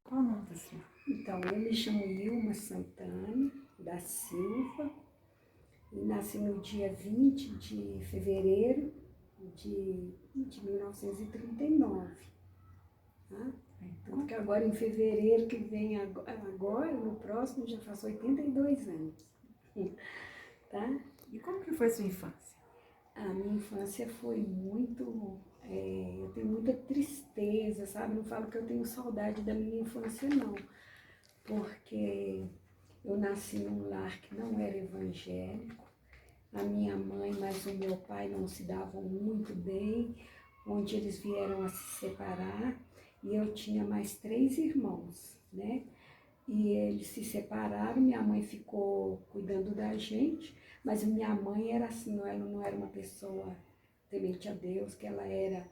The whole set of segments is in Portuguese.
Qual o nome da senhora? Então, eu me chamo Ilma Santana da Silva e nasci no dia 20 de fevereiro de 1939. Tá? Tanto que agora em fevereiro que vem agora, no próximo, já faz 82 anos. Tá? E como que foi a sua infância? A minha infância foi muito... eu tenho muita tristeza, sabe? Não falo que eu tenho saudade da minha infância, não. Porque eu nasci num lar que não era evangélico. A minha mãe, mas o meu pai não se davam muito bem, onde eles vieram a se separar. E eu tinha mais 3 irmãos, né? E eles se separaram, minha mãe ficou cuidando da gente, mas minha mãe era assim, ela não era uma pessoa temente a Deus, que ela era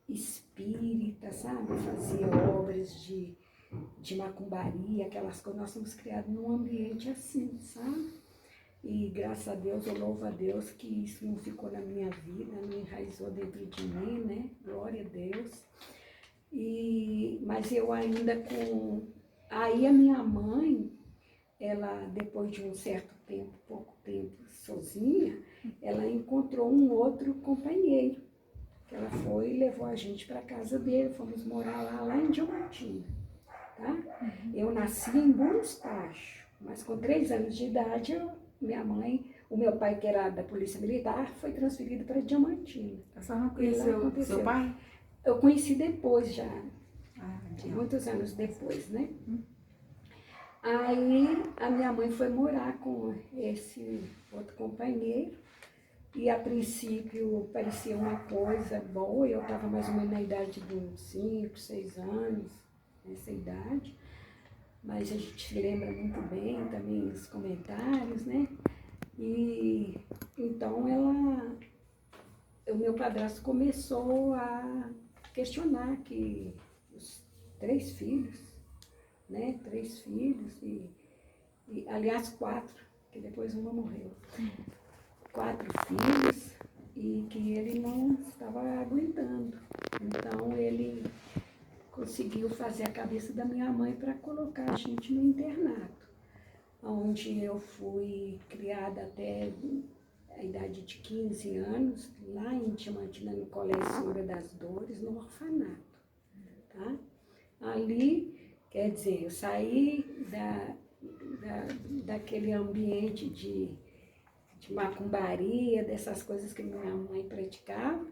espírita, sabe? Fazia obras de macumbaria, aquelas coisas. Nós somos criados num ambiente assim, sabe? E graças a Deus, eu louvo a Deus que isso não ficou na minha vida, não enraizou dentro de mim, né? Glória a Deus. Mas eu ainda com... Aí a minha mãe, ela, depois de um certo tempo, pouco tempo, sozinha, ela encontrou um outro companheiro. Ela foi e levou a gente para a casa dele, fomos morar lá em Diamantina. Tá? Eu nasci em Bom Estácio, mas com 3 anos de idade, minha mãe, o meu pai, que era da Polícia Militar, foi transferido para Diamantina. A senhora não conheceu seu pai? Eu conheci depois já, Adianta. muitos anos depois, né? Aí a minha mãe foi morar com esse outro companheiro e a princípio parecia uma coisa boa, eu estava mais ou menos na idade de uns 5, 6 anos, nessa idade, mas a gente se lembra muito bem também os comentários, né? E então o meu padrasto começou a questionar que os 3 filhos, né? 3 filhos, aliás 4, que depois uma morreu. 4 filhos e que ele não estava aguentando. Então ele conseguiu fazer a cabeça da minha mãe para colocar a gente no internato, onde eu fui criada até a idade de 15 anos, lá em Diamantina, no Colégio Senhora das Dores, no orfanato. Tá? Ali, quer dizer, eu saí daquele ambiente de macumbaria, dessas coisas que minha mãe praticava,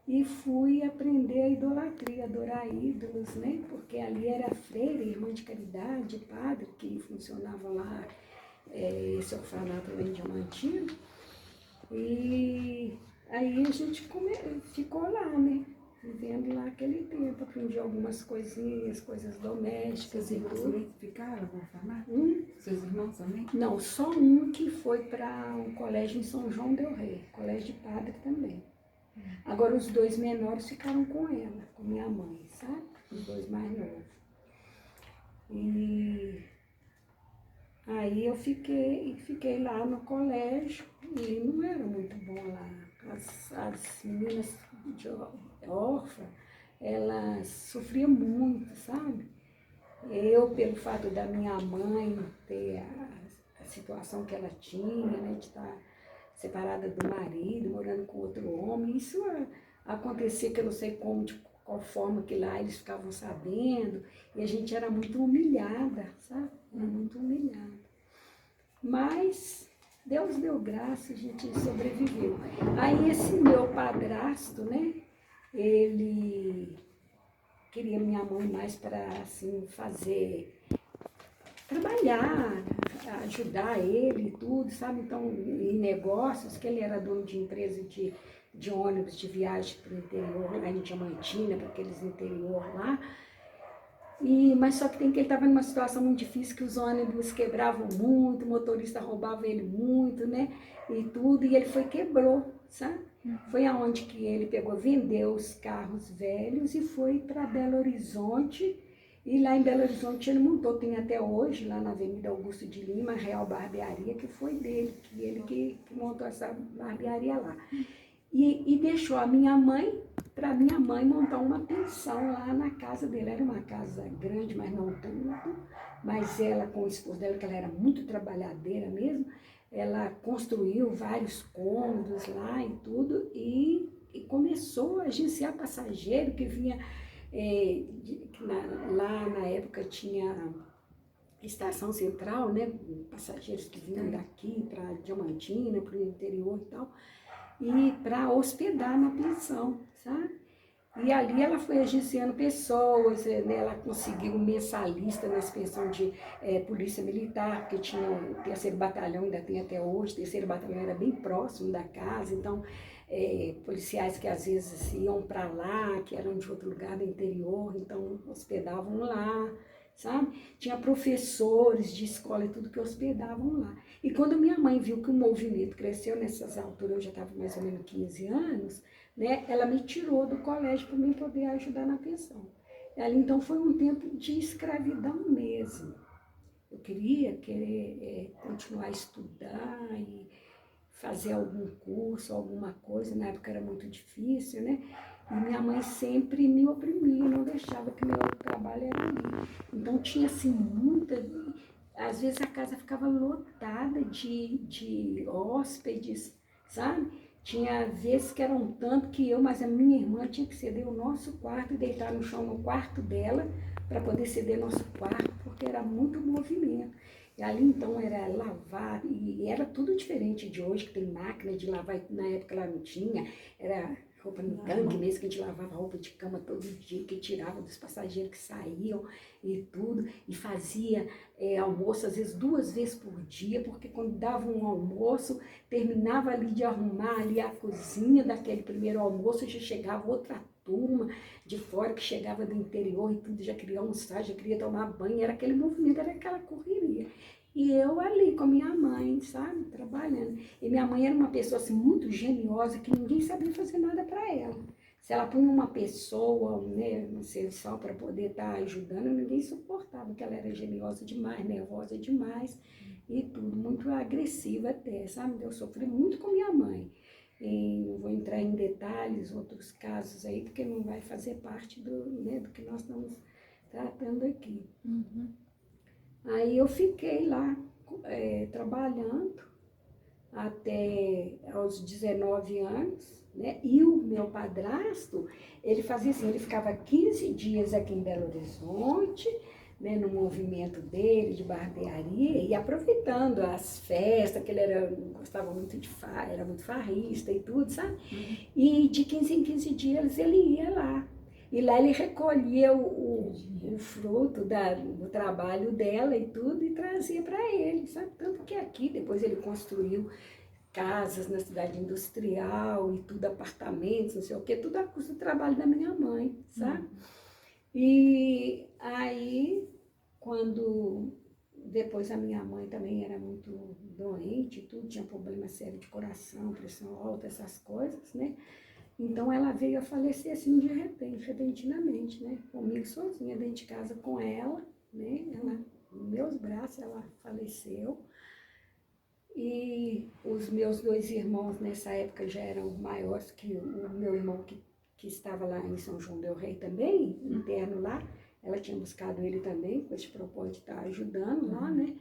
e fui aprender a idolatria, adorar ídolos, né? Porque ali era freira, irmã de caridade, padre, que funcionava lá, esse orfanato lá em Diamantina. E aí a gente ficou lá, né? Vivendo lá aquele tempo, aprendi algumas coisinhas, coisas domésticas. Seus irmãos também ficaram no orfanato? Seus irmãos também? Não, só um que foi para um colégio em São João del Rei, colégio de padre também. Agora os 2 menores ficaram com ela, com minha mãe, sabe? Os 2 mais novos. E aí eu fiquei lá no colégio e não era muito bom lá. As meninas órfãs, elas sofriam muito, sabe? Eu, pelo fato da minha mãe ter a situação que ela tinha, né, de estar separada do marido, morando com outro homem, isso acontecia que eu não sei como, de qual forma que lá eles ficavam sabendo, e a gente era muito humilhada, sabe? Era muito humilhada. Mas Deus deu graça, a gente sobreviveu. Aí esse meu padrasto, né, ele queria minha mãe mais para, assim, trabalhar, ajudar ele e tudo, sabe? Então, em negócios, que ele era dono de empresa de ônibus de viagem para o interior, lá em Diamantina, para aqueles interior lá. Mas só que ele estava numa situação muito difícil, que os ônibus quebravam muito, o motorista roubava ele muito, né? E tudo, e ele quebrou, sabe? Foi aonde que ele pegou, vendeu os carros velhos e foi para Belo Horizonte. E lá em Belo Horizonte ele montou, tem até hoje, lá na Avenida Augusto de Lima, a Real Barbearia, que foi dele, que montou essa barbearia lá. E deixou a minha mãe para minha mãe montar uma pensão lá na casa dele. Era uma casa grande, mas não tanto. Mas ela, com o esposo dela, que ela era muito trabalhadeira mesmo, ela construiu vários cômodos lá e tudo, e começou a agenciar passageiro que vinha, lá na época tinha estação central, né, passageiros que vinham daqui para Diamantina, para o interior e tal, e para hospedar na pensão, sabe? E ali ela foi agenciando pessoas, né? Ela conseguiu mensalista nas pensões de polícia militar, porque tinha o terceiro batalhão, ainda tem até hoje, o terceiro batalhão era bem próximo da casa, então policiais que às vezes iam para lá, que eram de outro lugar do interior, então hospedavam lá, sabe? Tinha professores de escola e tudo que hospedavam lá. E quando minha mãe viu que o movimento cresceu nessas alturas, eu já estava mais ou menos 15 anos, né, ela me tirou do colégio para mim poder ajudar na pensão. Ali, então, foi um tempo de escravidão mesmo. Eu queria continuar a estudar e fazer algum curso, alguma coisa. Na época era muito difícil, né? E minha mãe sempre me oprimia, não deixava que meu trabalho era ali. Então, tinha, assim, muita... Às vezes a casa ficava lotada de hóspedes, sabe? Tinha vezes que eram tanto que eu, mas a minha irmã tinha que ceder o nosso quarto e deitar no chão no quarto dela para poder ceder nosso quarto, porque era muito movimento. E ali então era lavar, e era tudo diferente de hoje, que tem máquina de lavar, na época lá não tinha, era roupa no tanque mesmo, que a gente lavava roupa de cama todo dia, que tirava dos passageiros que saíam e tudo, e fazia almoço às vezes 2 vezes por dia, porque quando dava um almoço, terminava ali de arrumar ali a cozinha daquele primeiro almoço, já chegava outra turma de fora que chegava do interior e tudo, já queria almoçar, já queria tomar banho, era aquele movimento, era aquela correria. E eu ali com a minha mãe, sabe, trabalhando. E minha mãe era uma pessoa assim, muito geniosa, que ninguém sabia fazer nada para ela. Se ela punha uma pessoa, né, no serviço para poder estar ajudando, ninguém suportava, porque ela era geniosa demais, nervosa demais e tudo, muito agressiva até, sabe? Eu sofri muito com minha mãe. E não vou entrar em detalhes, outros casos aí, porque não vai fazer parte do que nós estamos tratando aqui. Uhum. Aí eu fiquei lá trabalhando até aos 19 anos, né? E o meu padrasto, ele fazia assim, ele ficava 15 dias aqui em Belo Horizonte, né, no movimento dele de barbearia e aproveitando as festas, que ele gostava muito era muito farrista e tudo, sabe? Uhum. E de 15 em 15 dias ele ia lá. E lá ele recolhia o fruto do trabalho dela e tudo e trazia para ele, sabe? Tanto que aqui depois ele construiu casas na cidade industrial e tudo, apartamentos, não sei o quê, tudo a custo do trabalho da minha mãe, sabe? E aí, quando depois a minha mãe também era muito doente, tudo, tinha problema sério de coração, pressão alta, essas coisas, né? Então ela veio a falecer assim de repente, repentinamente, né? Comigo sozinha dentro de casa com ela, né? Ela, nos meus braços ela faleceu. E os meus 2 irmãos nessa época já eram maiores que o meu irmão que estava lá em São João del Rei também, interno lá. Ela tinha buscado ele também, com esse propósito de estar ajudando lá, né?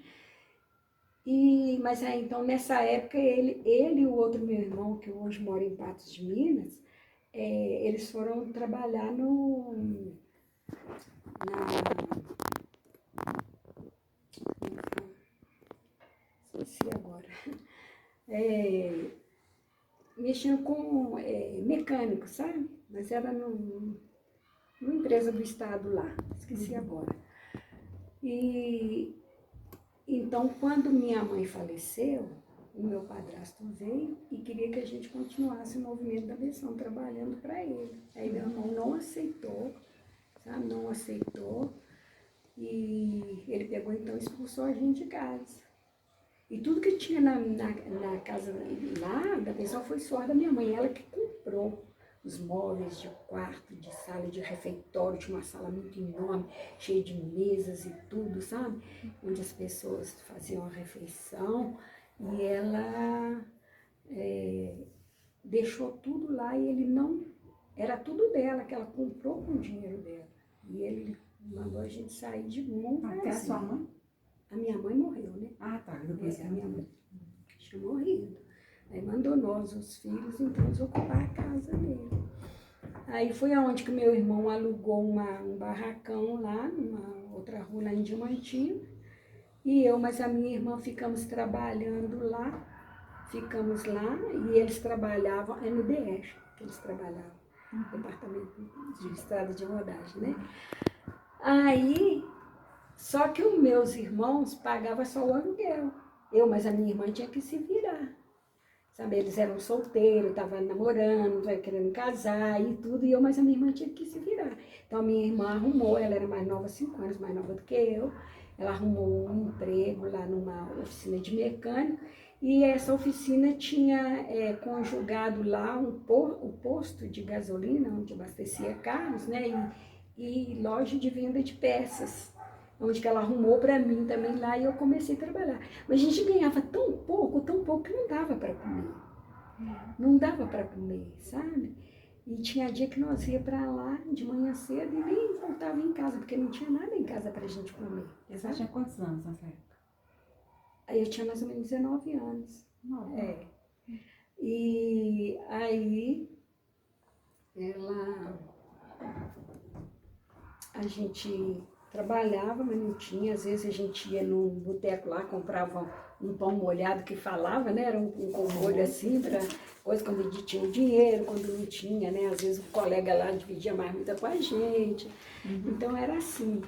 Mas aí, então, nessa época, ele e o outro meu irmão, que hoje mora em Patos de Minas, eles foram trabalhar esqueci agora, mexendo com mecânico, sabe? Mas era numa empresa do estado lá, esqueci agora. E então, quando minha mãe faleceu, o meu padrasto veio e queria que a gente continuasse o movimento da pensão, trabalhando para ele. Aí meu irmão não aceitou, sabe? Não aceitou. E ele pegou então e expulsou a gente de casa. E tudo que tinha na casa lá da pensão foi suor da minha mãe, ela que comprou os móveis de quarto, de sala, de refeitório, tinha uma sala muito enorme, cheia de mesas e tudo, sabe? Onde as pessoas faziam a refeição, e ela deixou tudo lá e ele não era tudo dela, que ela comprou com o dinheiro dela. E ele mandou a gente sair de mão Até a sua mãe? A minha mãe morreu, né? Ah, tá. Depois A minha mãe tinha morrido. Aí mandou nós, os filhos, então ocupar a casa dele. Aí foi aonde que meu irmão alugou um barracão lá, numa outra rua lá em Diamantina. E eu, mas a minha irmã ficamos trabalhando lá. Ficamos lá e eles trabalhavam, é no DF que eles trabalhavam, departamento de estrada de rodagem, né? Aí, só que os meus irmãos pagavam só o aluguel. Eu, mas a minha irmã tinha que se virar. Sabe, eles eram solteiros, estavam namorando, querendo casar e tudo, e eu, mas a minha irmã tinha que se virar. Então a minha irmã arrumou, ela era mais nova, 5 anos mais nova do que eu, ela arrumou um emprego lá numa oficina de mecânico, e essa oficina tinha conjugado lá o posto de gasolina, onde abastecia carros, né, e loja de venda de peças, onde que ela arrumou para mim também lá e eu comecei a trabalhar. Mas a gente ganhava tão pouco que não dava para comer. Não dava para comer, sabe? E tinha dia que nós ia para lá de manhã cedo e nem voltava em casa, porque não tinha nada em casa para a gente comer. Você tinha quantos anos nessa época? Aí eu tinha mais ou menos 19 anos. Não. E aí a gente trabalhava, mas não tinha. Às vezes a gente ia num boteco lá, comprava um pão molhado que falava, né? Era um molho assim, para coisa quando a gente tinha o dinheiro, quando não tinha, né? Às vezes o colega lá dividia a marmita com a gente. Então era assim.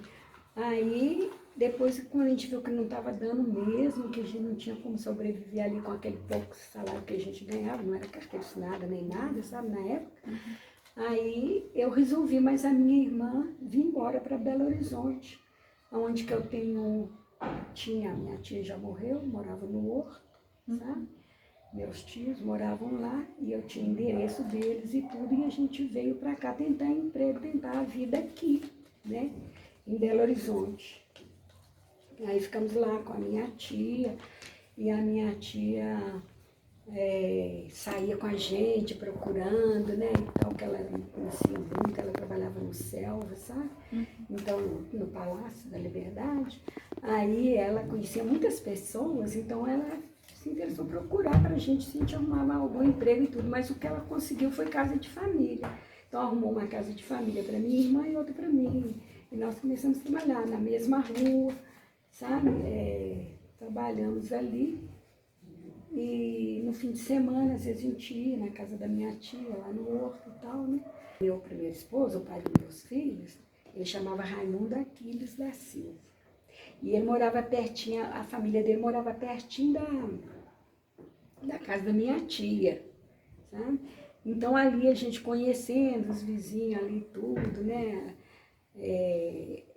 Aí, depois, quando a gente viu que não estava dando mesmo, que a gente não tinha como sobreviver ali com aquele pouco salário que a gente ganhava, não era carteira assinada nem nada, sabe, na época. Aí eu resolvi, mas a minha irmã vir embora para Belo Horizonte, onde que eu minha tia já morreu, morava no Horto, sabe? Meus tios moravam lá e eu tinha endereço deles e tudo, e a gente veio para cá tentar emprego, tentar a vida aqui, né? Em Belo Horizonte. Aí ficamos lá com a minha tia, e a minha tia saía com a gente procurando, né, então que ela me conhecia muito, ela trabalhava no Selva, sabe? Então, no Palácio da Liberdade. Aí ela conhecia muitas pessoas, então ela se interessou em procurar para a gente se a gente arrumava algum emprego e tudo, mas o que ela conseguiu foi casa de família. Então arrumou uma casa de família para minha irmã e outra para mim. E nós começamos a trabalhar na mesma rua, sabe? Trabalhamos ali. E no fim de semana, às vezes a gente ia na casa da minha tia, lá no Horto e tal, né? Meu primeiro esposo, o pai dos meus filhos, ele chamava Raimundo Aquiles da Silva. E ele morava pertinho, a família dele morava pertinho da casa da minha tia, sabe? Então ali a gente conhecendo os vizinhos ali tudo, né?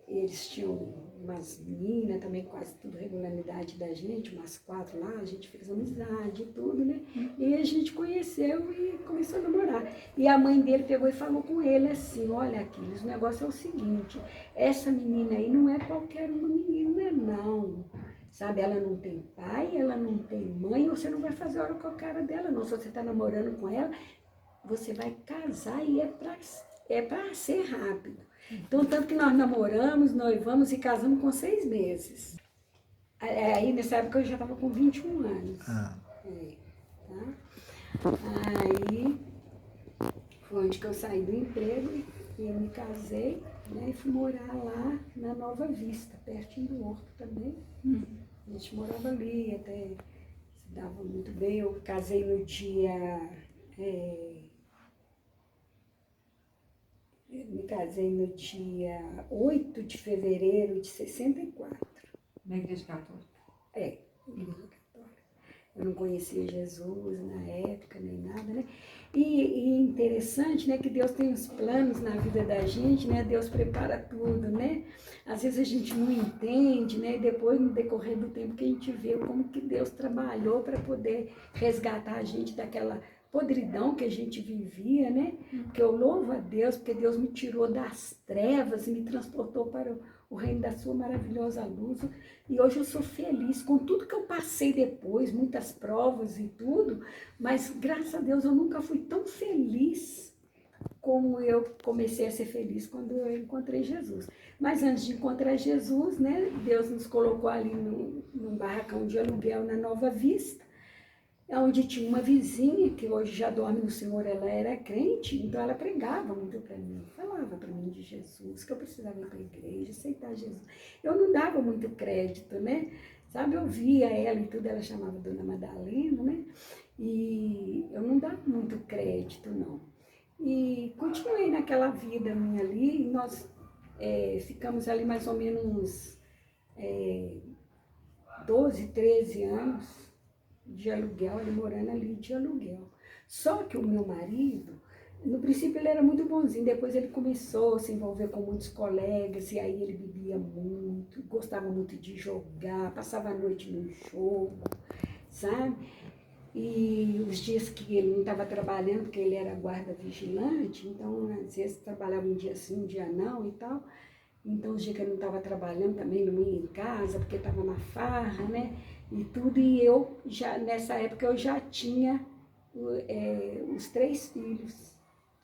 Eles tinham umas meninas também, quase tudo regularidade da gente, umas 4 lá, a gente fez amizade e tudo, né? E a gente conheceu e começou a namorar. E a mãe dele pegou e falou com ele assim, olha Aquiles, o negócio é o seguinte, essa menina aí não é qualquer uma menina não, sabe? Ela não tem pai, ela não tem mãe, você não vai fazer hora com a cara dela não, se você está namorando com ela, você vai casar e é pra ser rápido. Então, tanto que nós namoramos, noivamos e casamos com 6 meses. Aí, nessa época, eu já estava com 21 anos. Tá? Aí, foi onde que eu saí do emprego e eu me casei, né? E fui morar lá na Nova Vista, pertinho do Horto também. A gente morava ali, até se dava muito bem. Eu casei no dia... Me casei no dia 8 de fevereiro de 64. Na Igreja Católica? Igreja Católica. Eu não conhecia Jesus na época, nem nada, né? E interessante, né, que Deus tem os planos na vida da gente, né? Deus prepara tudo, né? Às vezes a gente não entende, né? E depois, no decorrer do tempo, que a gente vê como que Deus trabalhou para poder resgatar a gente daquela podridão que a gente vivia, né? Que eu louvo a Deus, porque Deus me tirou das trevas e me transportou para o reino da sua maravilhosa luz. E hoje eu sou feliz com tudo que eu passei depois, muitas provas e tudo, mas graças a Deus eu nunca fui tão feliz como eu comecei a ser feliz quando eu encontrei Jesus. Mas antes de encontrar Jesus, né, Deus nos colocou ali num barracão de aluguel na Nova Vista, onde tinha uma vizinha que hoje já dorme no Senhor, ela era crente, então ela pregava muito para mim, falava para mim de Jesus, que eu precisava ir para a igreja, aceitar Jesus. Eu não dava muito crédito, né? Sabe, eu via ela e tudo, ela chamava Dona Madalena, né? E eu não dava muito crédito, não. E continuei naquela vida minha ali, e nós ficamos ali mais ou menos 12, 13 anos, de aluguel, ele morando ali de aluguel. Só que o meu marido, no princípio ele era muito bonzinho, depois ele começou a se envolver com muitos colegas, e aí ele bebia muito, gostava muito de jogar, passava a noite no jogo, sabe? E os dias que ele não estava trabalhando, porque ele era guarda vigilante, então às vezes trabalhava um dia sim, um dia não e tal. Então, os dias que ele não estava trabalhando também, não ia em casa, porque estava na farra, né? E tudo, e eu já, nessa época, eu já tinha os 3 filhos,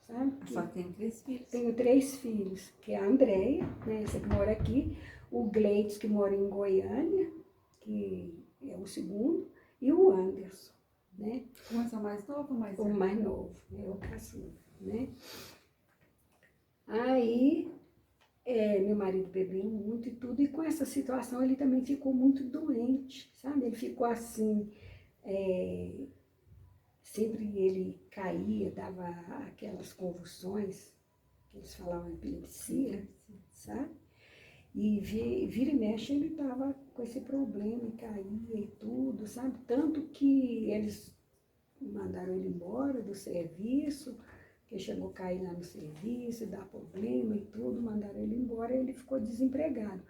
sabe? Só tem 3 filhos. Tenho 3 filhos, que é a Andréia, né? Essa que mora aqui, o Gleitos, que mora em Goiânia, que é o segundo, e o Anderson, né? Mas é o mais novo ou mais O velho? mais novo, é o caçula, né? Aí, meu marido bebeu muito e tudo, e com essa situação ele também ficou muito doente, sabe? Ele ficou assim, sempre ele caía, dava aquelas convulsões, que eles falavam epilepsia, sabe? E vira e mexe ele estava com esse problema e caía e tudo, sabe? Tanto que eles mandaram ele embora do serviço, que chegou a cair lá no serviço, dar problema e tudo, mandaram ele embora e ele ficou desempregado.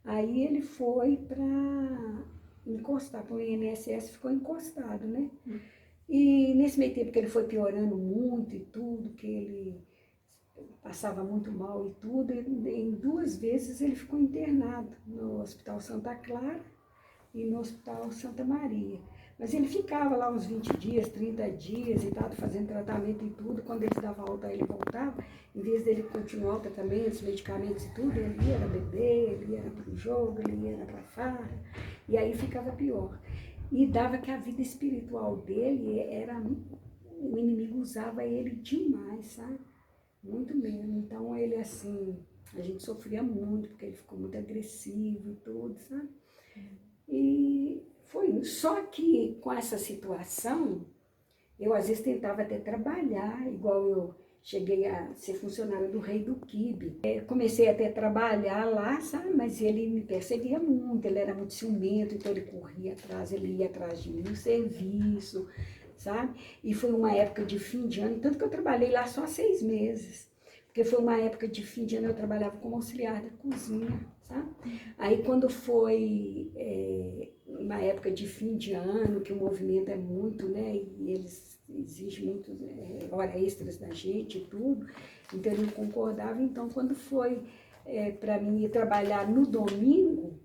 Aí ele foi para encostar, para o INSS, ficou encostado, né? E nesse meio tempo que ele foi piorando muito e tudo, que ele passava muito mal e tudo, em 2 vezes ele ficou internado no Hospital Santa Clara e no Hospital Santa Maria. Mas ele ficava lá uns 20 dias, 30 dias e tal, fazendo tratamento e tudo. Quando eles davam alta, ele voltava. Em vez dele continuar o tratamento, os medicamentos e tudo, ele ia beber, ele ia para o jogo, ele ia para a farra. E aí ficava pior. E dava que a vida espiritual dele era... O inimigo usava ele demais, sabe? Muito mesmo. Então ele assim... A gente sofria muito, porque ele ficou muito agressivo e tudo, sabe? E foi isso. Só que com essa situação, eu às vezes tentava até trabalhar, igual eu cheguei a ser funcionária do Rei do Quibe. Comecei até a trabalhar lá, sabe? Mas ele me perseguia muito, ele era muito ciumento, então ele corria atrás, ele ia atrás de mim no serviço, sabe? E foi uma época de fim de ano, tanto que eu trabalhei lá só 6 meses. Porque foi uma época de fim de ano, eu trabalhava como auxiliar da cozinha, sabe? Aí quando foi uma época de fim de ano, que o movimento é muito, né? E eles exigem muito hora extras da gente e tudo, então ele não concordava. Então quando foi para mim ir trabalhar no domingo,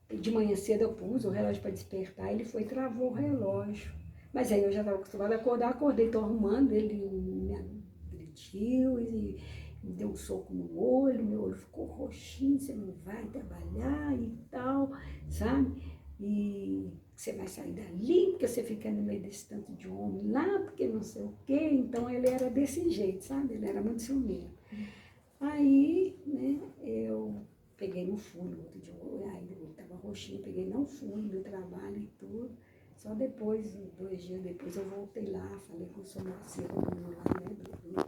de manhã cedo eu pus o relógio para despertar, ele foi e travou o relógio. Mas aí eu já estava acostumada a acordar, acordei, estou arrumando, ele me agrediu e me deu um soco no olho, meu olho ficou roxinho, você não vai trabalhar e tal, sabe? E você vai sair dali, porque você fica no meio desse tanto de homem lá, porque não sei o quê. Então ele era desse jeito, sabe? Ele era muito ciumento. Aí, né, eu peguei no fundo, outro dia, aí ele estava roxinho, peguei no fundo do trabalho e tudo. Só depois, 2 dias depois, eu voltei lá, falei com o seu Marcelo lá, né,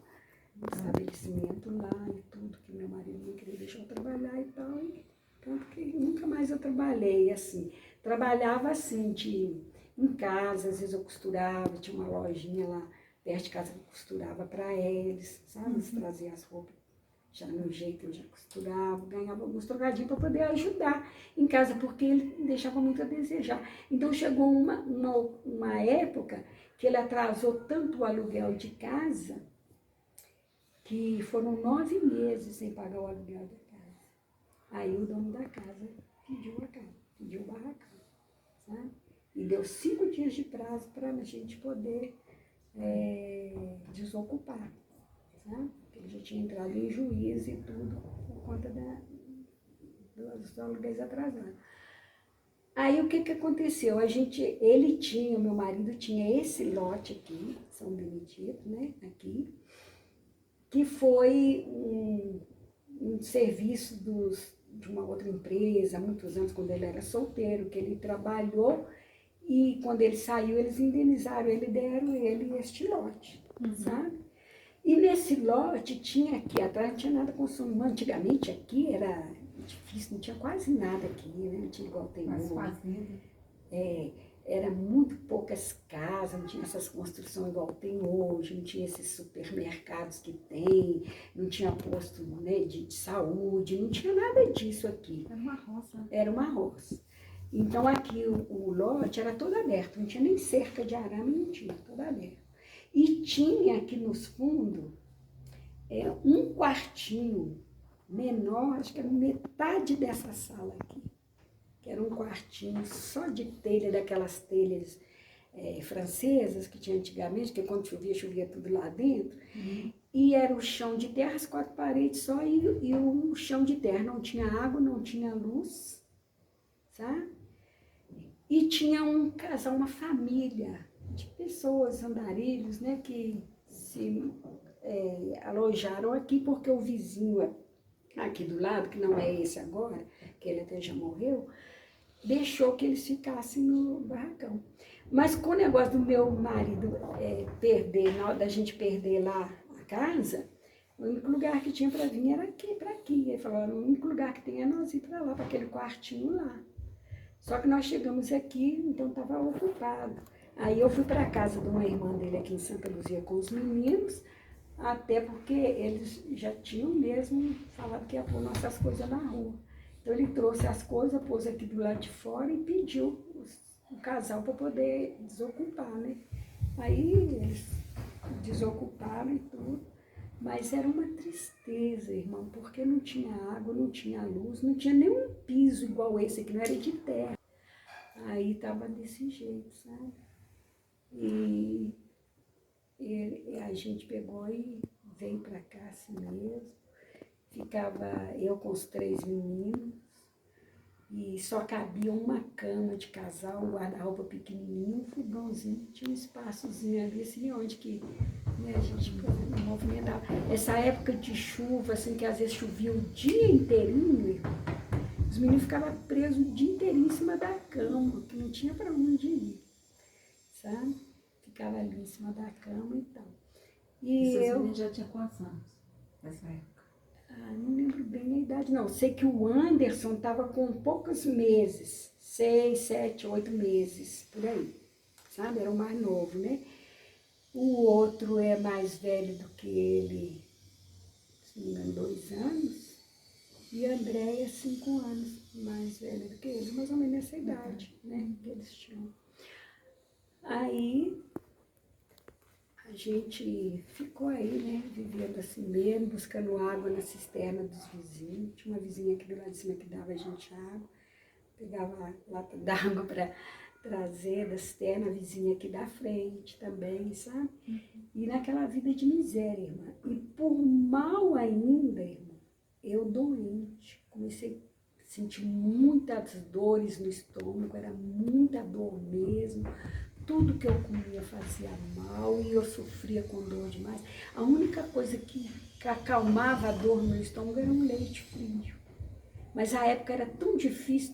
do estabelecimento lá e tudo, que meu marido não queria deixar eu trabalhar e tal, e tanto que nunca mais eu trabalhei assim. Trabalhava assim, em casa, às vezes eu costurava, tinha uma lojinha lá perto de casa que eu costurava para eles, sabe? Eles traziam as roupas já no jeito, eu já costurava, ganhava alguns trocadinhos para poder ajudar em casa, porque ele deixava muito a desejar. Então chegou uma época que ele atrasou tanto o aluguel de casa, que foram 9 meses sem pagar o aluguel da casa. Aí o dono da casa pediu a casa, pediu o barracão, sabe? E deu 5 dias de prazo para a gente poder desocupar, sabe? Ele já tinha entrado em juízo e tudo por conta dos aluguéis atrasados. Aí o que que aconteceu? O meu marido tinha esse lote aqui, São Benedito, né, aqui, que foi um serviço de uma outra empresa, há muitos anos, quando ele era solteiro, que ele trabalhou, e quando ele saiu, eles indenizaram ele, deram ele este lote, sabe? E nesse lote tinha aqui atrás, não tinha nada consumido. Antigamente aqui era difícil, não tinha quase nada aqui, né? Não tinha igual tem hoje. Era muito poucas casas, não tinha essas construções igual tem hoje, não tinha esses supermercados que tem, não tinha posto, né, de saúde, não tinha nada disso aqui. Era uma roça. Era uma roça. Então aqui o lote era todo aberto, não tinha nem cerca de arame, não tinha, todo aberto. E tinha aqui nos fundos um quartinho menor, acho que era metade dessa sala aqui, que era um quartinho só de telha, daquelas telhas francesas que tinha antigamente, que quando chovia, chovia tudo lá dentro. E era o chão de terra, as 4 paredes só, e o chão de terra. Não tinha água, não tinha luz, sabe? E tinha um casal, uma família de pessoas, andarilhos, né, que se alojaram aqui, porque o vizinho aqui do lado, que não é esse agora, que ele até já morreu, deixou que eles ficassem no barracão. Mas com o negócio do meu marido da gente perder lá a casa, o único lugar que tinha para vir era aqui, para aqui. Ele falou, o único lugar que tem é nós ir para lá, para aquele quartinho lá. Só que nós chegamos aqui, então estava ocupado. Aí eu fui para a casa de uma irmã dele aqui em Santa Luzia com os meninos, até porque eles já tinham mesmo falado que ia pôr nossas coisas na rua. Então ele trouxe as coisas, pôs aqui do lado de fora e pediu o casal para poder desocupar, né? Aí eles desocuparam e tudo, mas era uma tristeza, irmão, porque não tinha água, não tinha luz, não tinha nenhum piso igual esse aqui, não era de terra. Aí estava desse jeito, sabe? E a gente pegou e veio para cá assim mesmo. Ficava eu com os 3 meninos e só cabia uma cama de casal, um guarda-roupa pequenininho, um fogãozinho, tinha um espaçozinho ali, assim, onde que, né, a gente movimentava. Essa época de chuva, assim, que às vezes chovia o dia inteirinho, irmão, os meninos ficavam presos o dia inteirinho em cima da cama, que não tinha para onde ir, sabe? Ficava ali em cima da cama e tal. E seus meninos já tinham quantos anos nessa época? Não lembro bem a idade, não. Sei que o Anderson estava com poucos meses, 6, 7, 8 meses, por aí, sabe? Era o mais novo, né? O outro é mais velho do que ele, se não me engano, 2 anos. E a Andréia, 5 anos mais velha do que ele, mais ou menos nessa idade, né? Que eles tinham. Aí a gente ficou aí, né, vivendo assim mesmo, buscando água na cisterna dos vizinhos. Tinha uma vizinha aqui do lado de cima que dava a gente água. Pegava a lata d'água para trazer da cisterna, a vizinha aqui da frente também, sabe? E naquela vida de miséria, irmã. E por mal ainda, irmã, eu doente, comecei a sentir muitas dores no estômago, era muita dor mesmo. Tudo que eu comia fazia mal e eu sofria com dor demais. A única coisa que acalmava a dor no estômago era um leite frio. Mas a época era tão difícil,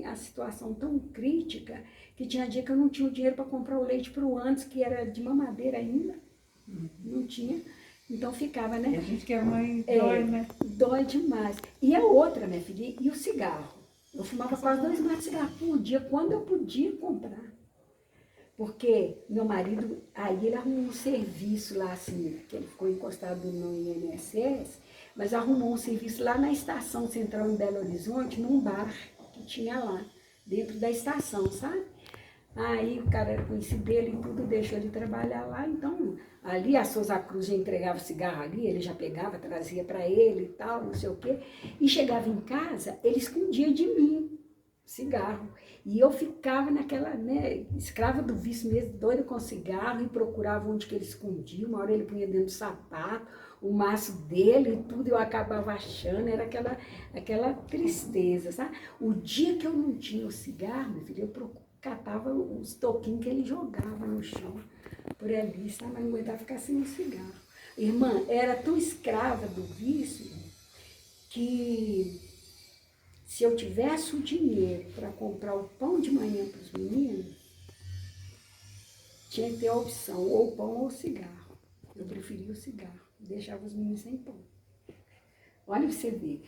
a situação tão crítica, que tinha dia que eu não tinha o dinheiro para comprar o leite para o antes, que era de mamadeira ainda. Não tinha. Então ficava, né? E a gente que é mãe dói, né? Dói demais. E a outra, minha filha, e o cigarro. Eu fumava quase 2 maços de cigarro por dia, quando eu podia comprar. Porque meu marido, aí ele arrumou um serviço lá, assim, que ele ficou encostado no INSS, mas arrumou um serviço lá na Estação Central em Belo Horizonte, num bar que tinha lá, dentro da estação, sabe? Aí o cara era conhecido dele e tudo, deixou ele trabalhar lá, então ali a Souza Cruz já entregava cigarro ali, ele já pegava, trazia para ele e tal, não sei o quê, e chegava em casa, ele escondia de mim. cigarro. E eu ficava naquela, né, escrava do vício mesmo, doida com cigarro, e procurava onde que ele escondia. Uma hora ele punha dentro do sapato, o maço dele e tudo, eu acabava achando, era aquela tristeza, sabe? O dia que eu não tinha o cigarro, meu filho, catava os toquinhos que ele jogava no chão, por ali, sabe? Mas não aguentava ficar sem o cigarro. Irmã, era tão escrava do vício que se eu tivesse o dinheiro para comprar o pão de manhã para os meninos, tinha que ter a opção, ou pão ou cigarro. Eu preferia o cigarro, deixava os meninos sem pão. Olha pra você ver.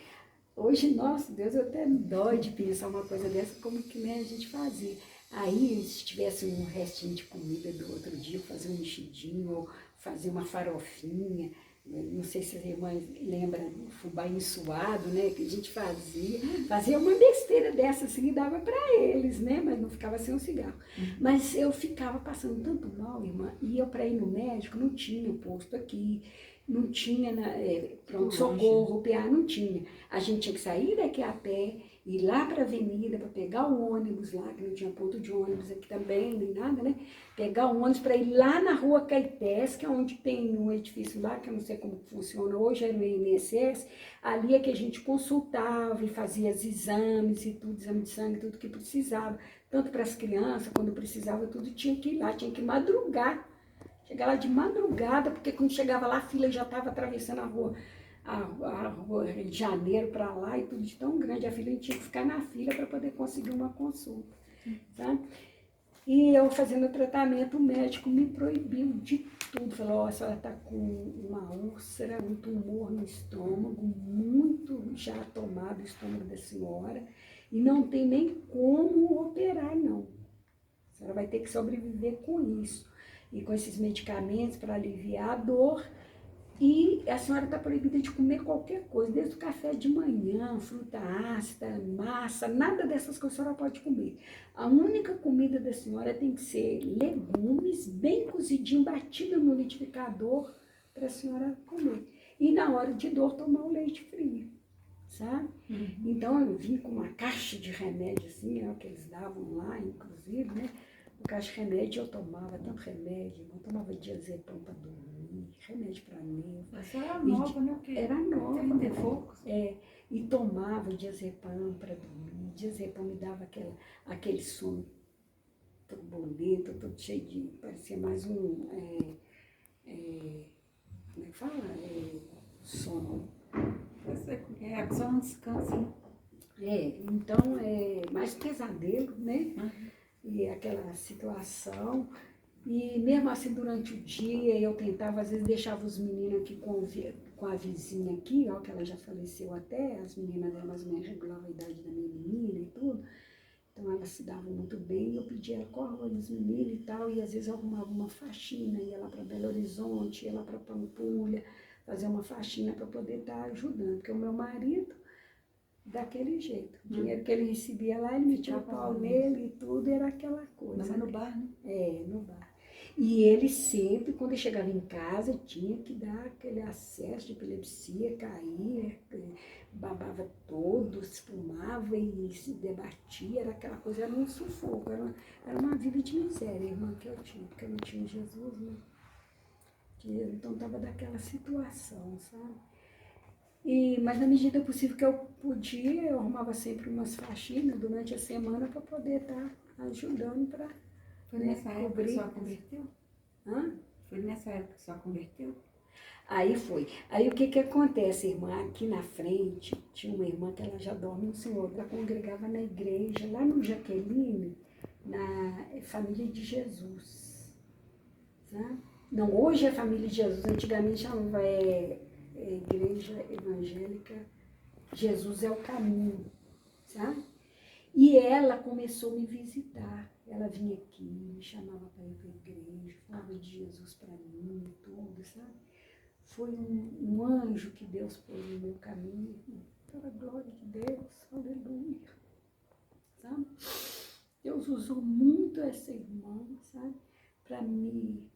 Hoje, nossa Deus, eu até dói de pensar uma coisa dessa, como que né, a gente fazia. Aí, se tivesse um restinho de comida do outro dia, fazer um mexidinho, ou fazer uma farofinha, não sei se as irmãs lembram do fubá ensoado, né, que a gente fazia uma besteira dessa assim, e dava para eles, né, mas não ficava sem um cigarro. Mas eu ficava passando tanto mal, irmã, e eu para ir no médico não tinha posto aqui, não tinha pronto-socorro, PA, não tinha. A gente tinha que sair daqui a pé, ir lá para a avenida para pegar o ônibus lá, que não tinha ponto de ônibus aqui também, nem nada, né? Pegar o ônibus para ir lá na rua Caetés, que é onde tem um edifício lá, que eu não sei como funciona hoje, era o INSS, ali é que a gente consultava e fazia os exames e tudo, exame de sangue, tudo que precisava. Tanto para as crianças, quando precisava, tudo tinha que ir lá, tinha que madrugar. Chegar lá de madrugada, porque quando chegava lá, a fila já estava atravessando a rua Rio de Janeiro para lá, e tudo de tão grande, a fila, a gente tinha que ficar na fila para poder conseguir uma consulta, sabe? E eu fazendo o tratamento, o médico me proibiu de tudo, falou, ó, a senhora está com uma úlcera, um tumor no estômago, muito já tomado o estômago da senhora, e não tem nem como operar, não. A senhora vai ter que sobreviver com isso. E com esses medicamentos para aliviar a dor. E a senhora está proibida de comer qualquer coisa, desde o café de manhã, fruta ácida, massa, nada dessas coisas a senhora pode comer. A única comida da senhora tem que ser legumes, bem cozidinho, batido no liquidificador, para a senhora comer. E na hora de dor, tomar o leite frio, sabe? Então eu vim com uma caixa de remédio, assim, é o que eles davam lá, inclusive, né? No caixa de remédio eu tomava tanto remédio, eu tomava diazepam para dormir, remédio para nervo. Essa era nova, né? Porque Era nova, 30 e né? poucos. E tomava diazepam para dormir. Diazepam me dava aquele sono turbulento, todo cheio de, parecia mais um, como é que fala? Sono. É, só um descanso, né? Então mais pesadelo, né? E aquela situação, e mesmo assim durante o dia eu tentava, às vezes deixava os meninos aqui com a vizinha aqui, ó, que ela já faleceu até, as meninas dela mais ou menos regulavam a idade da minha menina e tudo, então elas se davam muito bem, e eu pedia corre nos meninos e tal, e às vezes eu arrumava uma faxina, ia lá para Belo Horizonte, ia lá para Pampulha, fazer uma faxina para poder estar ajudando, porque o meu marido, daquele jeito. O dinheiro que ele recebia lá, ele metia o pau nele e tudo, era aquela coisa. Mas no bar, né? No bar. E ele sempre, quando ele chegava em casa, tinha que dar aquele acesso de epilepsia, caía, babava todo, espumava e se debatia, era aquela coisa, era um sufoco, era uma vida de miséria, irmã, que eu tinha, porque eu não tinha Jesus, né? Então estava daquela situação, sabe? Mas na medida possível que eu podia, eu arrumava sempre umas faxinas durante a semana para poder estar ajudando para Foi nessa época que só converteu? Foi nessa época que só converteu? Aí foi. Aí o que acontece, irmã? Aqui na frente tinha uma irmã que ela já dorme no Senhor, ela congregava na igreja, lá no Jaqueline, na Família de Jesus. Sabe? Não, hoje é Família de Jesus, antigamente chamava Igreja Evangélica Jesus é o Caminho, sabe? E ela começou a me visitar. Ela vinha aqui, me chamava para ir para a igreja, falava de Jesus para mim e tudo, sabe? Foi um anjo que Deus pôs no meu caminho, para a glória de Deus, aleluia, sabe? Deus usou muito essa irmã, sabe? Para me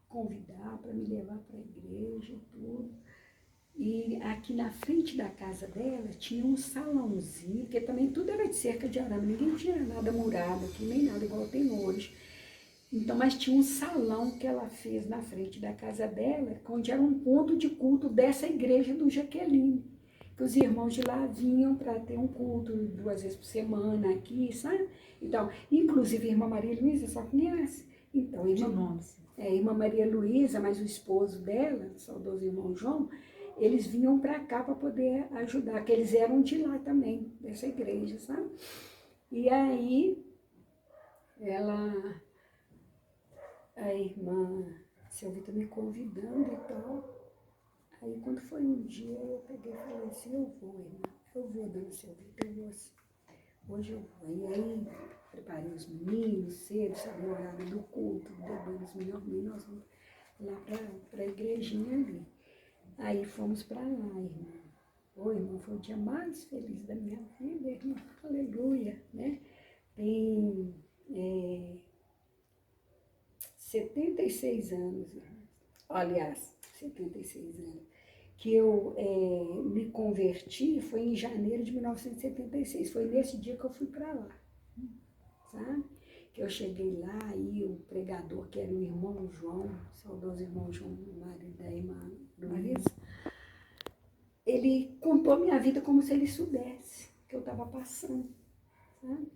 convidar, para me levar para a igreja e tudo. E aqui na frente da casa dela tinha um salãozinho, porque também tudo era de cerca de arame, ninguém tinha nada murado aqui, nem nada igual tem hoje. Então, mas tinha um salão que ela fez na frente da casa dela, onde era um ponto de culto dessa igreja do Jaqueline. Que os irmãos de lá vinham para ter um culto 2 vezes por semana aqui, sabe? Então, inclusive a irmã Maria Luísa, só conhece? Então, irmã Maria Luísa, mas o esposo dela, o saudoso irmão João, eles vinham para cá para poder ajudar, que eles eram de lá também, dessa igreja, sabe? E aí, a irmã Silvita me convidando e tal. Aí quando foi um dia, eu peguei e falei assim, eu vou, irmã, eu vou, dona Silvita, eu vou assim. Hoje eu vou. E aí, preparei os meninos cedo, sabe, o horário do culto, depois os meninos, nós vamos lá para a igrejinha ali. Aí fomos para lá, irmã. Ô, irmão, foi o dia mais feliz da minha vida, irmã. Aleluia, né? Tem 76 anos, irmã. Aliás, 76 anos. Que eu me converti foi em janeiro de 1976. Foi nesse dia que eu fui para lá, sabe? Que eu cheguei lá e o pregador, que era o irmão João, o saudoso irmão João, o marido da irmã Luísa, ele contou minha vida como se ele soubesse o que eu estava passando, sabe?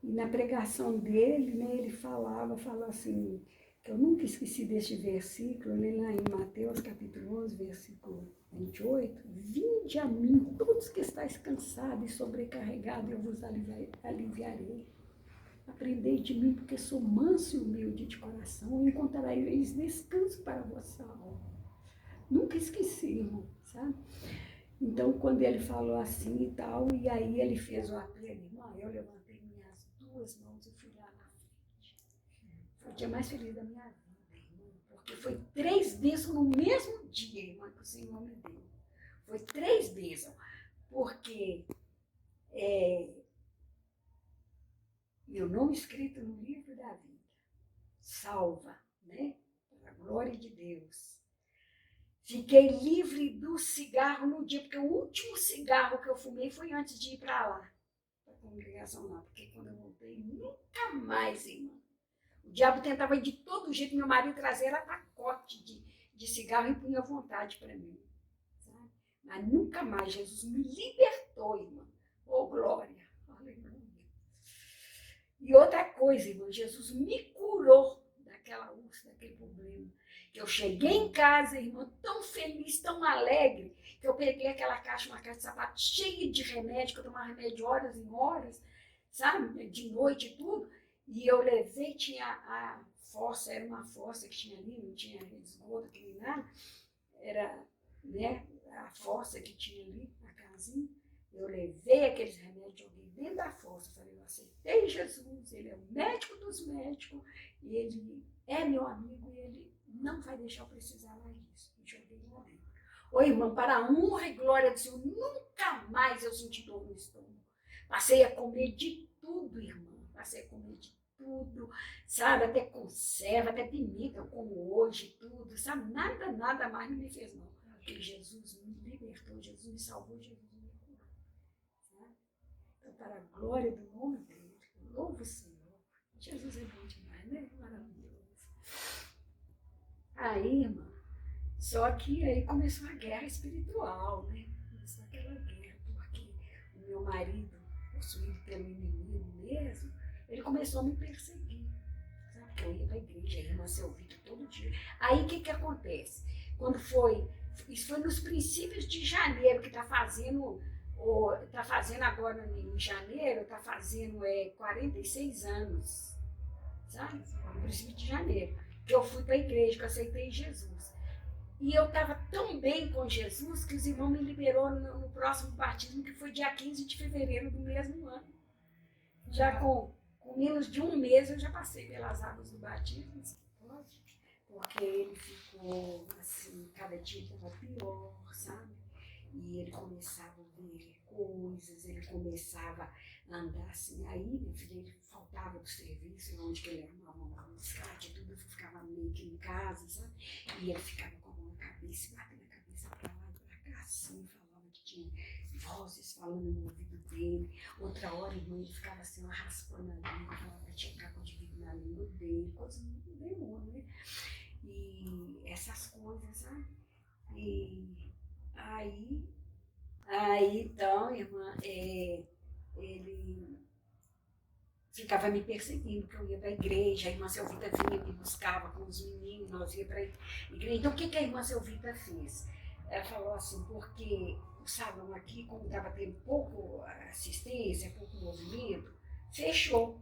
E na pregação dele, né, ele falava assim, que eu nunca esqueci deste versículo, né, lá em Mateus capítulo 11, versículo 28, vinde a mim, todos que estáis cansados e sobrecarregados, eu vos aliviarei. Aprendei de mim, porque sou manso e humilde de coração, e encontrareis descanso para a vossa alma. Nunca esqueci, irmão, sabe? Então, quando ele falou assim e tal, e aí ele fez o apelo, irmão, eu levantei minhas 2 mãos e fui lá na frente. Foi o dia mais feliz da minha vida, irmão, porque foi 3 bênçãos no mesmo dia, irmão, que o Senhor me deu. Foi 3 bênçãos, porque meu nome escrito no livro da vida, salva, né? Para a glória de Deus. Fiquei livre do cigarro no dia, porque o último cigarro que eu fumei foi antes de ir para lá, para a congregação lá, porque quando eu voltei, nunca mais, irmão. O diabo tentava de todo jeito, meu marido trazer era pacote de cigarro e punha vontade para mim, sabe? Mas nunca mais, Jesus me libertou, irmão. Oh, glória, aleluia. E outra coisa, irmão, Jesus me curou daquela úlcera, daquele problema. Que eu cheguei em casa, irmão, tão feliz, tão alegre, que eu peguei uma caixa de sapato cheia de remédio, que eu tomava remédio horas e horas, sabe, de noite e tudo, e eu levei, tinha a fossa, era uma fossa que tinha ali, não tinha esgoto, nem nada, era, né, a fossa que tinha ali, a casinha, eu levei aqueles remédios, joguei dentro da fossa, falei, eu aceitei Jesus, ele é o médico dos médicos, e ele é meu amigo, e ele não vai deixar eu precisar mais disso. E joguei lá dentro. Ô, irmã, para a honra e glória do Senhor, nunca mais eu senti dor no estômago. Passei a comer de tudo, irmã. Passei a comer de tudo, sabe? Até conserva, até pimenta eu como hoje, tudo, sabe? Nada mais não me fez mal. Porque Jesus me libertou, Jesus me salvou, Jesus me curou. Sabe? Então, para a glória do nome dele, louvo o Senhor. Jesus é bom demais, né? Maravilhoso. Aí, irmã, só que aí começou a guerra espiritual, né? Começou aquela guerra, porque o meu marido, possuído pelo inimigo mesmo, ele começou a me perseguir. Sabe? Porque eu ia para a igreja, a irmã Selvita todo dia. Aí o que acontece? Quando foi, isso foi nos princípios de janeiro, que está fazendo agora em janeiro, está fazendo 46 anos, sabe? No princípio de janeiro, que eu fui para a igreja, que eu aceitei Jesus. E eu estava tão bem com Jesus que os irmãos me liberou no próximo batismo, que foi dia 15 de fevereiro do mesmo ano. Já com menos de um mês eu já passei pelas águas do batismo, porque ele ficou assim, cada dia estava pior, sabe? E ele começava a ver coisas, ele começava a andar assim. Aí, meu filho, ele faltava do serviço, onde que ele arrumava um resgate, tudo ficava meio que em casa, sabe? E ele ficava com a mão na cabeça, batendo a cabeça para lá e assim, falava que tinha vozes falando no ouvido dele. Outra hora, irmã, ele ficava assim, raspando a língua, falava que tinha caco de vidro na língua dele, coisa do demônio, né? E essas coisas, sabe? E aí então, irmã, ele ficava me perseguindo, porque eu ia para a igreja, a irmã Selvita vinha, me buscava com os meninos, nós ia para a igreja. Então, o que a irmã Selvita fez? Ela falou assim, porque o salão aqui, como estava tendo pouco assistência, pouco movimento, fechou.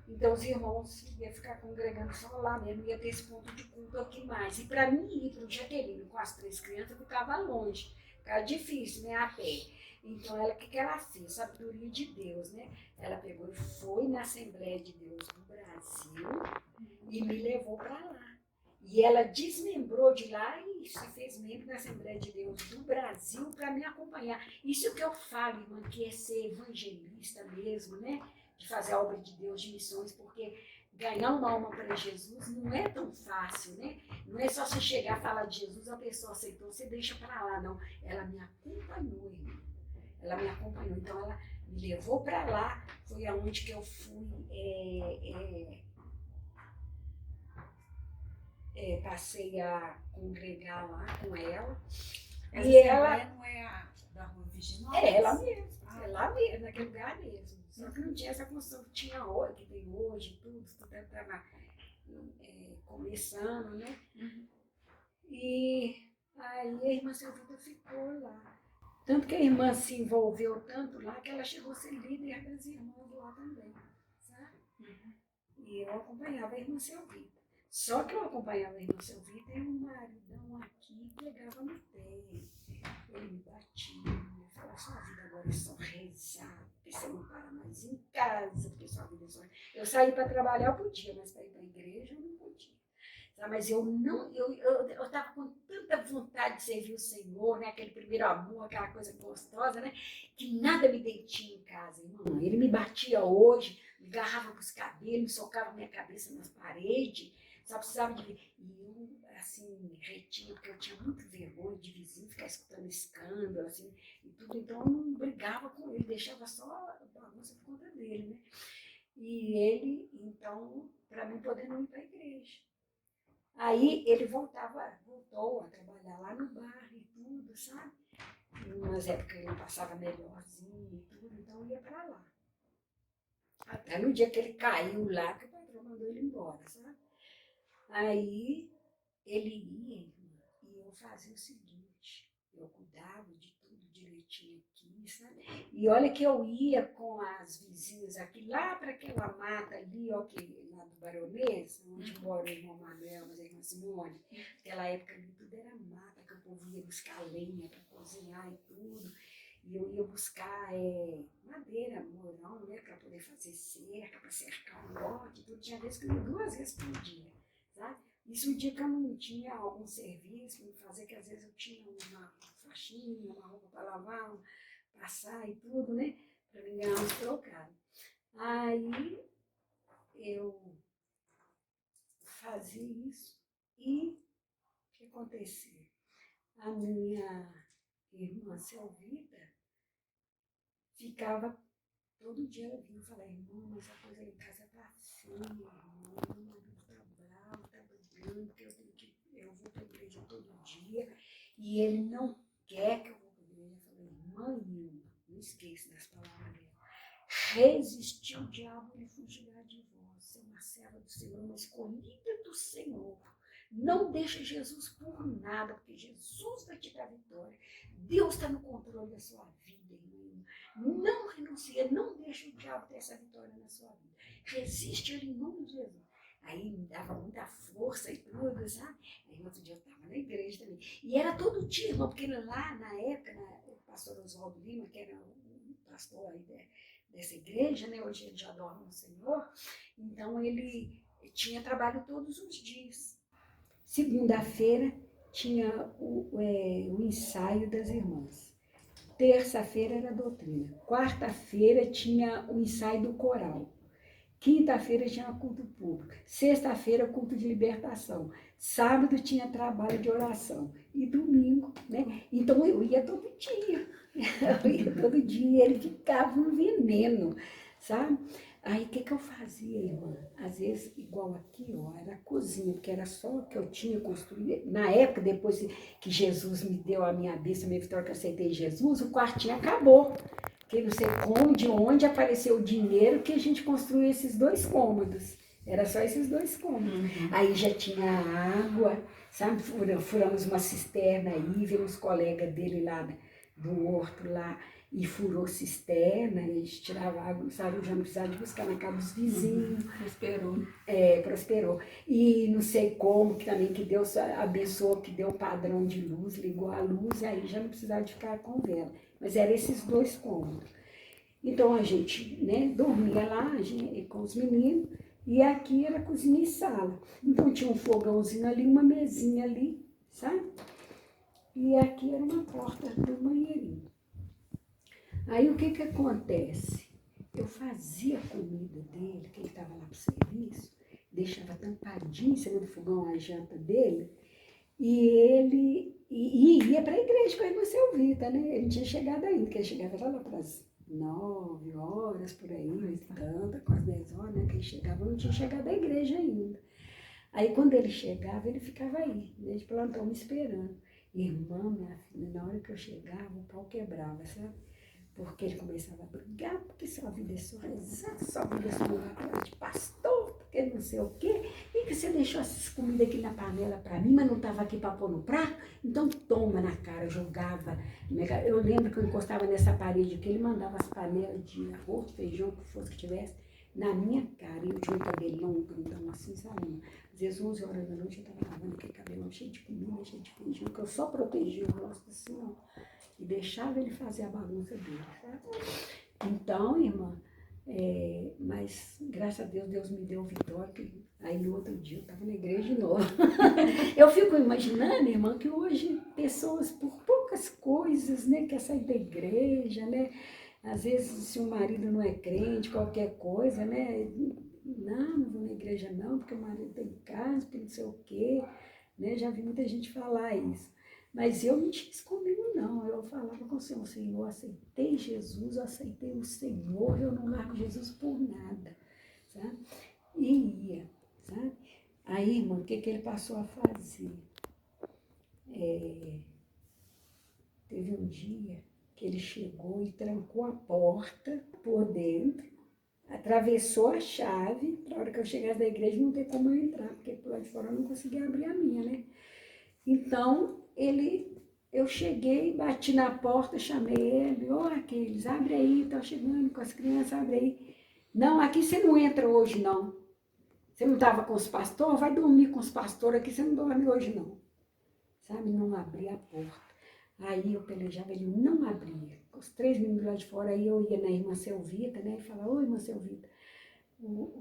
Então, os irmãos iam ficar congregando só lá mesmo, ia ter esse ponto de culto aqui mais. E para mim ir para o Jaqueline com as 3 crianças, ficava longe, ficava difícil, né, a pé. Então, o que ela fez? Sabedoria de Deus, né? Ela pegou e foi na Assembleia de Deus do Brasil e me levou para lá. E ela desmembrou de lá e se fez membro da Assembleia de Deus do Brasil para me acompanhar. Isso que eu falo, irmã, que é ser evangelista mesmo, né? De fazer a obra de Deus, de missões, porque ganhar uma alma para Jesus não é tão fácil, né? Não é só você chegar e falar de Jesus, a pessoa aceitou, você deixa para lá, não. Ela me acompanhou, irmã. Ela me acompanhou, então ela me levou para lá, foi aonde que eu fui, passei a congregar lá com ela. Essa e ela não é a da Rua Virginal? É ela mesmo, é lá mesmo, naquele lugar mesmo. Só que não tinha essa construção que tinha hoje, que tem hoje, tudo estava começando, né? Uhum. E aí a irmã Selvita ficou lá. Tanto que a irmã se envolveu tanto lá que ela chegou a ser líder das irmãs lá também, sabe? Uhum. E eu acompanhava a irmã Selvita. Só que eu acompanhava a irmã Selvita e o maridão aqui pegava no pé. Ele me batia, ele falava, sua vida agora é só rezar, porque você não para mais em casa, porque sua vida é só... Eu saí para trabalhar, eu podia, mas para ir para a igreja eu não podia. Mas eu estava com tanta vontade de servir o Senhor, né? Aquele primeiro amor, aquela coisa gostosa, né? Que nada me detinha em casa, irmão. Ele me batia hoje, me agarrava com os cabelos, me socava minha cabeça nas paredes, só precisava de... E eu, assim, retinha, porque eu tinha muito vergonha de vizinho ficar escutando escândalo, assim, e tudo. Então eu não brigava com ele, deixava só a bagunça por conta dele, né? E ele, então, para mim poder não ir para a igreja. Aí ele voltou a trabalhar lá no bar e tudo, sabe? Em umas épocas ele passava melhorzinho e tudo, então ia para lá. Até no dia que ele caiu lá, que o patrão mandou ele embora, sabe? Aí ele ia, e eu fazia o seguinte, eu cuidava de tudo direitinho aqui, sabe? E olha que eu ia com as vizinhas aqui, lá para aquela mata ali, ó, que, lá do Baronês, onde mora o irmão Manuel, mas a irmã Simone, naquela época ali tudo era mata, que o povo ia buscar lenha para cozinhar e tudo. E eu ia buscar madeira, morão, né, para poder fazer cerca, para cercar o lote, tudo. Tinha vezes que eu ia 2 vezes por dia, sabe? Isso um dia que eu não tinha algum serviço para fazer, que às vezes eu tinha uma faxina, uma roupa para lavar, passar e tudo, né? Para me ganhar uns trocados. Aí eu fazia isso e o que acontecia? A minha irmã Selvita ficava todo dia ela vinha e falava, irmã, mas a coisa lá em casa tá feia, irmã, meu marido tá bravo, tá brigando, porque eu vou para a igreja todo dia e ele não quer que eu vou para a igreja. Eu falei, irmã, não esqueça das palavras dela. Resistir o diabo, ele fugirá de vós. Você é uma serva do Senhor, uma escolhida do Senhor. Não deixa Jesus por nada, porque Jesus vai te dar vitória. Deus está no controle da sua vida, irmã. Não renuncia, não deixa o diabo ter essa vitória na sua vida. Resiste ele em nome de Jesus. Aí me dava muita força e tudo, sabe? Aí outro dia eu estava na igreja também. E era todo dia, irmão, porque lá na época, o pastor Oswaldo Lima, que era o pastor aí dessa igreja, né? Hoje ele já dorme no Senhor. Então ele tinha trabalho todos os dias. Segunda-feira tinha o ensaio das irmãs. Terça-feira era a doutrina. Quarta-feira tinha o ensaio do coral. Quinta-feira tinha culto público. Sexta-feira, culto de libertação. Sábado tinha trabalho de oração. E domingo, né? Então eu ia todo dia. Eu ia todo dia. Ele ficava um veneno, sabe? Aí o que eu fazia, irmã? Às vezes, igual aqui, ó, era a cozinha, porque era só o que eu tinha construído. Na época, depois que Jesus me deu a minha bênção, a minha vitória, que eu aceitei Jesus, o quartinho acabou. Porque não sei como, de onde apareceu o dinheiro que a gente construiu esses 2 cômodos. Era só esses 2 cômodos. Aí já tinha água, sabe? Furamos uma cisterna aí, veio uns colegas dele lá do horto lá, e furou cisterna, e a gente tirava água, sabe? Eu já não precisava de buscar na casa dos vizinhos. Prosperou. Prosperou. E não sei como, que também que Deus abençoou, que deu padrão de luz, ligou a luz, e aí já não precisava de ficar com vela. Mas eram esses 2 cômodos. Então a gente, né, dormia lá com os meninos, e aqui era cozinha e sala. Então tinha um fogãozinho ali, uma mesinha ali, sabe? E aqui era uma porta do banheirinho. Aí o que acontece? Eu fazia a comida dele, que ele estava lá para o serviço, deixava tampadinho em cima do fogão a janta dele, e ele ia para a igreja com a irmã Selvita, né? Ele não tinha chegado ainda, porque ele chegava lá para as 9 horas, por aí, tanta, quase 10 horas, né? Que ele chegava, não tinha chegado à igreja ainda. Aí quando ele chegava, ele ficava aí, né, de plantão me esperando. Irmã, minha filha, na hora que eu chegava, o pau quebrava, sabe? Porque ele começava a brigar, porque sua vida é só rezar, sua vida é só uma de pastor, porque não sei o quê, e que você deixou essas comidas aqui na panela para mim, mas não estava aqui para pôr no prato, então toma na cara, jogava. Eu lembro que eu encostava nessa parede que ele mandava as panelas de arroz, feijão, o que fosse que tivesse, na minha cara, e eu tinha um cabelão grandão assim, sabe? Às vezes 11 horas da noite eu estava lavando aquele cabelão cheio de comida, cheio de feijão, que eu só protegia o rosto assim, ó, e deixava ele fazer a bagunça dele, sabe? Então, irmã, mas graças a Deus, Deus me deu vitória, aí no outro dia eu estava na igreja de novo. Eu fico imaginando, irmã, que hoje pessoas, por poucas coisas, né, quer sair da igreja, né? Às vezes, se o marido não é crente, qualquer coisa, né? Não vou na igreja não, porque o marido tem casa, porque não sei o quê, né? Já vi muita gente falar isso. Mas eu não tinha isso comigo, não. Eu falava com o Senhor, Senhor, eu aceitei Jesus, eu aceitei o Senhor, eu não largo Jesus por nada, sabe? E ia, sabe? Aí, irmão, o que ele passou a fazer? Teve um dia que ele chegou e trancou a porta por dentro, atravessou a chave, para a hora que eu chegasse da igreja não ter como eu entrar, porque por lá de fora eu não conseguia abrir a minha, né? Então, eu cheguei, bati na porta, chamei ele, Aquiles, abre aí, tá chegando com as crianças, abre aí. Não, aqui você não entra hoje, não. Você não estava com os pastores? Vai dormir com os pastores aqui, você não dorme hoje, não. Sabe, não abria a porta. Aí eu pelejava, ele não abria. Os 3 meninos lá de fora, aí eu ia na irmã Selvita, né, e falava, irmã Selvita,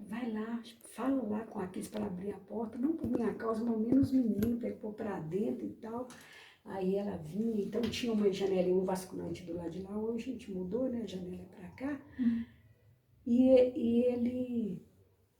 vai lá, fala lá com a Cris para abrir a porta, não por minha causa, mas menos os meninos, para ele pôr para dentro e tal. Aí ela vinha, então tinha uma janelinha, um vasculhante do lado de lá, hoje a gente mudou, né, a janela para cá, e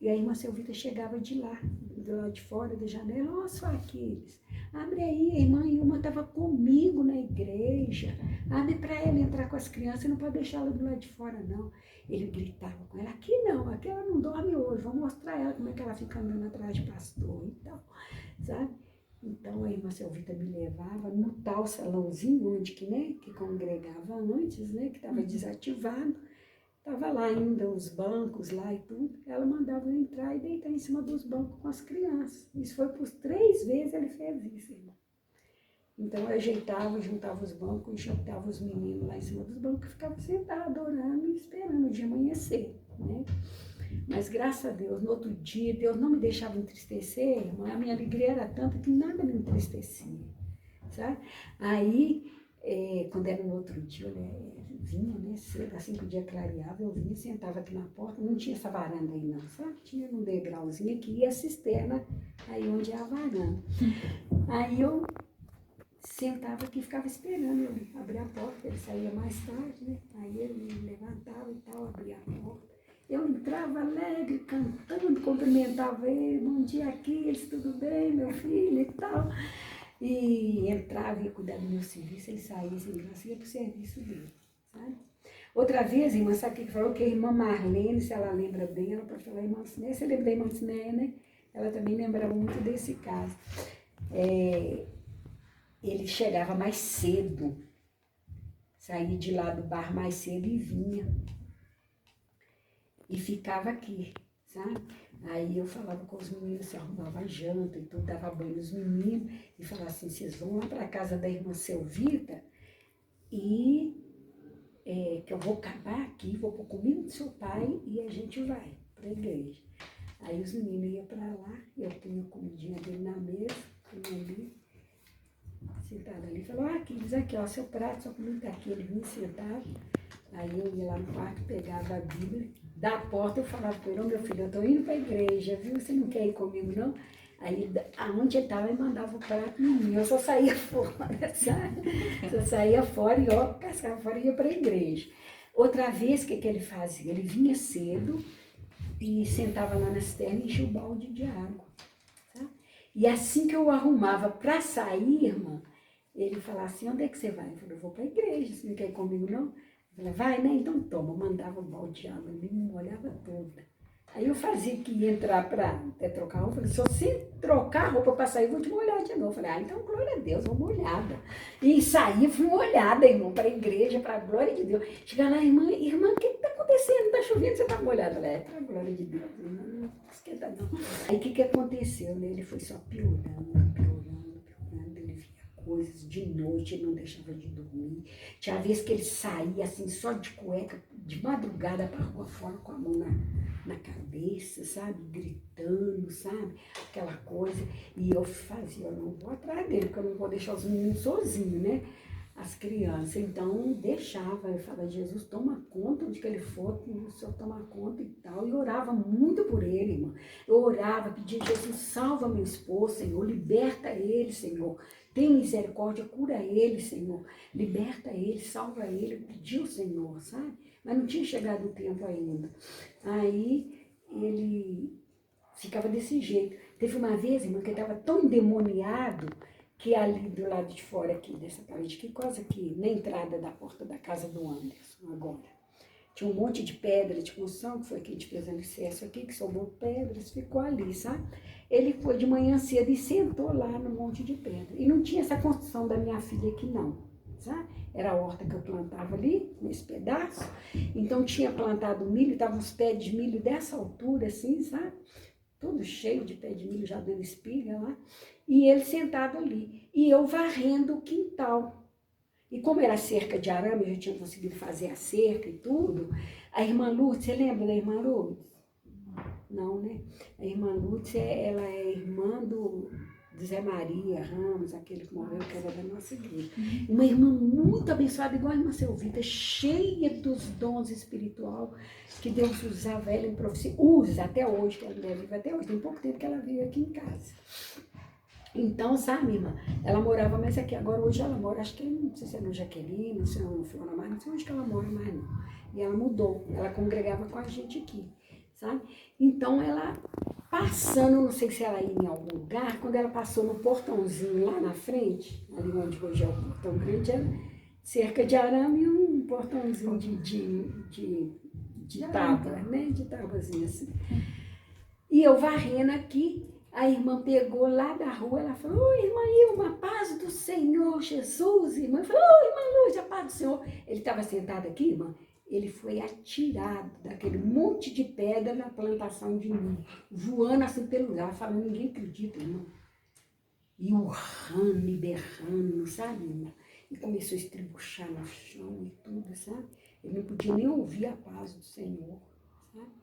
a irmã Selvita chegava de lá, do lado de fora da janela, só Aquiles, abre aí, a irmã Ilma estava comigo na igreja, abre para ela entrar com as crianças, não pode deixar ela do lado de fora, não. Ele gritava com ela, aqui ela não dorme hoje, vou mostrar ela como é que ela fica andando atrás de pastor e tal, sabe? Então a irmã Selvita me levava no tal salãozinho, onde que congregava antes, né, que estava desativado, estava lá ainda os bancos lá e tudo, ela mandava eu entrar e deitar em cima dos bancos com as crianças. Isso foi por 3 vezes ele fez isso, irmão. Então eu ajeitava, juntava os bancos, juntava os meninos lá em cima dos bancos e ficava sentada orando e esperando o dia amanhecer, né? Mas graças a Deus, no outro dia, Deus não me deixava entristecer, irmão. A minha alegria era tanta que nada me entristecia, sabe? Aí, quando era no outro dia, eu vinha, né, cedo, assim que o dia clareava, eu vinha, sentava aqui na porta, não tinha essa varanda aí não, sabe? Tinha um degrauzinho aqui e a cisterna aí onde é a varanda. Aí eu sentava aqui e ficava esperando ele abrir a porta, ele saía mais tarde, né? Aí ele me levantava e tal, abria a porta. Eu entrava alegre, cantando, cumprimentava ele, bom dia Aquiles, tudo bem, meu filho e tal. E entrava, ia cuidar do meu serviço, ele saía sem graça, ia para o serviço dele, sabe? Outra vez, irmã, sabe o que falou? Que a irmã Marlene, se ela lembra bem, ela pode falar, irmã Ciné, você lembra da irmã Ciné, né? Ela também lembrava muito desse caso. Ele chegava mais cedo, saía de lá do bar mais cedo e vinha. E ficava aqui, sabe? Aí eu falava com os meninos, se arrumava janta e tudo, dava banho nos meninos, e falava assim, vocês vão lá para a casa da irmã Selvita e que eu vou acabar aqui, vou pôr comida do seu pai e a gente vai para a igreja. Aí os meninos iam para lá, eu punha a comidinha dele na mesa, punha ali, sentado ali, falou, Aquiles, aqui, ó, seu prato, sua comida tá aqui. Ele vinha sentado, aí eu ia lá no quarto, pegava a Bíblia, da porta eu falava para ele, ô meu filho, eu tô indo para a igreja, viu? Você não quer ir comigo, não? Aí, aonde ele estava, ele mandava o prato em mim. Eu só saía fora, sabe? Só saía fora e, ó, cascava fora e ia para a igreja. Outra vez, o que ele fazia? Ele vinha cedo e sentava lá na cisterna e enchia o balde de água, sabe? E assim que eu arrumava para sair, irmã, ele falava assim, onde é que você vai? Eu falei, eu vou para a igreja, você não quer ir comigo, não? Eu falei, vai, né? Então toma. Mandava o balde de água, ele me molhava toda. Aí eu fazia que ia entrar para trocar a roupa. Eu falei, se você trocar a roupa para sair, eu vou te molhar de novo. Eu falei, então glória a Deus, vou molhada. E saí, fui molhada, irmão, para a igreja, para a glória de Deus. Chegar lá, irmã, o que está acontecendo? Está chovendo, você está molhada? Eu falei, para a glória de Deus, irmã, não esquenta não. Aí o que aconteceu, né? Ele foi só piorando. Ele via coisas de noite, ele não deixava de dormir. Tinha vez que ele saía assim, só de cueca, de madrugada para a rua fora, com a mão na cabeça, sabe? Gritando, sabe? Aquela coisa. E eu fazia, eu não vou atrás dele, porque eu não vou deixar os meninos sozinhos, né? As crianças. Então, deixava. Eu falava, Jesus, toma conta onde que ele for, o Senhor toma conta e tal. E orava muito por ele, irmã. Eu orava, pedia, Jesus, salva meu esposo, Senhor. Liberta ele, Senhor. Tem misericórdia, cura ele, Senhor. Liberta ele, salva ele. Pediu, Senhor, sabe? Mas não tinha chegado o tempo ainda. Aí ele ficava desse jeito. Teve uma vez, irmã, que ele estava tão endemoniado que ali do lado de fora aqui, dessa parede, que quase aqui, na entrada da porta da casa do Anderson, agora. Tinha um monte de pedra de construção, que foi que a gente fez alicerce aqui, que sobrou pedras, ficou ali, sabe? Ele foi de manhã cedo e sentou lá no monte de pedra. E não tinha essa construção da minha filha aqui, não, sabe? Era a horta que eu plantava ali, nesse pedaço. Então tinha plantado milho, estavam uns pés de milho dessa altura, assim, sabe? Tudo cheio de pé de milho, já dando espiga lá. E ele sentado ali. E eu varrendo o quintal. E como era cerca de arame, eu já tinha conseguido fazer a cerca e tudo. A irmã Lúcia, você lembra da irmã Lúcia? Não, né? A irmã Lúcia, ela é irmã do Zé Maria Ramos, aquele que morreu, que era da nossa igreja. Uma irmã muito abençoada, igual a irmã Selvita, cheia dos dons espirituais que Deus usava ela em profecia. Usa até hoje, que ela vive até hoje. Tem pouco tempo que ela vive aqui em casa. Então, sabe, irmã, ela morava mais aqui. Agora, hoje ela mora, acho que, não sei se é no Jaqueline, não sei se é no Flora Mais, não sei onde que ela mora mais, não. E ela mudou, ela congregava com a gente aqui, sabe? Então, ela passando, não sei se ela ia em algum lugar, quando ela passou no portãozinho lá na frente, ali onde hoje é o portão grande, era cerca de arame e um portãozinho de tábua, né? De tábuazinha assim. E eu varrendo aqui, a irmã pegou lá da rua, ela falou, ô irmã Ilma, paz do Senhor Jesus, irmã. Eu falei, ô irmã Lúcia, paz do Senhor. Ele estava sentado aqui, irmã, ele foi atirado daquele monte de pedra na plantação de milho, voando assim pelo lugar, falando, ninguém acredita, irmão. E urrando e berrando, sabe, irmã? E começou a estribuchar no chão e tudo, sabe? Ele não podia nem ouvir a paz do Senhor, sabe?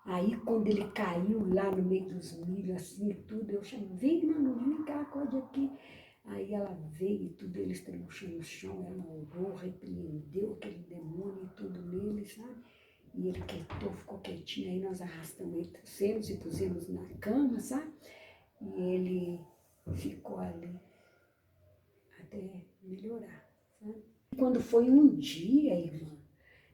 Aí, quando ele caiu lá no meio dos milhos, assim, e tudo, eu chamei, vem, mano, vem cá, acorde aqui. Aí ela veio e tudo, ele estrebuchou no chão, ela orou, repreendeu aquele demônio e tudo nele, sabe? E ele quietou, ficou quietinho, aí nós arrastamos ele, trouxemos e pusemos na cama, sabe? E ele ficou ali até melhorar, sabe? Quando foi um dia, irmã,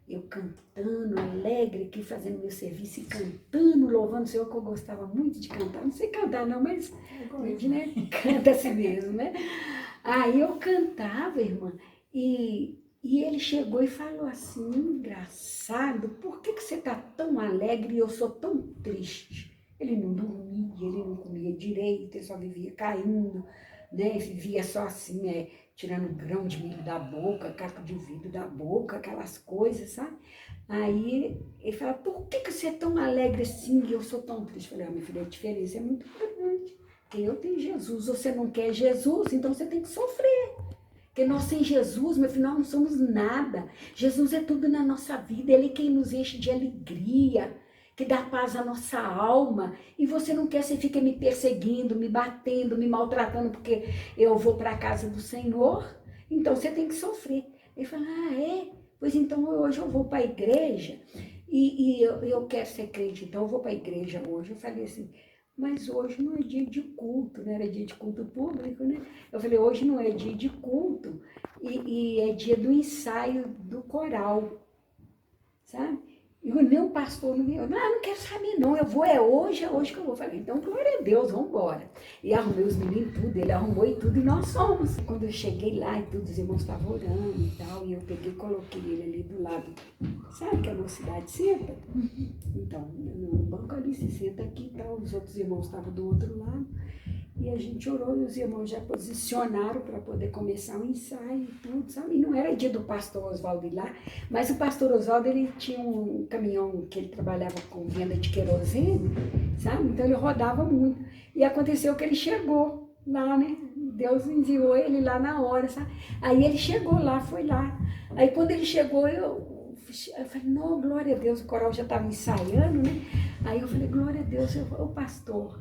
eu cantando, alegre aqui, fazendo meu serviço e cantando, louvando o Senhor, que eu gostava muito de cantar. Não sei cantar não, mas a gente, né, canta assim mesmo, né? Aí eu cantava, irmã, e ele chegou e falou assim, engraçado, por que você está tão alegre e eu sou tão triste? Ele não dormia, ele não comia direito, ele só vivia caindo, né? Vivia só assim, tirando grão de milho da boca, caco de vidro da boca, aquelas coisas, sabe? Aí ele falou, por que você é tão alegre assim e eu sou tão triste? Eu falei, minha filha, a diferença é muito grande. Porque eu tenho Jesus, você não quer Jesus, então você tem que sofrer. Porque nós sem Jesus, meu filho, nós não somos nada. Jesus é tudo na nossa vida, Ele é quem nos enche de alegria, que dá paz à nossa alma. E você não quer, você fica me perseguindo, me batendo, me maltratando, porque eu vou para a casa do Senhor, então você tem que sofrer. Ele fala, é? Pois então hoje eu vou para a igreja e eu quero ser crente, então eu vou para a igreja hoje. Eu falei assim, mas hoje não é dia de culto, né? Era dia de culto público, né? Eu falei, hoje não é dia de culto e é dia do ensaio do coral, sabe? E nem o pastor não me... não quero saber não, eu vou, é hoje que eu vou. Eu falei, então glória a Deus, vamos embora. E arrumei os meninos tudo, ele arrumou e tudo, e nós fomos. Quando eu cheguei lá e tudo, os irmãos estavam orando e tal, e eu peguei e coloquei ele ali do lado. Sabe que a mocidade senta? Então, no banco ali se senta aqui e tal, os outros irmãos estavam do outro lado. E a gente orou e os irmãos já posicionaram para poder começar o ensaio e tudo, sabe? E não era dia do pastor Oswaldo ir lá, mas o pastor Oswaldo, ele tinha um caminhão que ele trabalhava com venda de querosene, sabe? Então ele rodava muito. E aconteceu que ele chegou lá, né? Deus enviou ele lá na hora, sabe? Aí ele chegou lá, foi lá. Aí quando ele chegou, eu falei, não, glória a Deus, o coral já estava ensaiando, né? Aí eu falei, glória a Deus, ô pastor,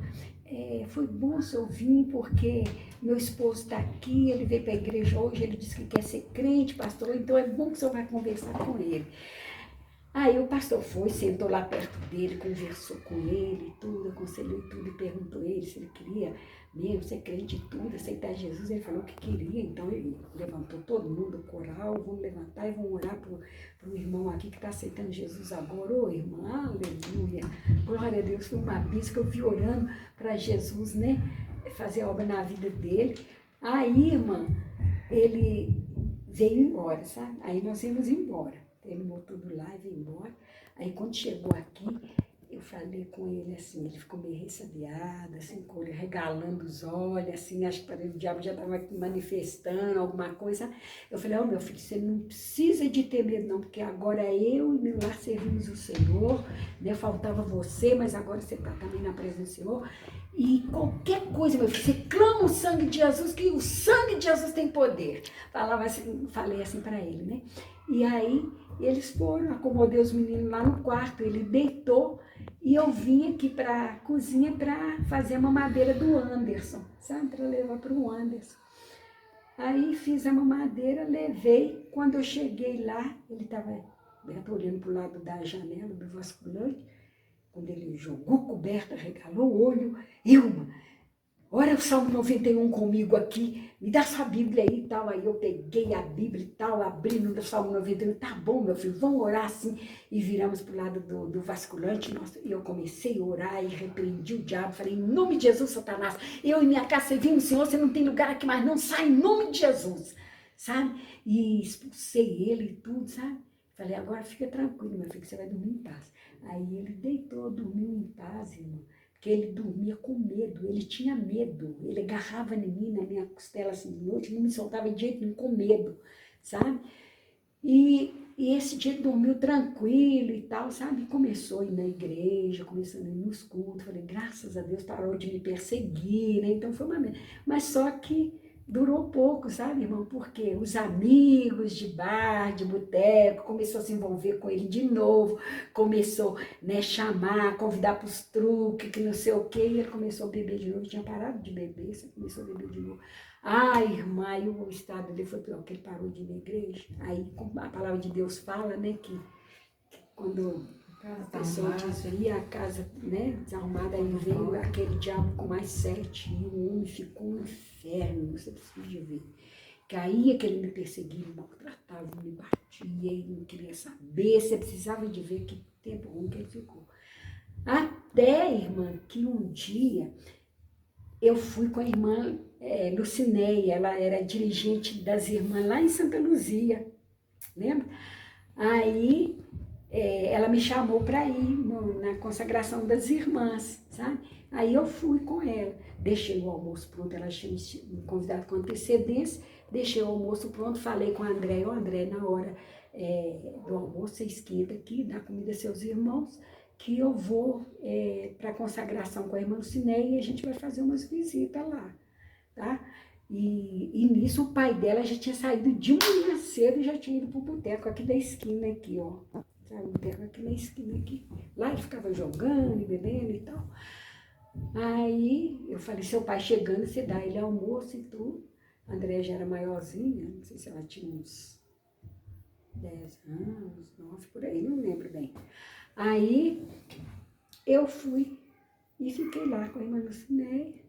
foi bom o senhor vir, porque meu esposo está aqui, ele veio para a igreja hoje, ele disse que quer ser crente, pastor, então é bom que o senhor vai conversar com ele. Aí o pastor foi, sentou lá perto dele, conversou com ele, tudo, aconselhou tudo, e perguntou ele se ele queria mesmo ser crente e tudo, aceitar Jesus. Ele falou que queria, então ele levantou todo mundo, o coral, vamos levantar e vamos orar para o irmão aqui que está aceitando Jesus agora. Ô irmão, aleluia, glória a Deus, foi uma bênção que eu vi orando para Jesus, né, fazer obra na vida dele. Aí, irmã, ele veio embora, sabe? Aí nós íamos embora. Terminou tudo lá e veio embora. Aí quando chegou aqui, eu falei com ele assim, ele ficou meio ressabiado, assim, com ele regalando os olhos, assim, acho que o diabo já estava manifestando alguma coisa. Eu falei, meu filho, você não precisa de ter medo não, porque agora eu e meu lar servimos o Senhor, né? Faltava você, mas agora você está também na presença do Senhor. E qualquer coisa, meu filho, você clama o sangue de Jesus, que o sangue de Jesus tem poder. Falei assim para ele, né? E aí eles foram, acomodei os meninos lá no quarto, ele deitou e eu vim aqui para a cozinha para fazer a mamadeira do Anderson, sabe? Para levar para o Anderson. Aí fiz a mamadeira, levei, quando eu cheguei lá, ele estava olhando para o lado da janela do vasculhante, quando ele jogou coberta, regalou o olho, Ilma, ora o Salmo 91 comigo aqui, me dá sua Bíblia aí e tal. Aí eu peguei a Bíblia e tal, abri no Salmo 91, tá bom, meu filho, vamos orar assim. E viramos para o lado do vasculhante, e eu comecei a orar e repreendi o diabo, falei, em nome de Jesus, Satanás, eu e minha casa servimos o Senhor, você não tem lugar aqui mais, não, sai em nome de Jesus, sabe? E expulsei ele e tudo, sabe? Falei, agora fica tranquilo, meu filho, que você vai dormir em paz. Aí ele deitou, dormiu em paz, irmão. Porque ele dormia com medo, ele tinha medo, ele agarrava em mim, na minha costela assim de noite, não me soltava de jeito nenhum, com medo, sabe? E esse dia ele dormiu tranquilo e tal, sabe? Começou a ir na igreja, começou a ir nos cultos, falei, graças a Deus parou de me perseguir, né? Então foi uma merda. Mas só que durou pouco, sabe, irmão? Porque os amigos de bar, de boteco, começou a se envolver com ele de novo, começou, né, chamar, convidar para os truques, que não sei o quê, e ele começou a beber de novo, tinha parado de beber, você começou a beber de novo. Ai, irmã, e o estado dele foi pior, que ele parou de ir na igreja. Aí a palavra de Deus fala, né, que quando a pessoa desvia a casa, né, desarrumada, aí veio aquele diabo com mais 7, e o homem ficou um inferno, você precisa de ver. Que aí que ele me perseguia, me maltratava, me batia e não queria saber. Você precisava de ver que tempo ruim que ele ficou. Até, irmã, que um dia eu fui com a irmã Lucinéia, ela era dirigente das irmãs lá em Santa Luzia, lembra? Aí ela me chamou para ir na consagração das irmãs, sabe? Aí eu fui com ela, deixei o almoço pronto, ela tinha me convidado com antecedência, deixei o almoço pronto, falei com a André, André, na hora do almoço, você esquenta aqui, dá comida aos seus irmãos, que eu vou para a consagração com a irmã Lucinéia e a gente vai fazer umas visitas lá, tá? E nisso o pai dela já tinha saído de manhã cedo e já tinha ido pro boteco aqui da esquina aqui, ó. Sabe, o boteco aqui na esquina aqui. Lá ele ficava jogando e bebendo e tal. Aí eu falei, seu pai chegando, você dá ele almoço e tudo. A Andréia já era maiorzinha, não sei se ela tinha uns 10 anos, 9, por aí, não lembro bem. Aí eu fui e fiquei lá com a irmã Lucinéia.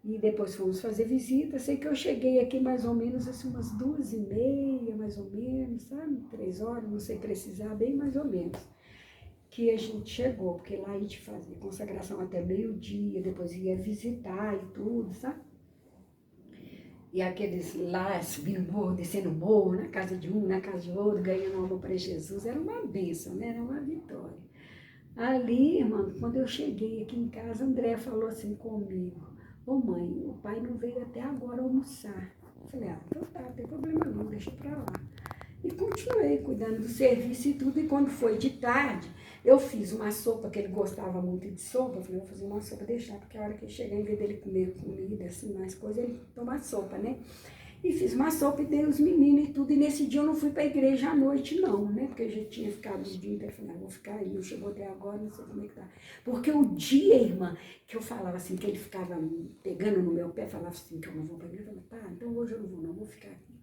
E depois fomos fazer visita. Sei que eu cheguei aqui mais ou menos assim, umas 2h30, mais ou menos, sabe? 3 horas, não sei precisar, bem mais ou menos. Que a gente chegou, porque lá a gente fazia consagração até meio-dia, depois ia visitar e tudo, sabe? E aqueles lá subindo morro, descendo morro, na casa de um, na casa de outro, ganhando alma para Jesus, era uma bênção, né? Era uma vitória. Ali, irmão, quando eu cheguei aqui em casa, André falou assim comigo, ô mãe, o pai não veio até agora almoçar. Eu falei, então tá, não tem problema não, deixa pra lá. E continuei cuidando do serviço e tudo, e quando foi de tarde, eu fiz uma sopa, que ele gostava muito de sopa, eu falei, vou fazer uma sopa, deixar, porque a hora que ele chegar, em vez dele comer comida, assim, mais coisa, ele toma sopa, né? E fiz uma sopa e dei os meninos e tudo, e nesse dia eu não fui pra igreja à noite não, né? Porque eu já tinha ficado o dia inteiro, falei, vou ficar aí, eu chegou até agora, não sei como é que tá. Porque o dia, irmã, que eu falava assim, que ele ficava pegando no meu pé, falava assim, que eu não vou pra igreja, eu falava, tá, então hoje eu não vou não, vou ficar aqui.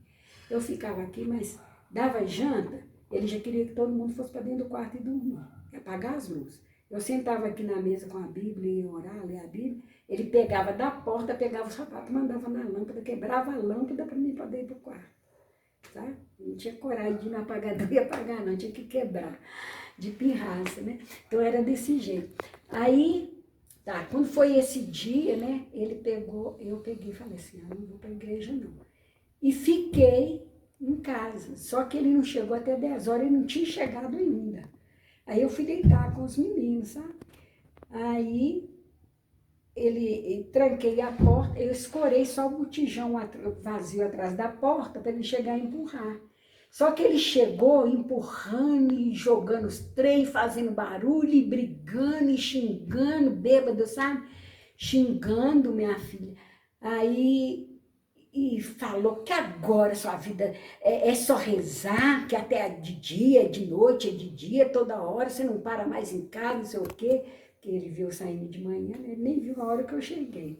Eu ficava aqui, mas dava janta, ele já queria que todo mundo fosse para dentro do quarto e dormir, apagar as luzes. Eu sentava aqui na mesa com a Bíblia e orar, ler a Bíblia, ele pegava da porta, pegava o sapato, mandava na lâmpada, quebrava a lâmpada para mim poder ir para o quarto. Tá? Não tinha coragem de ir no apagador e apagar, não, tinha que quebrar, de pirraça, né? Então era desse jeito. Aí, tá, quando foi esse dia, né, ele pegou, eu peguei e falei assim, não vou para a igreja não. E fiquei em casa, só que ele não chegou até 10 horas, ele não tinha chegado ainda. Aí eu fui deitar com os meninos, sabe? Aí tranquei a porta, eu escorei só o botijão vazio atrás da porta para ele chegar e empurrar. Só que ele chegou empurrando e jogando os trem, fazendo barulho, e brigando e xingando, bêbado, sabe? Xingando minha filha. Aí e falou que agora sua vida é só rezar, que até de dia, é de noite, é de dia, toda hora, você não para mais em casa, não sei o quê. Que ele viu saindo de manhã, ele nem viu a hora que eu cheguei.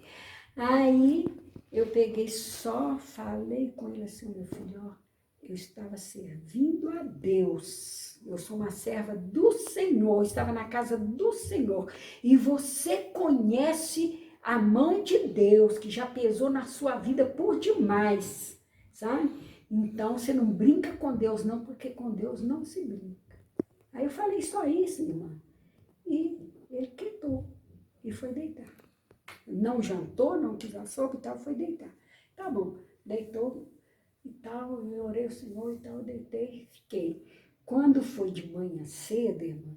Aí eu peguei só, falei com ele assim, meu filho, ó, eu estava servindo a Deus, eu sou uma serva do Senhor, estava na casa do Senhor, e você conhece a mão de Deus, que já pesou na sua vida por demais, sabe? Então, você não brinca com Deus não, porque com Deus não se brinca. Aí eu falei só isso, irmã. E ele quietou e foi deitar. Não jantou, não quis a sopa e tal, foi deitar. Tá bom, deitou e tal, eu orei ao Senhor e tal, eu deitei e fiquei. Quando foi de manhã cedo, irmã,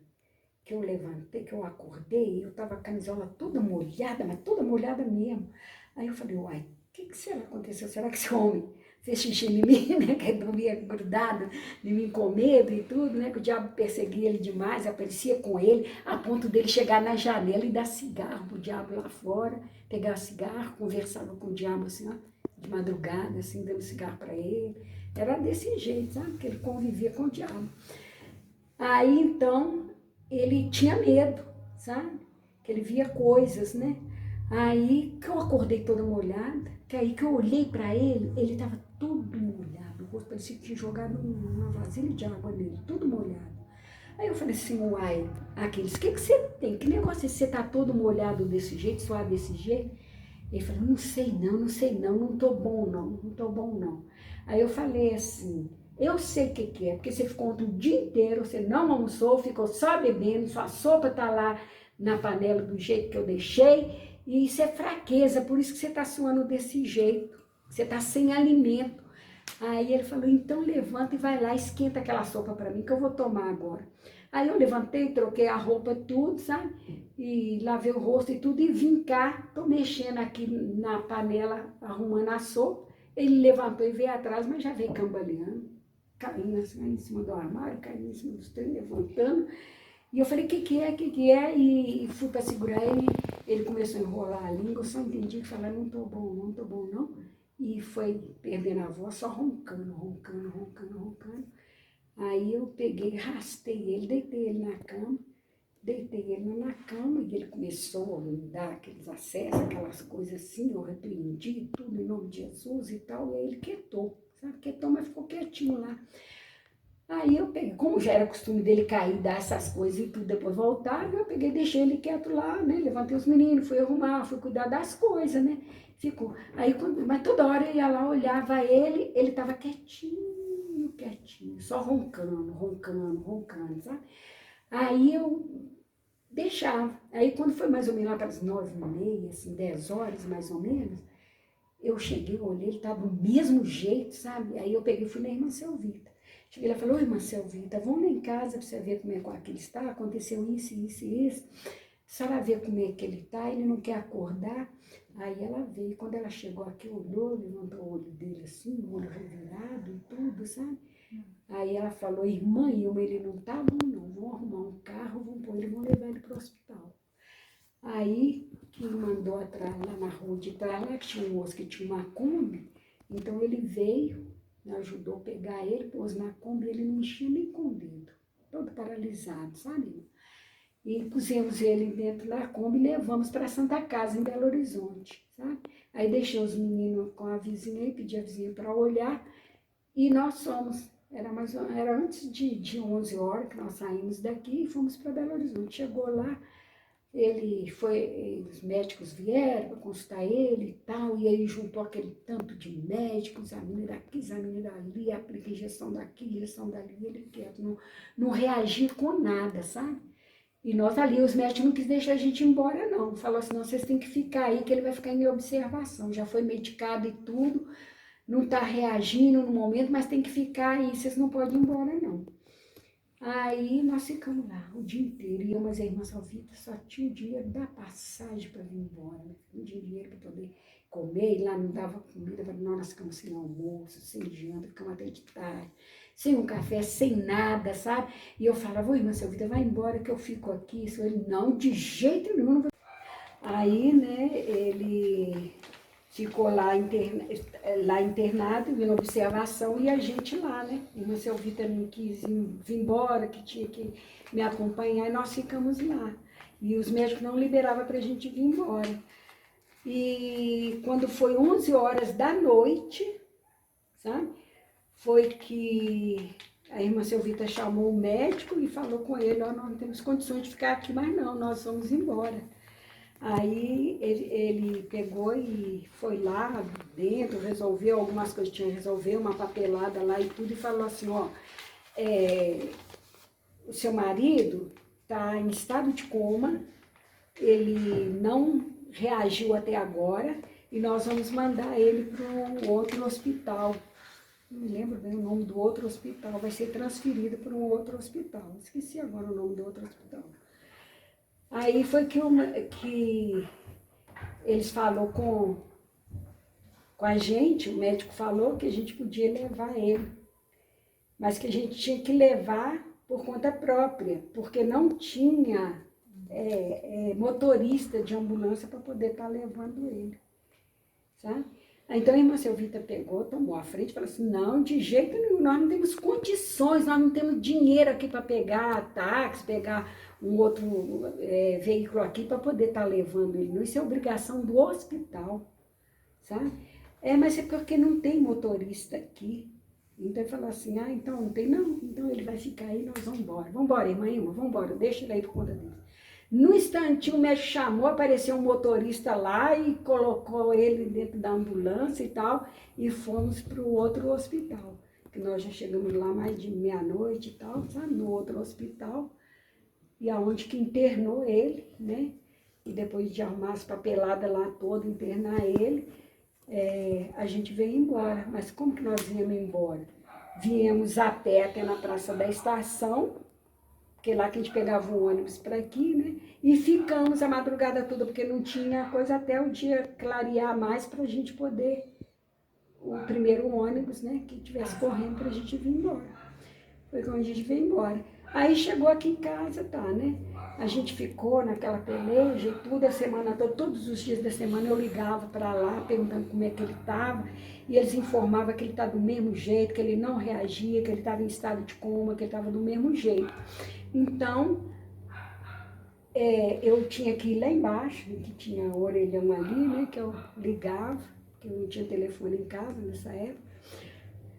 que eu levantei, que eu acordei, eu tava com a camisola toda molhada, mas toda molhada mesmo. Aí eu falei, uai, o que será que aconteceu? Será que esse homem fez xixi em mim, né? Que ele dormia grudado em mim com medo e tudo, né? Que o diabo perseguia ele demais, aparecia com ele, a ponto dele chegar na janela e dar cigarro pro diabo lá fora, pegar cigarro, conversava com o diabo assim, ó, de madrugada, assim, dando cigarro para ele. Era desse jeito, sabe? Que ele convivia com o diabo. Aí, então, ele tinha medo, sabe? Que ele via coisas, né? Aí que eu acordei toda molhada, que aí que eu olhei para ele, ele estava todo molhado, o rosto parecia que tinha jogado uma vasilha de água nele, tudo molhado. Aí eu falei assim, aqueles, o que você tem? Que negócio é esse? Você tá todo molhado desse jeito, suado desse jeito? Ele falou, não sei não, não tô bom não tô bom não. Aí eu falei assim, eu sei o que é, porque você ficou ontem o dia inteiro, você não almoçou, ficou só bebendo, sua sopa tá lá na panela do jeito que eu deixei, e isso é fraqueza, por isso que você tá suando desse jeito, você tá sem alimento. Aí ele falou, então levanta e vai lá, esquenta aquela sopa para mim que eu vou tomar agora. Aí eu levantei, troquei a roupa, tudo, sabe? E lavei o rosto e tudo, e vim cá, tô mexendo aqui na panela, arrumando a sopa. Ele levantou e veio atrás, mas já veio cambaleando, caindo assim, em cima do armário, caindo em cima dos trem, levantando. E eu falei, o que é, que é? E fui para segurar ele, ele começou a enrolar a língua, eu só entendi que falava, não tô bom, não tô bom, não. E foi perdendo a voz, só roncando, roncando, roncando, roncando. Aí eu peguei, rastei ele, deitei ele na cama, deitei ele na cama e ele começou a me dar aqueles acessos, aquelas coisas assim, eu repreendi tudo em nome de Jesus e tal, e aí ele quietou, sabe? Quietou, mas ficou quietinho lá. Aí eu peguei, como já era costume dele cair, dar essas coisas e tudo, depois voltar, eu peguei, deixei ele quieto lá, né? Levantei os meninos, fui arrumar, fui cuidar das coisas, né? Ficou. Aí, mas toda hora eu ia lá, olhava ele estava quietinho, quietinho, só roncando, roncando, roncando, sabe? Aí eu deixava. Aí quando foi mais ou menos lá para as 9h30, assim, 10 horas mais ou menos, eu cheguei, olhei, ele estava do mesmo jeito, sabe? Aí eu peguei e fui na irmã Selvita. Cheguei lá e falei, ô irmã Selvita, vamos lá em casa para você ver como é que ele está, aconteceu isso, isso e isso. A senhora vê como é que ele está, ele não quer acordar. Aí ela veio, quando ela chegou aqui, olhou, levantou o olho dele assim, o olho revirado e tudo, sabe? Aí ela falou, irmã, ele não tá bom não, vão arrumar um carro, vão pôr ele, vão levar ele para o hospital. Aí, que mandou atrás, lá na rua de trás, lá que tinha um moço que tinha uma Kombi, então ele veio, me ajudou a pegar ele, pôs na Kombi, ele não mexia nem com o dedo, todo paralisado, sabe? E pusemos ele dentro da Kombi e levamos para Santa Casa, em Belo Horizonte, sabe? Aí deixei os meninos com a vizinha e pedi a vizinha para olhar, e nós fomos, era antes de 11 horas que nós saímos daqui e fomos para Belo Horizonte. Chegou lá, os médicos vieram para consultar ele e tal, e aí juntou aquele tanto de médicos, examina daqui, examina dali, aplica injeção daqui, injeção dali, ele quieto, não reagia com nada, sabe? E nós ali, os médicos não quis deixar a gente ir embora, não. Falou assim, não, vocês têm que ficar aí, que ele vai ficar em observação. Já foi medicado e tudo, não está reagindo no momento, mas tem que ficar aí, vocês não podem ir embora, não. Aí nós ficamos lá o dia inteiro, e eu, mas a irmã Salvita só tinha o dinheiro da passagem para vir embora, né? Não tinha dinheiro para poder comer, e lá não dava comida, nós ficamos sem almoço, sem janta, ficamos até de tarde, sem um café, sem nada, sabe? E eu falava, ô irmã Salvita, vai embora que eu fico aqui. Ele, não, de jeito nenhum, não vou. Aí, né, ele ficou lá, internado, em observação, e a gente lá, né? Irmã Selvita não quis vir embora, que tinha que me acompanhar, e nós ficamos lá. E os médicos não liberavam para a gente vir embora. E quando foi 11 horas da noite, sabe? Foi que a irmã Selvita chamou o médico e falou com ele, ó, nós não temos condições de ficar aqui mais não, nós vamos embora. Aí ele pegou e foi lá dentro, resolveu algumas coisas, tinha que resolver uma papelada lá e tudo, e falou assim, ó, o seu marido está em estado de coma, ele não reagiu até agora, e nós vamos mandar ele para um outro hospital. Não me lembro bem o nome do outro hospital, vai ser transferido para um outro hospital. Esqueci agora o nome do outro hospital. Aí foi que eles falaram com a gente, o médico falou que a gente podia levar ele, mas que a gente tinha que levar por conta própria, porque não tinha motorista de ambulância para poder estar levando ele, sabe? Então a irmã Selvita pegou, tomou a frente e falou assim, não, de jeito nenhum, nós não temos condições, nós não temos dinheiro aqui para pegar táxi, pegar um outro veículo aqui para poder estar levando ele. Isso é obrigação do hospital, sabe? Mas é porque não tem motorista aqui. Então ele falou assim, então não tem não, então ele vai ficar aí, nós vamos embora. Vamos embora, irmã, vamos embora, deixa ele aí por conta dele. No instantinho o médico chamou, apareceu um motorista lá e colocou ele dentro da ambulância e tal, e fomos para o outro hospital. Que nós já chegamos lá mais de meia-noite e tal, sabe? No outro hospital, e aonde que internou ele, né? E depois de arrumar as papeladas lá toda, internar ele, a gente veio embora. Mas como que nós viemos embora? Viemos a pé até na Praça da Estação, porque lá que a gente pegava o ônibus para aqui, né? E ficamos a madrugada toda, porque não tinha coisa até o dia clarear mais para a gente poder, o primeiro ônibus, né? Que estivesse correndo para a gente vir embora. Foi quando a gente veio embora. Aí chegou aqui em casa, tá, né? A gente ficou naquela peleja e tudo, a semana toda, todos os dias da semana eu ligava para lá, perguntando como é que ele estava, e eles informavam que ele estava do mesmo jeito, que ele não reagia, que ele estava em estado de coma, que ele estava do mesmo jeito. Então, eu tinha que ir lá embaixo, que tinha o orelhão ali, né, que eu ligava, que eu não tinha telefone em casa nessa época.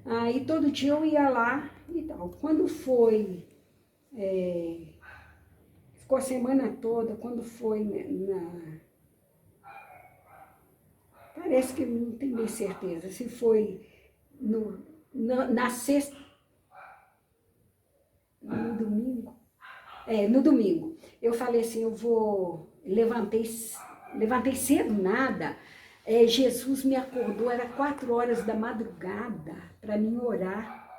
Aí todo dia eu ia lá e tal. Quando foi, ficou a semana toda, quando foi parece que não tenho bem certeza, se foi na sexta, no domingo, no domingo, eu falei assim, levantei cedo, nada, Jesus me acordou, era 4 horas da madrugada, para mim orar,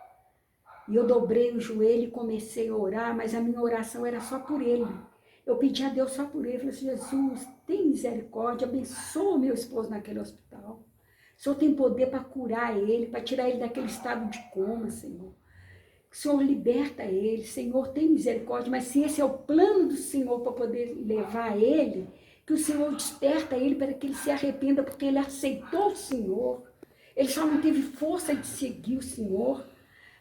e eu dobrei o joelho e comecei a orar, mas a minha oração era só por ele, eu pedi a Deus só por ele, eu falei assim, Jesus, tem misericórdia, abençoa meu esposo naquele hospital, o Senhor tem poder para curar ele, para tirar ele daquele estado de coma, Senhor. O Senhor liberta ele, Senhor, tem misericórdia, mas se esse é o plano do Senhor para poder levar ele, que o Senhor desperta ele para que ele se arrependa, porque ele aceitou o Senhor. Ele só não teve força de seguir o Senhor,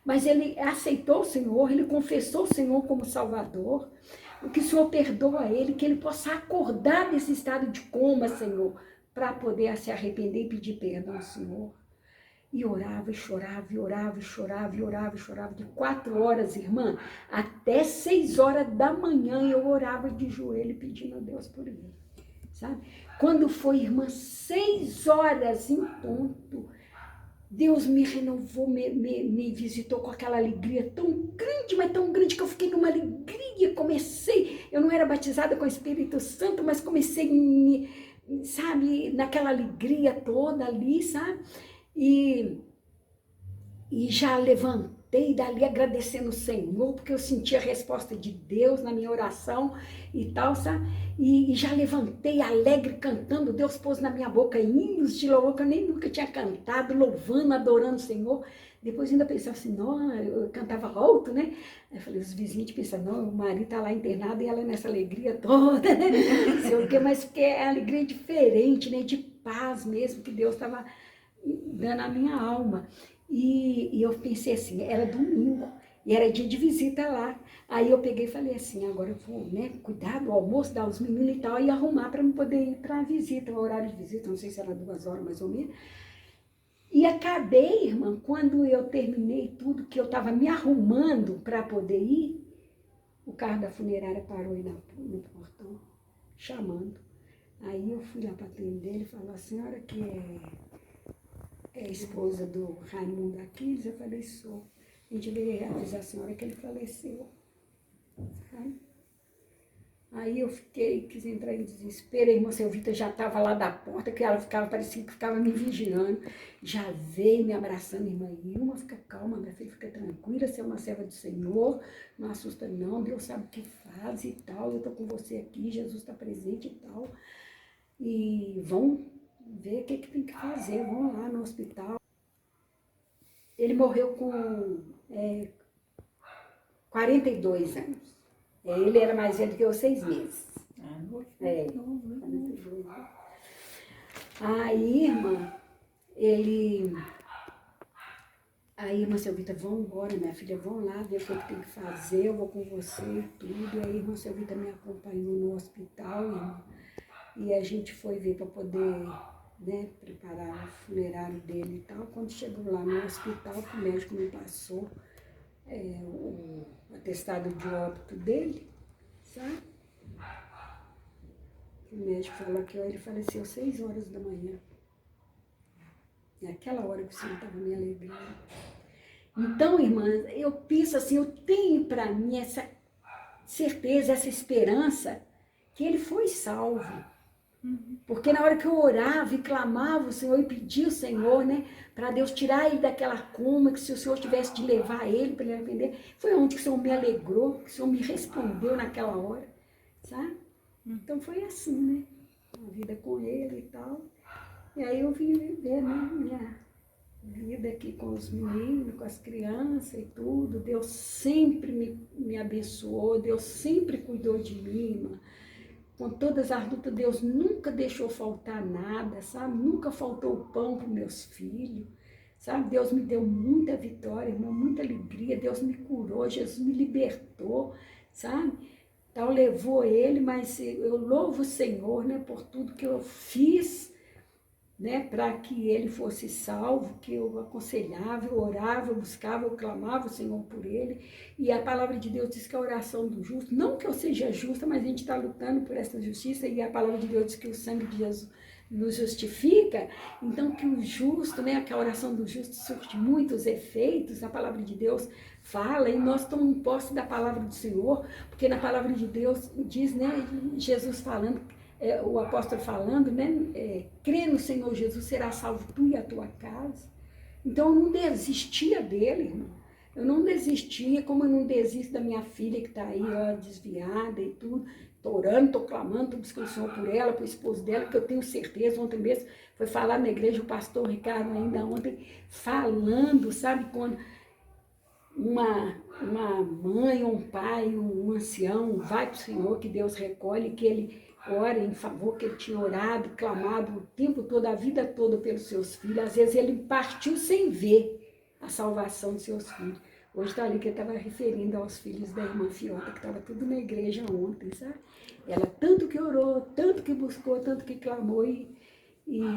mas ele aceitou o Senhor, ele confessou o Senhor como Salvador. Que o Senhor perdoa ele, que ele possa acordar desse estado de coma, Senhor, para poder se arrepender e pedir perdão ao Senhor. E orava, e chorava, e orava, e chorava, e orava, e chorava, de 4 horas, irmã, até 6 horas da manhã eu orava de joelho pedindo a Deus por ele, sabe? Quando foi, irmã, 6 horas em ponto, Deus me renovou, me visitou com aquela alegria tão grande, mas tão grande que eu fiquei numa alegria, eu não era batizada com o Espírito Santo, mas comecei, sabe, naquela alegria toda ali, sabe? E já levantei dali agradecendo o Senhor, porque eu senti a resposta de Deus na minha oração e tal, sabe? E já levantei alegre cantando, Deus pôs na minha boca hinos de louvor que eu nem nunca tinha cantado, louvando, adorando o Senhor. Depois ainda pensava assim, não, eu cantava alto, né? Aí eu falei, os vizinhos pensavam, não, o marido está lá internado e ela nessa alegria toda, né? Mas porque é alegria diferente, né? De paz mesmo, que Deus estava dando a minha alma. E eu pensei assim, era domingo, e era dia de visita lá. Aí eu peguei e falei assim, agora eu vou, né, cuidar do almoço, dar os meninos e tal, e arrumar para eu poder ir para a visita, o horário de visita, não sei se era 2 horas mais ou menos. E acabei, irmã, quando eu terminei tudo, que eu estava me arrumando para poder ir, o carro da funerária parou aí no portão, chamando. Aí eu fui lá para atender, ele falou, a senhora que é esposa do Raimundo Aquiles? Eu falei, sou. A gente veio avisar a senhora que ele faleceu. Sabe? Aí eu quis entrar em desespero, a irmã Selvita já estava lá da porta, que ela parecia que ficava me vigiando. Já veio me abraçando, irmã Ilma, fica calma, minha filha, fica tranquila, você é uma serva do Senhor, não assusta não, Deus sabe o que faz e tal, eu estou com você aqui, Jesus está presente e tal. E vão ver o que tem que fazer, vão lá no hospital. Ele morreu com 42 anos. Ele era mais velho que eu, 6 meses. 42 anos. Aí, irmã, a irmã Selvita, vão embora, minha filha, vão lá ver o que tem que fazer, eu vou com você e tudo. E aí a irmã Selvita me acompanhou no hospital, irmã, e a gente foi ver para poder, né, preparar o funerário dele e tal. Quando chegou lá no hospital, o médico me passou o atestado de óbito dele, sabe? O médico falou que ele faleceu 6 horas da manhã. Naquela hora que o Senhor estava me alegrando. Então, irmãs, eu penso assim, eu tenho para mim essa certeza, essa esperança que ele foi salvo. Porque na hora que eu orava e clamava o Senhor e pedia o Senhor, né, para Deus tirar ele daquela coma, que se o Senhor tivesse de levar ele para ele arrepender, foi onde que o Senhor me alegrou, que o Senhor me respondeu naquela hora, sabe? Então foi assim, né, a vida com ele e tal. E aí eu vim viver, né, minha vida aqui com os meninos, com as crianças e tudo. Deus sempre me abençoou, Deus sempre cuidou de mim, irmã. Com todas as lutas, Deus nunca deixou faltar nada, sabe? Nunca faltou pão para meus filhos, sabe? Deus me deu muita vitória, irmão, muita alegria. Deus me curou, Jesus me libertou, sabe? Então levou ele, mas eu louvo o Senhor, né, por tudo que eu fiz, né, para que ele fosse salvo, que eu aconselhava, eu orava, eu buscava, eu clamava o Senhor por ele. E a palavra de Deus diz que a oração do justo, não que eu seja justa, mas a gente está lutando por essa justiça, e a palavra de Deus diz que o sangue de Jesus nos justifica. Então que o justo, né, que a oração do justo surte muitos efeitos, a palavra de Deus fala, e nós estamos em posse da palavra do Senhor, porque na palavra de Deus diz, né, Jesus falando, o apóstolo falando, né, crê no Senhor Jesus, será salvo tu e a tua casa. Então eu não desistia dele, irmão. Eu não desistia, como eu não desisto da minha filha que está aí, ó, desviada e tudo. Estou orando, estou clamando, estou buscando o Senhor por ela, por esposo dela, que eu tenho certeza. Ontem mesmo foi falar na igreja, o pastor Ricardo ainda ontem, falando, sabe, quando uma mãe, um pai, um ancião vai para o Senhor, que Deus recolhe, que ele ora em favor, que ele tinha orado, clamado o tempo todo, a vida toda pelos seus filhos. Às vezes ele partiu sem ver a salvação dos seus filhos. Hoje está ali que ele estava referindo aos filhos da irmã Fiota, que estava tudo na igreja ontem, sabe? Ela tanto que orou, tanto que buscou, tanto que clamou, e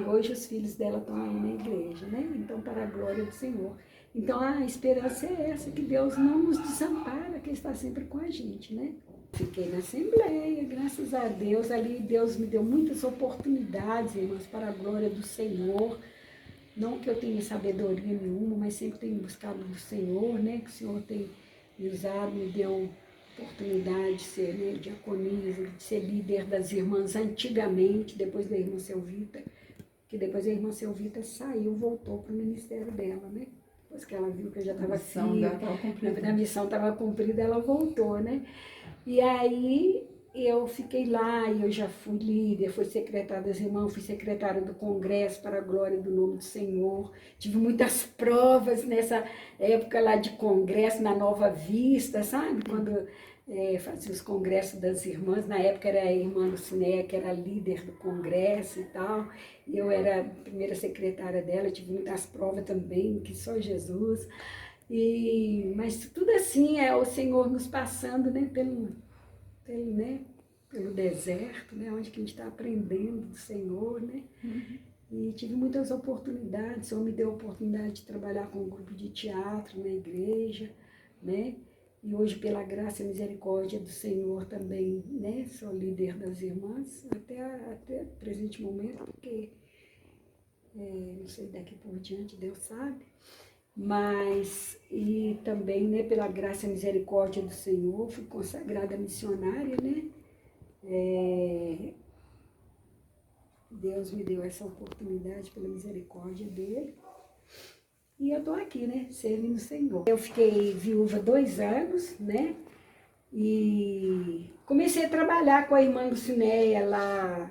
hoje os filhos dela estão aí na igreja, né? Então, para a glória do Senhor. Então, a esperança é essa, que Deus não nos desampara, que Ele está sempre com a gente, né? Fiquei na Assembleia, graças a Deus, ali Deus me deu muitas oportunidades, irmãos, para a glória do Senhor. Não que eu tenha sabedoria nenhuma, mas sempre tenho buscado do Senhor, né? Que o Senhor tem me usado, me deu oportunidade de ser, né, diaconisa, de ser líder das irmãs antigamente, depois da irmã Selvita, que depois a irmã Selvita saiu, voltou para o ministério dela, né? Depois que ela viu que eu já estava a missão estava cumprida, ela voltou, né? E aí eu fiquei lá, e eu já fui líder, fui secretária das irmãs, fui secretária do Congresso para a glória do nome do Senhor. Tive muitas provas nessa época lá de Congresso, na Nova Vista, sabe? Quando fazia os congressos das irmãs, na época era a irmã Lucinéia, que era líder do Congresso e tal. E eu era a primeira secretária dela, tive muitas provas também, que só Jesus. Mas tudo assim, é o Senhor nos passando, né, pelo deserto, né, onde que a gente está aprendendo do Senhor, né? E tive muitas oportunidades. O Senhor me deu a oportunidade de trabalhar com um grupo de teatro na igreja, né? E hoje, pela graça e misericórdia do Senhor também, né, sou líder das irmãs, até o presente momento, porque não sei daqui por diante, Deus sabe. Mas, e também, né, pela graça e misericórdia do Senhor, fui consagrada missionária, né? Deus me deu essa oportunidade pela misericórdia dele. E eu estou aqui, né, servindo o Senhor. Eu fiquei viúva 2 anos, né? E comecei a trabalhar com a irmã Lucinéia lá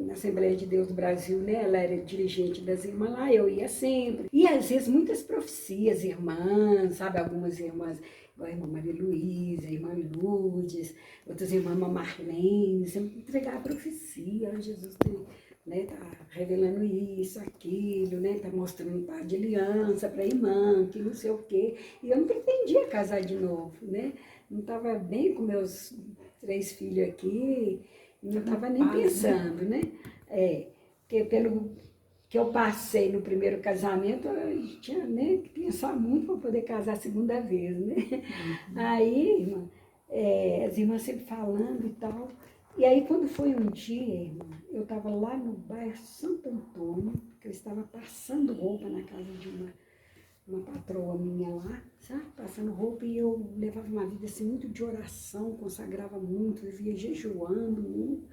na Assembleia de Deus do Brasil, né? Ela era dirigente das irmãs lá, eu ia sempre. E às vezes muitas profecias, irmãs, sabe? Algumas irmãs, igual a irmã Maria Luísa, a irmã Lourdes, outras irmãs, a Marlene, sempre entregar a profecia, Jesus tem, né, tá revelando isso, aquilo, né, tá mostrando par de aliança para a irmã, que não sei o quê. E eu não pretendia casar de novo, né? Não estava bem com meus 3 filhos aqui, não estava nem pensando, né? Porque pelo que eu passei no primeiro casamento, eu tinha, né, que pensar muito para poder casar a segunda vez, né? Aí, irmã, as irmãs sempre falando e tal, E aí, quando foi um dia, irmã, eu estava lá no bairro Santo Antônio, que eu estava passando roupa na casa de uma patroa minha lá, sabe? Passando roupa, e eu levava uma vida assim, muito de oração, consagrava muito, vivia jejuando muito,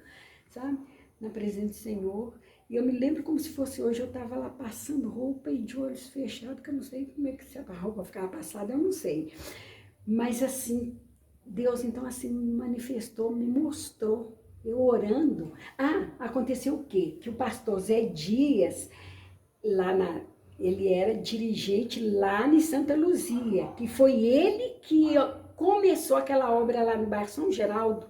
sabe? Na presença do Senhor. E eu me lembro como se fosse hoje, eu estava lá passando roupa e de olhos fechados, que eu não sei como é que se a roupa ficava passada, eu não sei. Mas assim, Deus então assim me manifestou, me mostrou, eu orando. Aconteceu o quê? Que o pastor Zé Dias, lá ele era dirigente lá em Santa Luzia, que foi ele que começou aquela obra lá no bairro São Geraldo.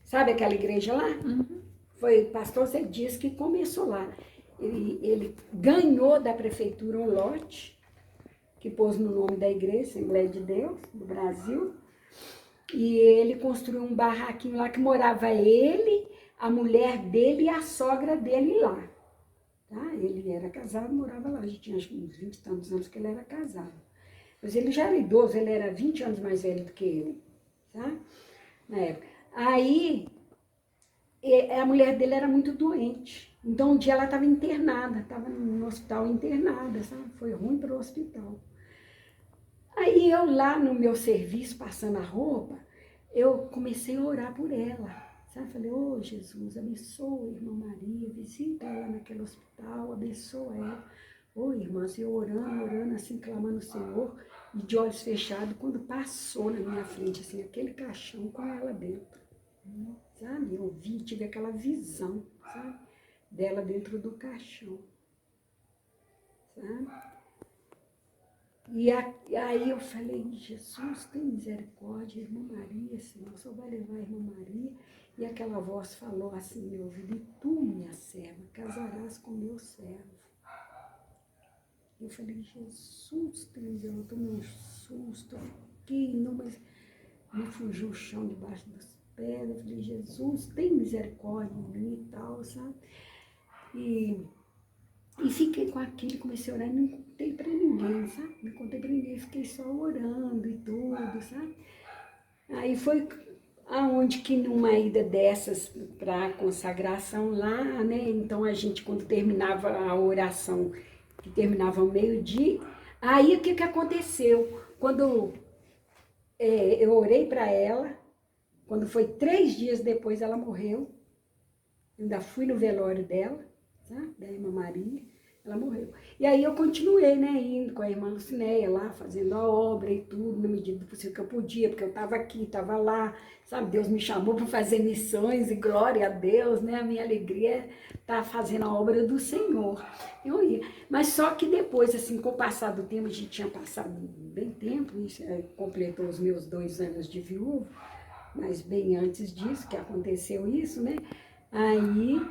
Sabe aquela igreja lá? Uhum. Foi o pastor Zé Dias que começou lá. Ele ganhou da prefeitura um lote, que pôs no nome da igreja, Assembleia de Deus, do Brasil, e ele construiu um barraquinho lá que morava ele, a mulher dele e a sogra dele lá. Tá? Ele era casado, morava lá, já tinha uns 20 e tantos anos que ele era casado. Mas ele já era idoso, ele era 20 anos mais velho do que eu, tá? Na época. Aí, a mulher dele era muito doente. Então, um dia ela estava internada, estava no hospital internada, sabe? Foi ruim para o hospital. Aí eu lá no meu serviço, passando a roupa, eu comecei a orar por ela. Sabe? Falei, Jesus, abençoa a irmã Maria, visita ela naquele hospital, abençoa ela. Irmãs, eu orando, assim, clamando o Senhor, e de olhos fechados, quando passou na minha frente, assim, aquele caixão com ela dentro. Sabe? Eu tive aquela visão, sabe? Dela dentro do caixão. Sabe? Aí eu falei, Jesus, tem misericórdia, irmã Maria, Senhor, só vai levar a irmã Maria. E aquela voz falou assim, meu ouvido, e tu, minha serva, casarás com meu servo. Eu falei, Jesus, tem misericórdia, eu tomei um susto, eu fiquei, não, mas me fugiu o chão debaixo dos pés. Eu falei, Jesus, tem misericórdia em mim e tal, sabe? E fiquei com aquilo, comecei a orar, não contei para ninguém, sabe? Não contei para ninguém, fiquei só orando e tudo, sabe? Aí foi aonde que numa ida dessas para consagração lá, né? Então a gente, quando terminava a oração, que terminava ao meio-dia, aí o que que aconteceu? Quando eu orei para ela, quando foi 3 dias depois ela morreu, eu ainda fui no velório dela, sabe? Da irmã Maria. Ela morreu. E aí eu continuei, né, indo com a irmã Lucinéia lá, fazendo a obra e tudo, na medida do possível que eu podia, porque eu estava aqui, estava lá, sabe? Deus me chamou para fazer missões e glória a Deus, né? A minha alegria é estar fazendo a obra do Senhor. Eu ia. Mas só que depois, assim, com o passar do tempo, a gente tinha passado bem tempo, isso, completou os meus 2 anos de viúva, mas bem antes disso, que aconteceu isso, né? Aí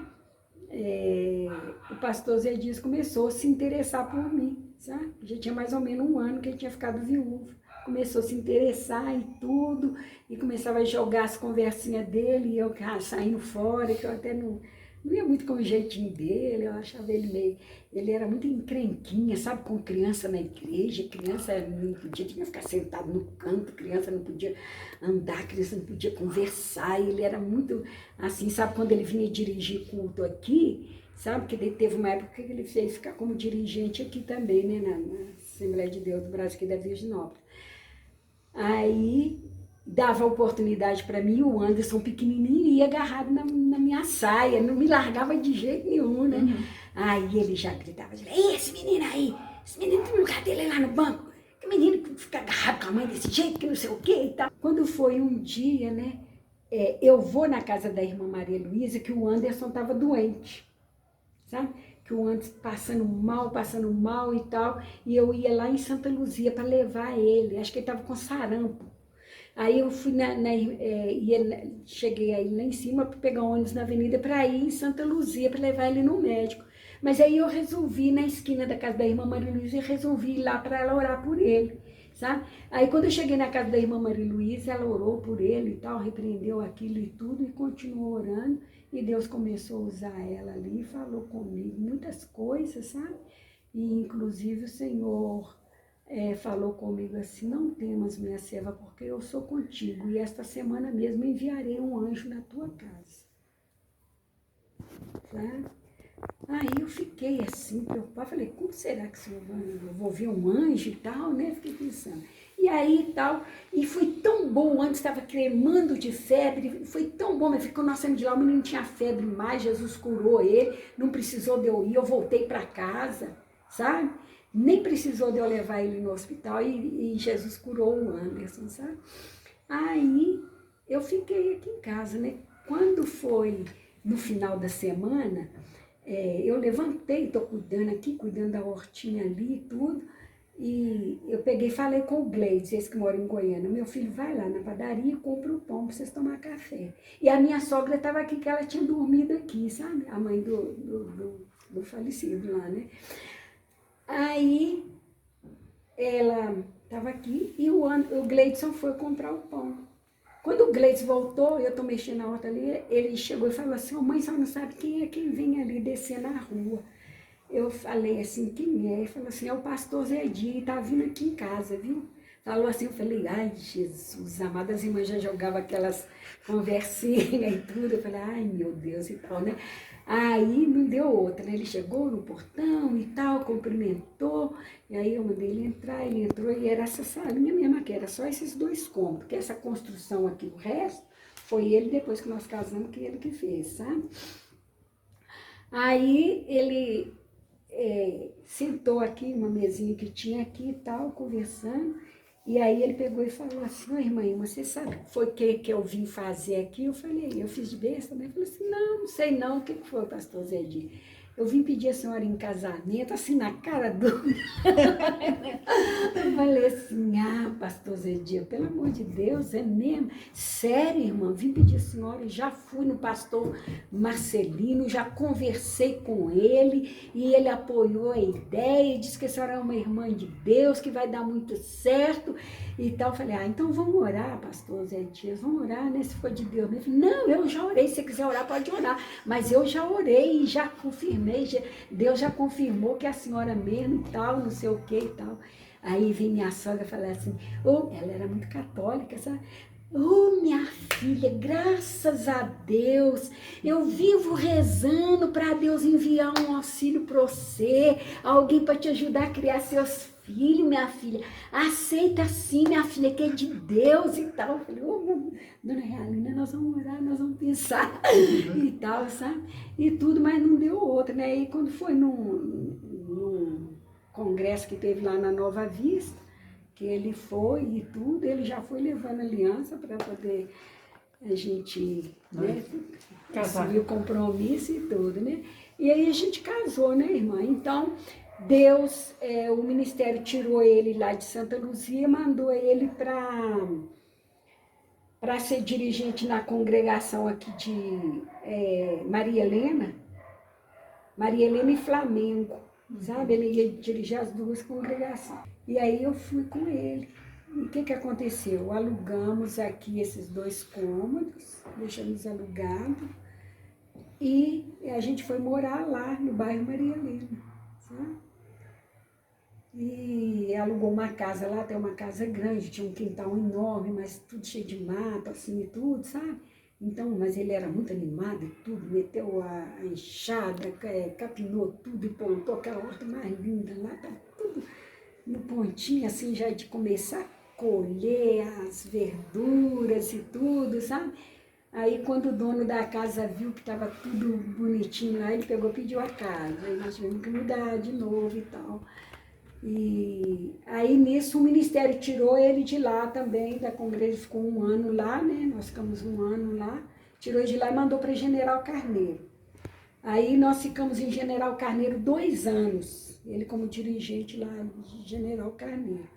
o pastor Zé Dias começou a se interessar por mim, sabe? Já tinha mais ou menos 1 ano que ele tinha ficado viúvo. Começou a se interessar e tudo, e começava a jogar as conversinhas dele, e eu saindo fora, que eu até não ia muito com o jeitinho dele, eu achava ele meio... Ele era muito encrenquinha, sabe? Com criança na igreja, criança não podia, tinha que ficar sentado no canto, criança não podia andar, criança não podia conversar, ele era muito assim, sabe? Quando ele vinha dirigir culto aqui, sabe? Porque ele teve uma época que ele fez ficar como dirigente aqui também, né? Na Assembleia de Deus do Brasil, aqui da Virginópolis. Aí dava oportunidade para mim, o Anderson pequenininho ia agarrado na minha saia, não me largava de jeito nenhum, né? Uhum. Aí ele já gritava, esse menino aí, esse menino tem um lugar dele lá no banco, que menino que fica agarrado com a mãe desse jeito, que não sei o que e tal. Quando foi um dia, né, eu vou na casa da irmã Maria Luísa, que o Anderson estava doente, sabe? Que o Anderson passando mal e tal, e eu ia lá em Santa Luzia para levar ele, acho que ele estava com sarampo. Aí eu fui cheguei aí lá em cima para pegar um ônibus na avenida para ir em Santa Luzia para levar ele no médico. Mas aí eu resolvi, na esquina da casa da irmã Maria Luísa, resolvi ir lá para ela orar por ele, sabe? Aí quando eu cheguei na casa da irmã Maria Luísa, ela orou por ele e tal, repreendeu aquilo e tudo e continuou orando. E Deus começou a usar ela ali, falou comigo muitas coisas, sabe? E inclusive o Senhor falou comigo assim, não temas, minha serva, porque eu sou contigo, e esta semana mesmo enviarei um anjo na tua casa. sabe? Aí eu fiquei assim, preocupada, falei, como será que eu vou ver um anjo e tal, né? Fiquei pensando. E aí e tal, e foi tão bom, antes estava cremando de febre, foi tão bom, mas ficou nós saímos de lá, o menino tinha febre mais, Jesus curou ele, não precisou de eu ir, eu voltei para casa, sabe? Nem precisou de eu levar ele no hospital e Jesus curou o Anderson, sabe? Aí eu fiquei aqui em casa, né? Quando foi no final da semana, eu levantei, estou cuidando aqui, cuidando da hortinha ali e tudo, e eu peguei e falei com o Gleides, esse que mora em Goiânia, meu filho, vai lá na padaria e compra o pão para vocês tomar café. E a minha sogra estava aqui, que ela tinha dormido aqui, sabe? A mãe do falecido lá, né? Aí ela estava aqui e o Gleidson foi comprar o pão. Quando o Gleides voltou, eu estou mexendo na horta ali, ele chegou e falou assim, mãe, você não sabe quem é quem vem ali descer na rua. Eu falei assim, quem é? Ele falou assim, é o pastor Zé Di, tá vindo aqui em casa, viu? Falou assim, eu falei, ai, Jesus amado, as irmãs já jogavam aquelas conversinhas e tudo. Eu falei, ai, meu Deus e tal, né? Aí não deu outra, né? Ele chegou no portão e tal, cumprimentou, e aí eu mandei ele entrar, ele entrou e era essa salinha mesmo que era só esses 2 cômodos, que essa construção aqui, o resto, foi ele, depois que nós casamos, que ele que fez, sabe? Aí ele sentou aqui, uma mesinha que tinha aqui e tal, conversando, e aí ele pegou e falou assim, irmã, você sabe o que foi que eu vim fazer aqui? Eu falei, eu fiz de besta, né? Ele falou assim, não sei não, o que foi, pastor Zé Di? Eu vim pedir a senhora em casamento, assim, na cara do... Eu falei assim, pastor Zé Di, pelo amor de Deus, é mesmo? Sério, irmã, vim pedir a senhora, já fui no pastor Marcelino, já conversei com ele, e ele apoiou a ideia, disse que a senhora é uma irmã de Deus, que vai dar muito certo, e tal. Eu falei, então vamos orar, pastor Zé Dias, vamos orar, né, se for de Deus. Ele falou, não, eu já orei, se você quiser orar, pode orar, mas eu já orei e já confirmei, Deus já confirmou que é a senhora mesmo e tal, não sei o que e tal. Aí vem minha sogra falar assim, ela era muito católica, sabe? Minha filha, graças a Deus, eu vivo rezando para Deus enviar um auxílio para você, alguém para te ajudar a criar seus filhos, minha filha. Aceita sim, minha filha, que é de Deus e tal. Eu falei, dona Realina, nós vamos orar, nós vamos pensar e tal, sabe? E tudo, mas não deu outra, né? E quando foi num congresso que teve lá na Nova Vista, que ele foi e tudo, ele já foi levando aliança para poder a gente, né, assumir o compromisso e tudo, né? E aí a gente casou, né, irmã? Então, Deus, o ministério tirou ele lá de Santa Luzia, mandou ele para ser dirigente na congregação aqui de Maria Helena e Flamengo, sabe? Ele ia dirigir as 2 congregações. E aí eu fui com ele. E o que aconteceu? Alugamos aqui esses 2 cômodos, deixamos alugado, e a gente foi morar lá no bairro Maria Helena, sabe? E alugou uma casa lá, tem uma casa grande, tinha um quintal enorme, mas tudo cheio de mato, assim, e tudo, sabe? Então, mas ele era muito animado e tudo, meteu a enxada, capinou tudo e plantou aquela horta mais linda lá, tá tudo no pontinho, assim, já de começar a colher as verduras e tudo, sabe? Aí, quando o dono da casa viu que estava tudo bonitinho lá, ele pegou e pediu a casa. Aí nós tivemos que mudar de novo e tal. E aí, nisso, o ministério tirou ele de lá também, da congregação, ficou 1 ano lá, né? Nós ficamos 1 ano lá, tirou ele de lá e mandou para General Carneiro. Aí nós ficamos em General Carneiro 2 anos, ele como dirigente lá de General Carneiro,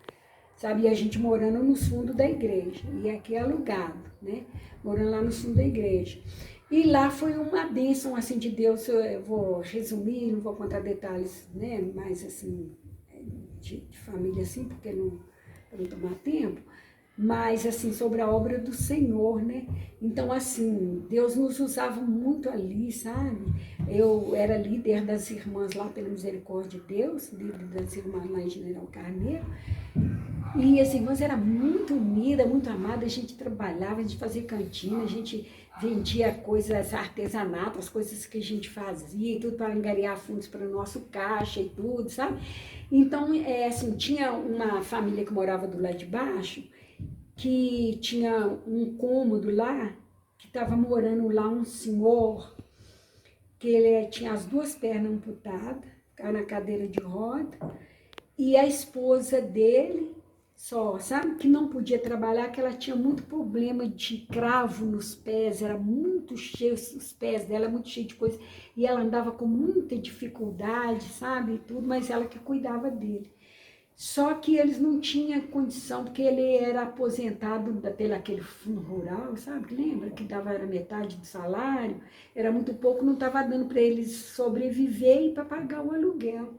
sabe? E a gente morando nos fundos da igreja, e aqui é alugado, né? Morando lá no fundo da igreja. E lá foi uma bênção, assim, de Deus, eu vou resumir, não vou contar detalhes, né? Mas, assim, de família, assim, porque não, para não tomar tempo. mas assim, sobre a obra do Senhor, né? Então, assim, Deus nos usava muito ali, sabe? Eu era líder das irmãs lá pela misericórdia de Deus, líder das irmãs lá em General Carneiro, e as irmãs eram muito unidas, muito amadas, a gente trabalhava, a gente fazia cantina, a gente vendia coisas, artesanato, as coisas que a gente fazia, tudo para angariar fundos para o nosso caixa e tudo, sabe? Então, assim, tinha uma família que morava do lado de baixo, que tinha um cômodo lá, que estava morando lá um senhor, que ele tinha as duas pernas amputadas, ficava na cadeira de roda, e a esposa dele só, sabe, que não podia trabalhar, que ela tinha muito problema de cravo nos pés, era muito cheio, os pés dela, muito cheio de coisa, e ela andava com muita dificuldade, sabe, e tudo, mas ela que cuidava dele. Só que eles não tinham condição, porque ele era aposentado pelo aquele fundo rural, sabe? Lembra que dava era metade do salário, era muito pouco, não estava dando para eles sobreviver e para pagar o aluguel.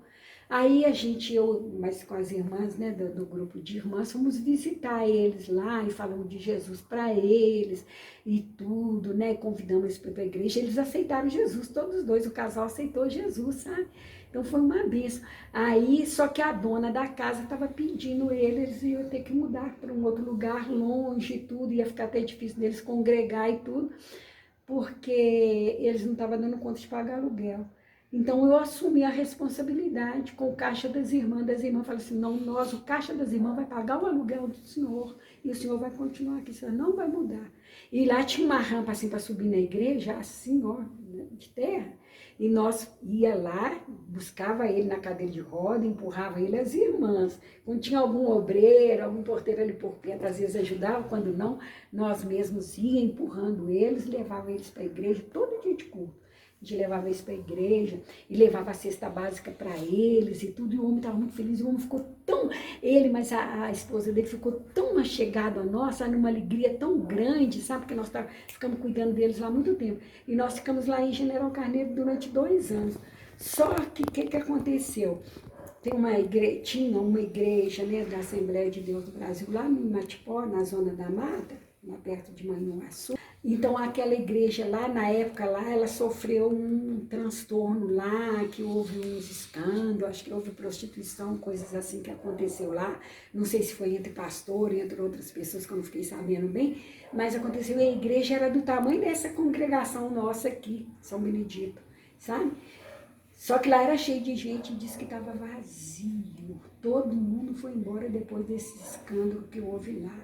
Aí a gente, eu, mas com as irmãs, né, do grupo de irmãs, fomos visitar eles lá e falamos de Jesus para eles e tudo, né? Convidamos eles para a igreja. Eles aceitaram Jesus, todos os dois, o casal aceitou Jesus, sabe? Então foi uma bênção. Aí, só que a dona da casa estava pedindo eles iam ter que mudar para um outro lugar longe e tudo, ia ficar até difícil deles congregar e tudo, porque eles não estavam dando conta de pagar aluguel. Então eu assumi a responsabilidade com o caixa das irmãs. Das irmãs falaram assim, não, nós, o caixa das irmãs vai pagar o aluguel do senhor e o senhor vai continuar aqui, o senhor não vai mudar. E lá tinha uma rampa assim para subir na igreja, assim, ó, de terra. E nós ia lá, buscava ele na cadeira de roda, empurrava ele as irmãs. Quando tinha algum obreiro, algum porteiro ali por perto, às vezes ajudava, quando não, nós mesmos ia empurrando eles, levava eles para a igreja, todo dia de culto. A gente levava eles para a igreja e levava a cesta básica para eles e tudo, e o homem estava muito feliz, o homem ficou tão, ele, mas a esposa dele ficou tão achegado a nós, sabe, numa alegria tão grande, sabe, porque nós ficamos cuidando deles lá há muito tempo, e nós ficamos lá em General Carneiro durante 2 anos. Só que o que aconteceu? Tinha uma igreja, né, da Assembleia de Deus do Brasil, lá no Matipó, na Zona da Mata, lá perto de Manhuaçu. Então, aquela igreja lá, na época lá, ela sofreu um transtorno lá, que houve uns escândalos, acho que houve prostituição, coisas assim que aconteceu lá. Não sei se foi entre pastor, entre outras pessoas, que eu não fiquei sabendo bem, mas aconteceu, e a igreja era do tamanho dessa congregação nossa aqui, São Benedito, sabe? Só que lá era cheio de gente e disse que estava vazio. Todo mundo foi embora depois desse escândalo que houve lá.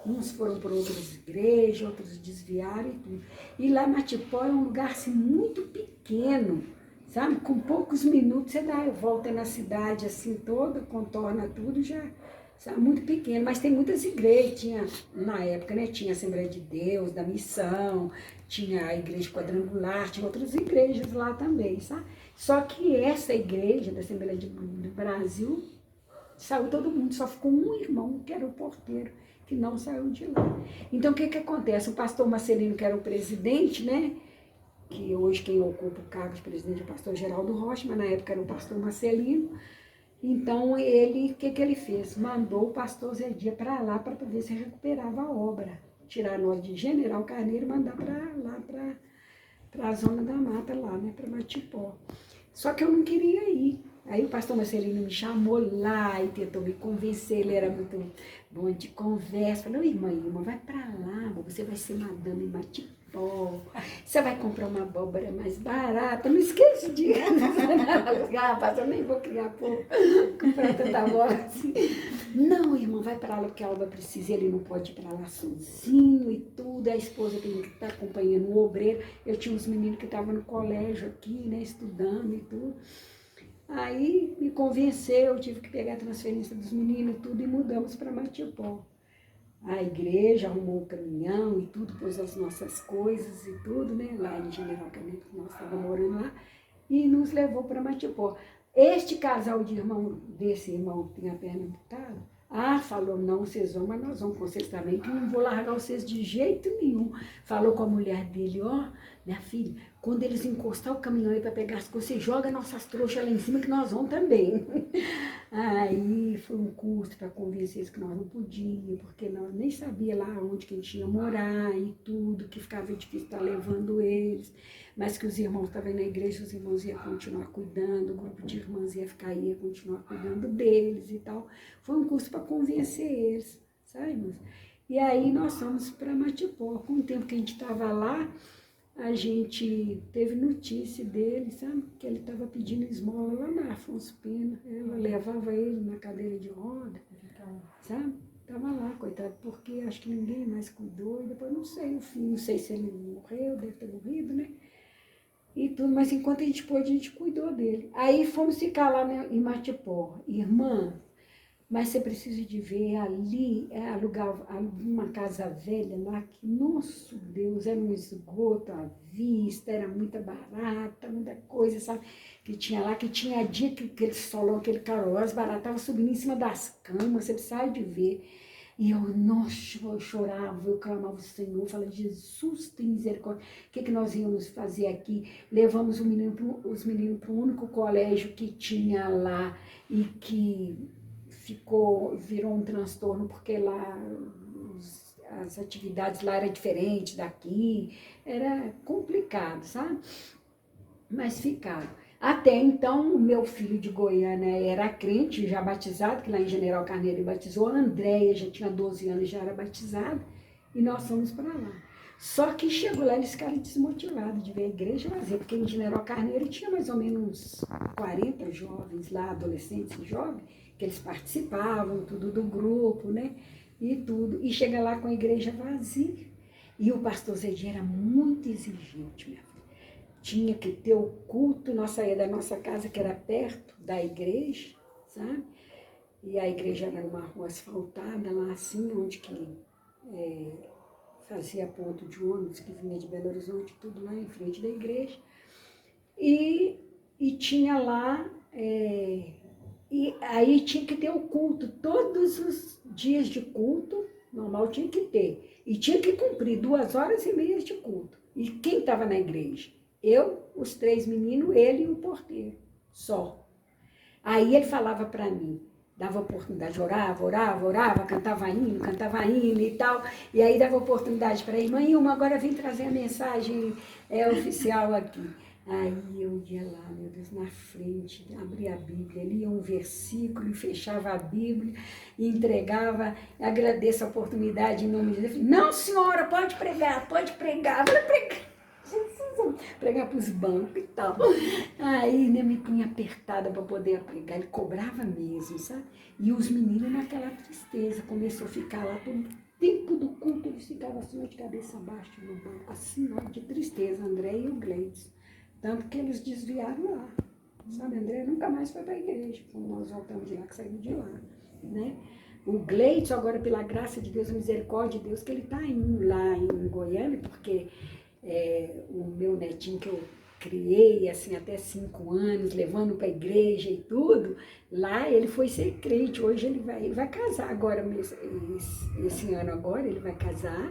Uns foram para outras igrejas, outros desviaram e tudo. E lá Matipó é um lugar assim, muito pequeno, sabe? Com poucos minutos você dá a volta na cidade assim toda, contorna tudo, já sabe? Muito pequeno. Mas tem muitas igrejas, tinha, na época, né? Tinha a Assembleia de Deus, da Missão, tinha a Igreja Quadrangular, tinha outras igrejas lá também, sabe? Só que essa igreja da Assembleia do Brasil, saiu todo mundo, só ficou um irmão, que era o porteiro, que não saiu de lá. Então, o que acontece? O pastor Marcelino, que era o presidente, né? Que hoje quem ocupa o cargo de presidente é o pastor Geraldo Rocha, mas na época era o pastor Marcelino. Então, ele, o que ele fez? Mandou o pastor Zé Dia para lá para ver se recuperava a obra. Tirar nós de General Carneiro e mandar para lá, para a Zona da Mata, lá, né? Para Matipó. Só que eu não queria ir. Aí o pastor Marcelino me chamou lá e tentou me convencer, ele era muito bom de conversa. Falou, irmã, vai para lá, você vai ser madame Matipó, você vai comprar uma abóbora mais barata, não esqueça de rapaz, eu nem vou criar pouco, comprar tanta abóbora assim. Não, irmã, vai para lá porque a obra precisa, ele não pode ir para lá sozinho e tudo, a esposa tem que estar acompanhando o obreiro. Eu tinha uns meninos que estavam no colégio aqui, né, estudando e tudo. Aí me convenceu, eu tive que pegar a transferência dos meninos e tudo e mudamos para Matipó. A igreja arrumou um caminhão e tudo, pôs as nossas coisas e tudo, né? Lá em General Carneiro, que nós estávamos morando lá, e nos levou para Matipó. Este casal de irmão, desse irmão que tem a perna amputada, falou, não, vocês vão, mas nós vamos com vocês também, que não vou largar vocês de jeito nenhum. Falou com a mulher dele, minha filha, quando eles encostar o caminhão aí para pegar as coisas, você joga nossas trouxas lá em cima que nós vamos também. Aí foi um curso para convencer eles que nós não podíamos, porque nós nem sabia lá onde que a gente ia morar e tudo, que ficava difícil estar levando eles, mas que os irmãos estavam na igreja, os irmãos iam continuar cuidando, o grupo de irmãs ia ficar aí, ia continuar cuidando deles e tal. Foi um curso para convencer eles, sabe, irmãs? E aí nós fomos para Matipó. Com o tempo que a gente estava lá, a gente teve notícia dele, sabe? Que ele estava pedindo esmola lá na Afonso Pena. Ela levava ele na cadeira de roda, sabe? Estava lá, coitado, porque acho que ninguém mais cuidou. E depois não sei o fim, não sei se ele morreu, deve ter morrido, né? E tudo, mas enquanto a gente pôde, a gente cuidou dele. Aí fomos ficar lá em Matipó. Irmã, mas você precisa de ver ali, alugar uma casa velha lá, que, nosso Deus, era um esgoto à vista, era muita barata, muita coisa, sabe? Que tinha lá, que tinha dia que aquele solão, aquele calor, as baratas estavam subindo em cima das camas, você precisava de ver. E eu, nossa, eu chorava, eu clamava o Senhor, falava, Jesus, tem misericórdia, o que nós íamos fazer aqui? Levamos os meninos para o único colégio que tinha lá e que virou um transtorno, porque lá as atividades lá eram diferentes daqui, era complicado, sabe? Mas ficaram. Até então, o meu filho de Goiânia era crente, já batizado, que lá em General Carneiro ele batizou, a Andréia já tinha 12 anos, já era batizada, e nós fomos para lá. Só que chegou lá, eles ficaram desmotivados de ver a igreja vazia, porque em General Carneiro tinha mais ou menos uns 40 jovens lá, adolescentes e jovens, que eles participavam, tudo do grupo, né? E tudo. E chega lá com a igreja vazia. E o pastor Zedi era muito exigente, minha filha. Tinha que ter o culto, nós saía da nossa casa, que era perto da igreja, sabe? E a igreja era numa rua asfaltada, lá assim, onde que fazia ponto de ônibus, que vinha de Belo Horizonte, tudo lá em frente da igreja. E tinha lá... E aí tinha que ter o culto, todos os dias de culto, normal tinha que ter. E tinha que cumprir 2h30 de culto. E quem estava na igreja? Eu, os 3 meninos, ele e o porteiro, só. Aí ele falava para mim, dava oportunidade, orava, cantava hino e tal. E aí dava oportunidade para a irmã Ilma, agora vem trazer a mensagem oficial aqui. Aí eu ia lá, meu Deus, na frente, abria a Bíblia, lia um versículo e fechava a Bíblia e entregava. Agradeço a oportunidade em nome de Deus. Não, senhora, pode pregar, pode pregar. Eu falei, pregar para os bancos e tal. Aí né, me punha apertada para poder pregar, ele cobrava mesmo, sabe? E os meninos naquela tristeza, começou a ficar lá todo tempo do culto, eles ficavam assim, de cabeça abaixo no banco, assim, ó, de tristeza, André e o Gleides. Tanto que eles desviaram lá, sabe? André nunca mais foi para a igreja, quando nós voltamos de lá, que saímos de lá, né? O Gleides, agora pela graça de Deus, a misericórdia de Deus, que ele está indo lá em Goiânia, porque o meu netinho que eu criei, assim, até 5 anos, levando para a igreja e tudo, lá ele foi ser crente, hoje ele vai casar agora, esse ano agora ele vai casar,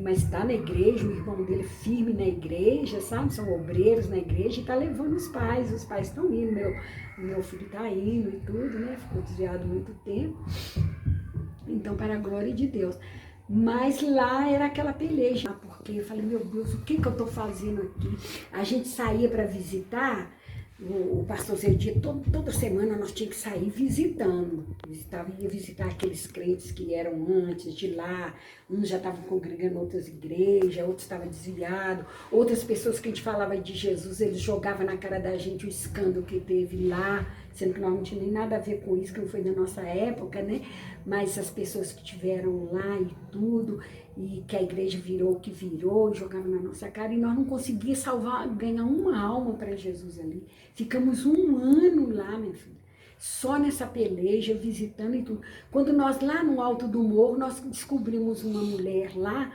mas está na igreja, o irmão dele firme na igreja, sabe, são obreiros na igreja e está levando os pais estão indo, meu filho está indo e tudo, né, ficou desviado muito tempo, então para a glória de Deus. Mas lá era aquela peleja, porque eu falei, meu Deus, o que eu estou fazendo aqui? A gente saía para visitar, o pastor Zé, toda semana nós tínhamos que sair visitando. Ia visitar aqueles crentes que eram antes de lá, uns já estavam congregando em outras igrejas, outros estavam desviados, outras pessoas que a gente falava de Jesus, eles jogavam na cara da gente o escândalo que teve lá, sendo que nós não tínhamos nem nada a ver com isso, que não foi da nossa época, né? Mas as pessoas que tiveram lá e tudo, e que a igreja virou o que virou, jogava na nossa cara, e nós não conseguíamos ganhar uma alma para Jesus ali. Ficamos 1 ano lá, minha filha, só nessa peleja, visitando e tudo. Quando nós lá no alto do morro, nós descobrimos uma mulher lá,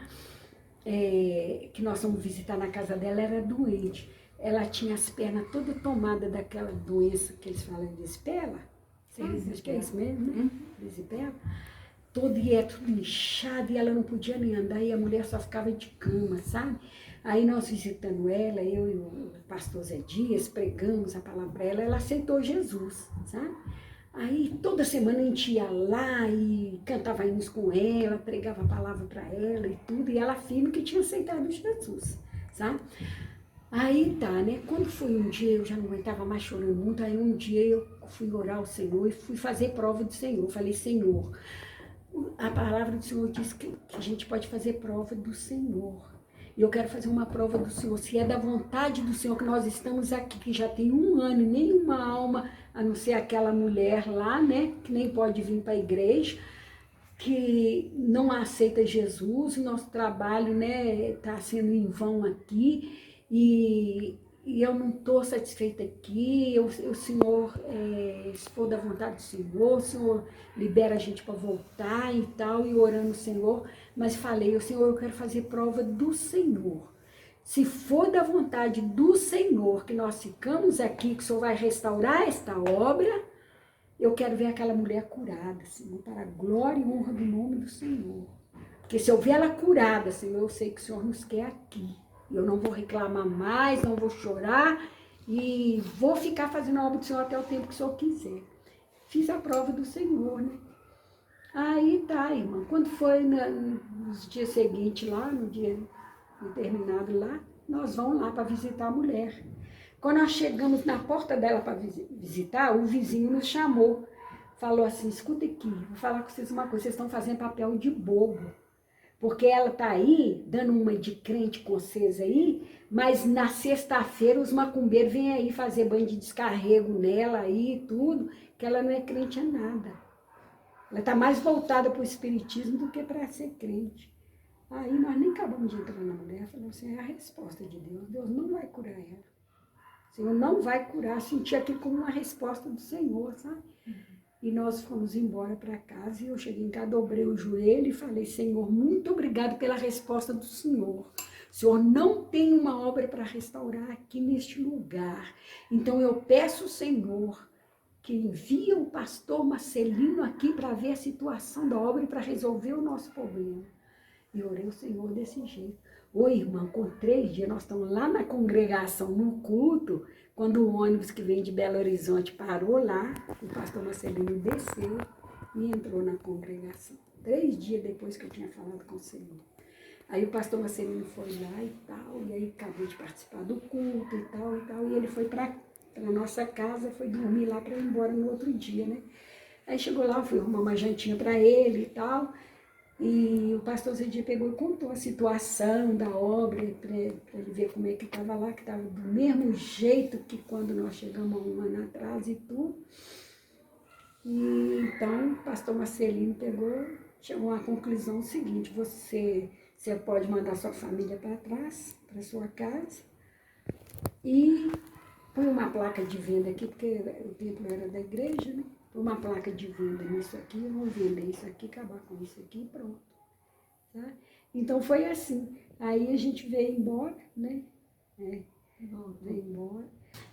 que nós fomos visitar na casa dela, era doente. Ela tinha as pernas todas tomadas daquela doença que eles falam de espela. Acho que é isso mesmo, né? Desespero. E é tudo inchado, e ela não podia nem andar, e a mulher só ficava de cama, sabe? Aí nós visitando ela, eu e o pastor Zé Dias, pregamos a palavra para ela, ela aceitou Jesus, sabe? Aí toda semana a gente ia lá e cantava hinos com ela, pregava a palavra para ela e tudo, e ela firme que tinha aceitado Jesus, sabe? Aí tá, né? Quando foi um dia, eu já não aguentava mais chorando muito, aí um dia eu fui orar ao Senhor e fui fazer prova do Senhor. Eu falei, Senhor, a palavra do Senhor diz que a gente pode fazer prova do Senhor. E eu quero fazer uma prova do Senhor. Se é da vontade do Senhor que nós estamos aqui, que já tem 1 ano, nenhuma alma, a não ser aquela mulher lá, né? Que nem pode vir para a igreja, que não aceita Jesus, o nosso trabalho, né, está sendo em vão aqui, e eu não estou satisfeita aqui, o Senhor, se for da vontade do Senhor, o Senhor libera a gente para voltar e tal, e orando o Senhor, mas falei, o Senhor, eu quero fazer prova do Senhor. Se for da vontade do Senhor que nós ficamos aqui, que o Senhor vai restaurar esta obra, eu quero ver aquela mulher curada, Senhor, para a glória e honra do nome do Senhor. Porque se eu ver ela curada, Senhor, eu sei que o Senhor nos quer aqui. Eu não vou reclamar mais, não vou chorar e vou ficar fazendo a obra do Senhor até o tempo que o Senhor quiser. Fiz a prova do Senhor, né? Aí tá, irmã. Quando foi nos dias seguintes lá, no dia determinado lá, nós vamos lá para visitar a mulher. Quando nós chegamos na porta dela para visitar, o vizinho nos chamou. Falou assim, escuta aqui, vou falar com vocês uma coisa, vocês estão fazendo papel de bobo. Porque ela está aí, dando uma de crente com vocês aí, mas na sexta-feira os macumbeiros vêm aí fazer banho de descarrego nela aí e tudo, que ela não é crente a nada. Ela está mais voltada para o espiritismo do que para ser crente. Aí nós nem acabamos de entrar na mulher, falou assim, é a resposta de Deus, Deus não vai curar ela. O Senhor não vai curar, senti aquilo como uma resposta do Senhor, sabe? E nós fomos embora para casa, e eu cheguei em casa, dobrei o joelho e falei, Senhor, muito obrigado pela resposta do Senhor. O Senhor não tem uma obra para restaurar aqui neste lugar. Então eu peço, Senhor, que envie o pastor Marcelino aqui para ver a situação da obra e para resolver o nosso problema. E orei ao Senhor desse jeito. Oi, irmã, com 3 dias, nós estamos lá na congregação, no culto, quando o ônibus que vem de Belo Horizonte parou lá, o pastor Marcelino desceu e entrou na congregação. 3 dias depois que eu tinha falado com o Senhor. Aí o pastor Marcelino foi lá e tal, e aí acabou de participar do culto e tal, e ele foi para a nossa casa, foi dormir lá para ir embora no outro dia, né? Aí chegou lá, fui arrumar uma jantinha para ele e tal, e o pastor Zedir pegou e contou a situação da obra, para ele ver como é que estava lá, que estava do mesmo jeito que quando nós chegamos há 1 ano atrás e tudo. E então o pastor Marcelino pegou, chegou à conclusão seguinte, você pode mandar sua família para trás, para sua casa, e põe uma placa de venda aqui, porque o templo era da igreja, né? Uma placa de venda nisso aqui, vamos vender isso aqui, acabar com isso aqui e pronto. Tá? Então foi assim. Aí a gente veio embora, né? Veio embora.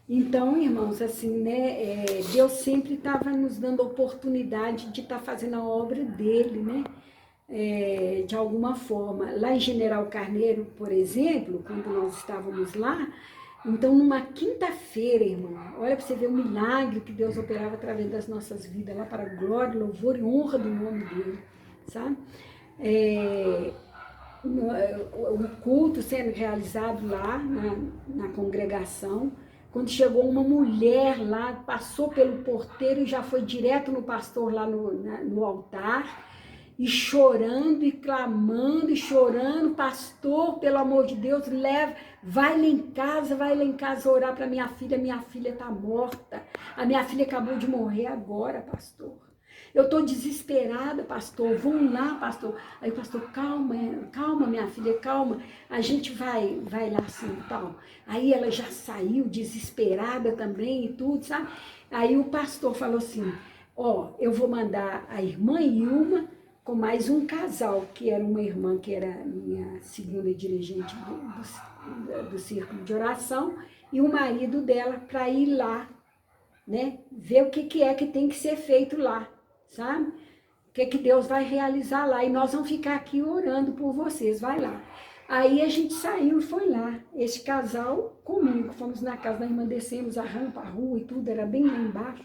Então, irmãos, assim, né? Deus sempre estava nos dando oportunidade de estar fazendo a obra dele, né? De alguma forma. Lá em General Carneiro, por exemplo, quando nós estávamos lá, então, numa quinta-feira, irmão, olha para você ver o milagre que Deus operava através das nossas vidas, lá para a glória, louvor e honra do nome dele, sabe? O culto sendo realizado lá na congregação, quando chegou uma mulher lá, passou pelo porteiro e já foi direto no pastor lá no altar, e chorando e clamando e chorando, pastor, pelo amor de Deus, vai lá em casa orar para minha filha está morta, a minha filha acabou de morrer agora, pastor. Eu estou desesperada, pastor, vamos lá, pastor. Aí o pastor, calma, minha filha, calma, a gente vai lá assim, tal. Aí ela já saiu desesperada também e tudo, sabe? Aí o pastor falou assim, eu vou mandar a irmã Ilma com mais um casal, que era uma irmã que era minha segunda dirigente do círculo de oração, e o marido dela para ir lá, né? Ver o que é que tem que ser feito lá, sabe? O que Deus vai realizar lá, e nós vamos ficar aqui orando por vocês, vai lá. Aí a gente saiu e foi lá, esse casal comigo, fomos na casa da irmã, descemos a rampa, a rua e tudo, era bem lá embaixo.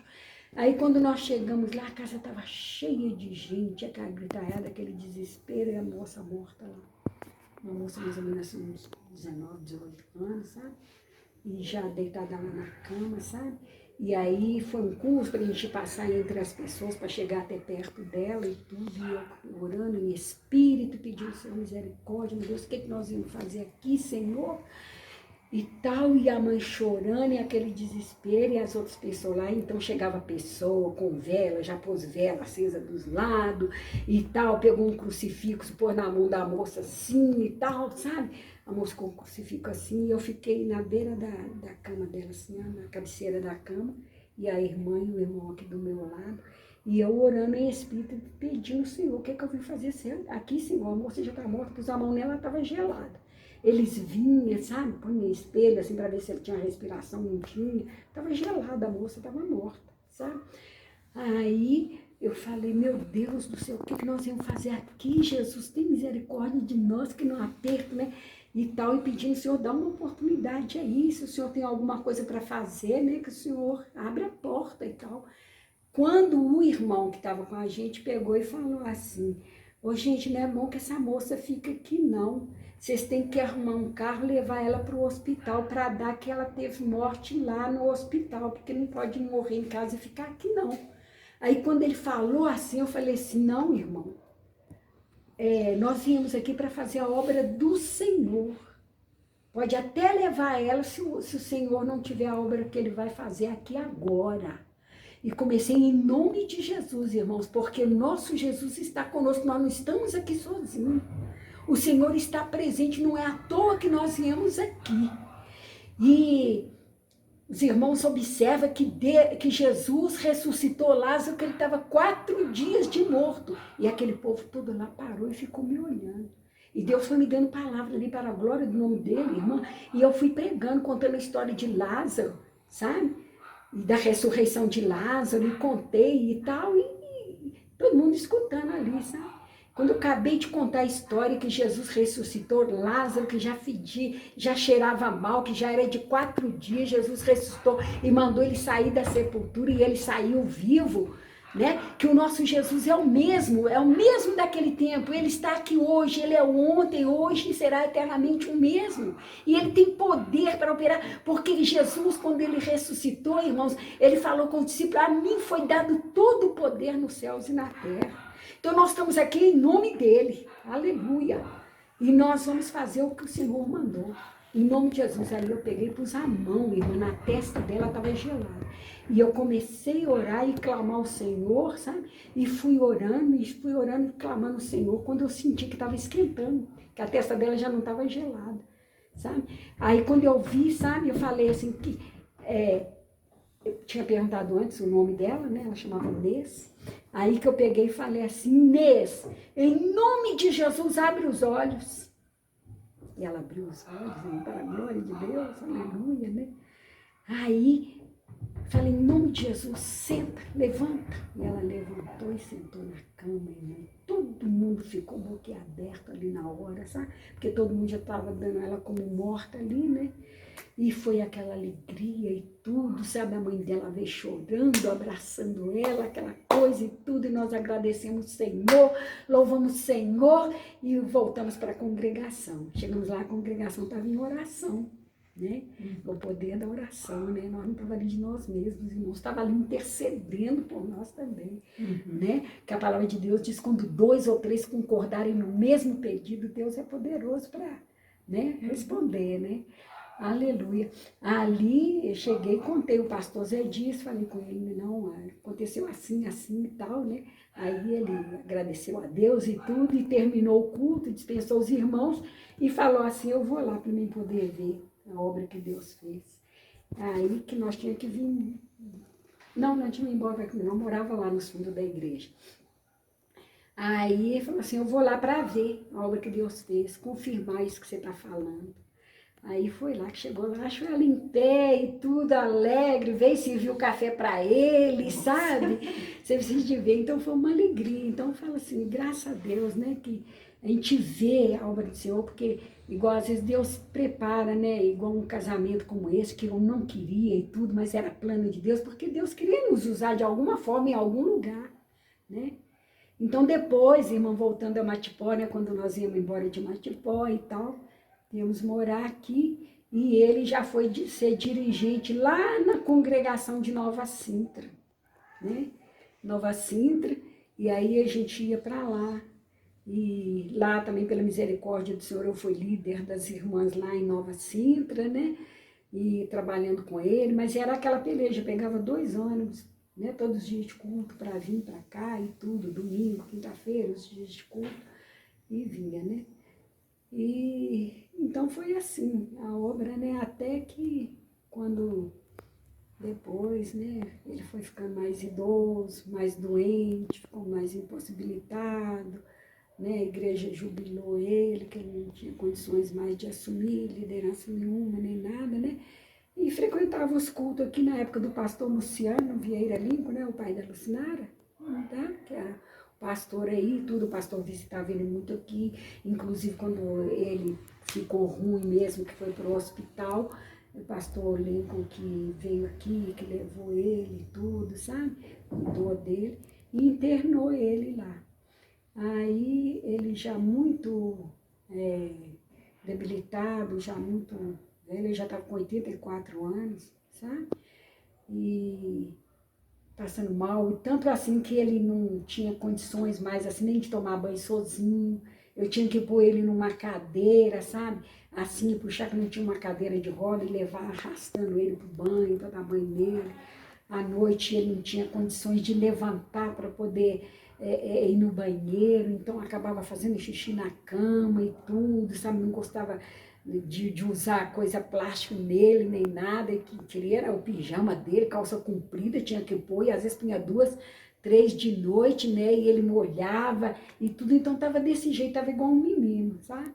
Aí quando nós chegamos lá, a casa estava cheia de gente, aquela gritalhada, aquele desespero, e a moça morta lá. Uma moça mais ou menos assim, uns 19, 18 anos, sabe? E já deitada lá na cama, sabe? E aí foi um curso para a gente passar entre as pessoas, para chegar até perto dela e tudo, e eu orando em espírito, pedindo, Senhor, misericórdia, meu Deus, o que, que nós íamos fazer aqui, Senhor? E tal, e a mãe chorando, e aquele desespero, e as outras pessoas lá, então chegava a pessoa com vela, já pôs vela acesa dos lados, e tal, pegou um crucifixo, pôs na mão da moça assim, e tal, sabe? A moça com o crucifixo assim, e eu fiquei na beira da cama dela, assim, na cabeceira da cama, e a irmã e o irmão aqui do meu lado, e eu orando em espírito, pedindo, Senhor, o que que eu vim fazer aqui, Senhor? A moça já está morta, pus a mão nela, ela estava gelada. Eles vinham, sabe, punham espelho assim para ver se ele tinha respiração, não tinha. Estava gelada, a moça estava morta, sabe? Aí eu falei, meu Deus do céu, o que nós vamos fazer aqui? Jesus, tem misericórdia de nós, que não aperto, né? E tal, e pedindo, Senhor, dá uma oportunidade aí, se o Senhor tem alguma coisa para fazer, né? Que o Senhor abre a porta e tal. Quando o irmão que estava com a gente pegou e falou assim, ô gente, não é bom que essa moça fique aqui não. Vocês têm que arrumar um carro e levar ela para o hospital para dar que ela teve morte lá no hospital, porque não pode morrer em casa e ficar aqui não. Aí quando ele falou assim, eu falei assim, não, irmão, nós viemos aqui para fazer a obra do Senhor. Pode até levar ela se o Senhor não tiver a obra que ele vai fazer aqui agora. E comecei em nome de Jesus, irmãos, porque nosso Jesus está conosco, nós não estamos aqui sozinhos. O Senhor está presente, não é à toa que nós viemos aqui. E os irmãos observam que Jesus ressuscitou Lázaro, que ele estava 4 dias de morto. E aquele povo todo lá parou e ficou me olhando. E Deus foi me dando palavra ali para a glória do nome dele, irmã. E eu fui pregando, contando a história de Lázaro, sabe? E da ressurreição de Lázaro, e contei e tal, e todo mundo escutando ali, sabe? Quando eu acabei de contar a história que Jesus ressuscitou Lázaro, que já fedia, já cheirava mal, que já era de 4 dias, Jesus ressuscitou e mandou ele sair da sepultura e ele saiu vivo, né? Que o nosso Jesus é o mesmo daquele tempo, ele está aqui hoje, ele é ontem, hoje e será eternamente o mesmo. E ele tem poder para operar, porque Jesus, quando ele ressuscitou, irmãos, ele falou com os discípulos, a mim foi dado todo o poder nos céus e na terra. Então nós estamos aqui em nome dele, aleluia. E nós vamos fazer o que o Senhor mandou. Em nome de Jesus, aí eu peguei e pus a mão, irmã, na testa dela, estava gelada. E eu comecei a orar e clamar ao Senhor, sabe? E fui orando e clamando ao Senhor, quando eu senti que estava esquentando, que a testa dela já não estava gelada, sabe? Aí quando eu vi, sabe, eu falei assim, que eu tinha perguntado antes o nome dela, né? Ela chamava Inês. Aí que eu peguei e falei assim, Inês, em nome de Jesus, abre os olhos. E ela abriu os olhos, para a glória de Deus, aleluia, né? Aí, falei, em nome de Jesus, senta, levanta. E ela levantou e sentou na cama, irmão. Todo mundo ficou boquiaberto ali na hora, sabe? Porque todo mundo já estava dando ela como morta ali, né? E foi aquela alegria e tudo, sabe? A mãe dela veio chorando, abraçando ela, aquela coisa e tudo. E nós agradecemos o Senhor, louvamos o Senhor e voltamos para a congregação. Chegamos lá, a congregação estava em oração, né? O poder da oração, né? Nós não estávamos ali de nós mesmos, irmãos. Estava ali intercedendo por nós também, né? Que a palavra de Deus diz, quando 2 ou 3 concordarem no mesmo pedido, Deus é poderoso para, né, responder, né? Aleluia. Ali eu cheguei, contei o pastor Zé Dias, falei com ele, não, aconteceu assim, assim e tal, né? Aí ele agradeceu a Deus e tudo, e terminou o culto, dispensou os irmãos e falou assim, eu vou lá para mim poder ver a obra que Deus fez. Aí que nós tínhamos que vir, não tínhamos embora, não, morava lá no fundo da igreja. Aí ele falou assim, eu vou lá para ver a obra que Deus fez, confirmar isso que você está falando. Aí foi lá, que chegou lá, achou ela em pé e tudo, alegre, veio servir o café para ele, sabe? Você precisa de ver, então foi uma alegria. Então eu falo assim, graças a Deus, né, que a gente vê a obra do Senhor, porque igual às vezes Deus prepara, né? Igual um casamento como esse, que eu não queria e tudo, mas era plano de Deus, porque Deus queria nos usar de alguma forma em algum lugar, né? Então depois, irmão, voltando a Matipó, né? Quando nós íamos embora de Matipó e tal, íamos morar aqui, e ele já foi ser dirigente lá na congregação de Nova Sintra, né? Nova Sintra, e aí a gente ia para lá. E lá também, pela misericórdia do Senhor, eu fui líder das irmãs lá em Nova Sintra, né? E trabalhando com ele, mas era aquela peleja, pegava 2 ônibus, né? Todos os dias de culto para vir para cá e tudo, domingo, quinta-feira, os dias de culto, e vinha, né? E então foi assim, a obra, né? Até que quando depois, né? Ele foi ficando mais idoso, mais doente, ficou mais impossibilitado, né? A igreja jubilou ele, que ele não tinha condições mais de assumir liderança nenhuma, nem nada, né? E frequentava os cultos aqui na época do pastor Luciano Vieira Limpo, né? O pai da Lucinara, tá? Que era o pastor aí, tudo, o pastor visitava ele muito aqui, inclusive quando ele ficou ruim mesmo, que foi para o hospital, o pastor Lincoln que veio aqui, que levou ele, tudo, sabe? Cuidou dele e internou ele lá. Aí ele já muito debilitado, já muito velho, ele já estava com 84 anos, sabe? E passando mal, e tanto assim que ele não tinha condições mais assim, nem de tomar banho sozinho. Eu tinha que pôr ele numa cadeira, sabe? Assim, puxar que não tinha uma cadeira de roda e levar arrastando ele para o banho, para dar banho nele. À noite ele não tinha condições de levantar para poder ir no banheiro, então acabava fazendo xixi na cama e tudo, sabe? Não gostava de usar coisa plástica nele, nem nada, que queria era o pijama dele, calça comprida, tinha que pôr, e às vezes punha 2, 3 de noite, né? E ele molhava e tudo, então tava desse jeito, tava igual um menino, sabe?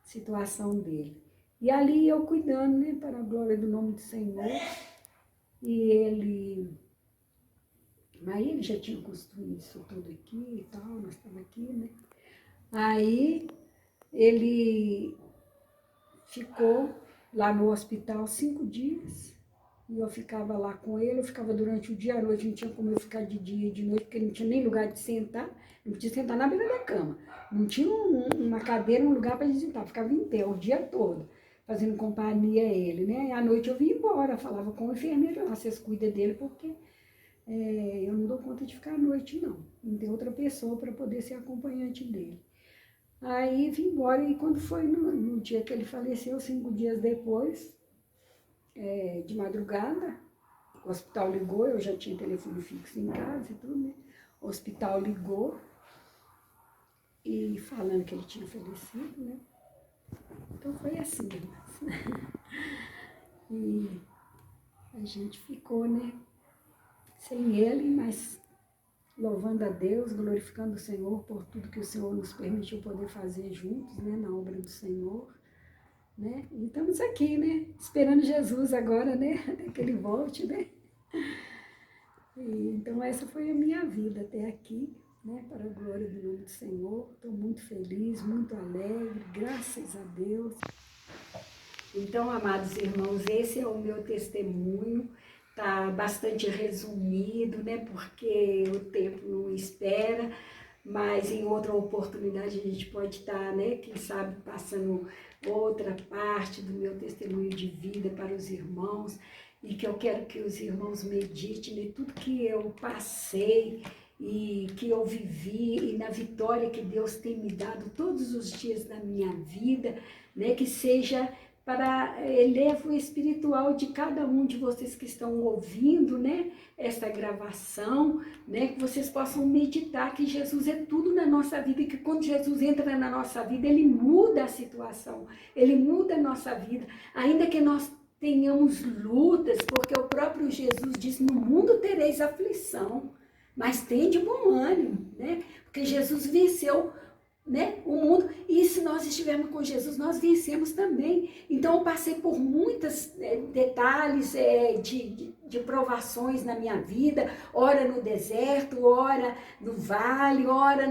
Situação dele. E ali eu cuidando, né? Para a glória do nome do Senhor. E ele... Aí ele já tinha construído isso tudo aqui e tal, nós estamos aqui, né? Aí ele ficou lá no hospital 5 dias, e eu ficava lá com ele, eu ficava durante o dia, à noite, não tinha como eu ficar de dia e de noite, porque não tinha nem lugar de sentar, não podia sentar na beira da cama, não tinha uma cadeira, um lugar para ele sentar, ficava em pé o dia todo, fazendo companhia a ele, né? E à noite eu vinha embora, falava com o enfermeiro, vocês cuidam dele, porque eu não dou conta de ficar à noite, não tem outra pessoa para poder ser acompanhante dele. Aí vim embora, e quando foi no dia que ele faleceu, 5 dias depois, de madrugada, o hospital ligou, eu já tinha telefone fixo em casa e tudo, né? O hospital ligou, e falando que ele tinha falecido, né? Então foi assim, irmãs. E a gente ficou, né? Sem ele, mas louvando a Deus, glorificando o Senhor por tudo que o Senhor nos permitiu poder fazer juntos, né, na obra do Senhor, né? E estamos aqui, né, esperando Jesus agora, né, até que ele volte, né? E, então essa foi a minha vida até aqui, né, para a glória do nome do Senhor. Estou muito feliz, muito alegre, graças a Deus. Então, amados irmãos, esse é o meu testemunho. Está bastante resumido, né? Porque o tempo não espera, mas em outra oportunidade a gente pode estar, né? Quem sabe passando outra parte do meu testemunho de vida para os irmãos, e que eu quero que os irmãos meditem, né? Tudo que eu passei e que eu vivi, e na vitória que Deus tem me dado todos os dias da minha vida, né? Que seja para elevo espiritual de cada um de vocês que estão ouvindo, né, esta gravação, né, que vocês possam meditar que Jesus é tudo na nossa vida, e que quando Jesus entra na nossa vida, ele muda a situação, ele muda a nossa vida, ainda que nós tenhamos lutas, porque o próprio Jesus disse: no mundo tereis aflição, mas tende bom ânimo, né, porque Jesus venceu né, o mundo, e se nós estivermos com Jesus, nós vencemos também. Então eu passei por muitos detalhes de provações na minha vida, ora no deserto, ora no vale, ora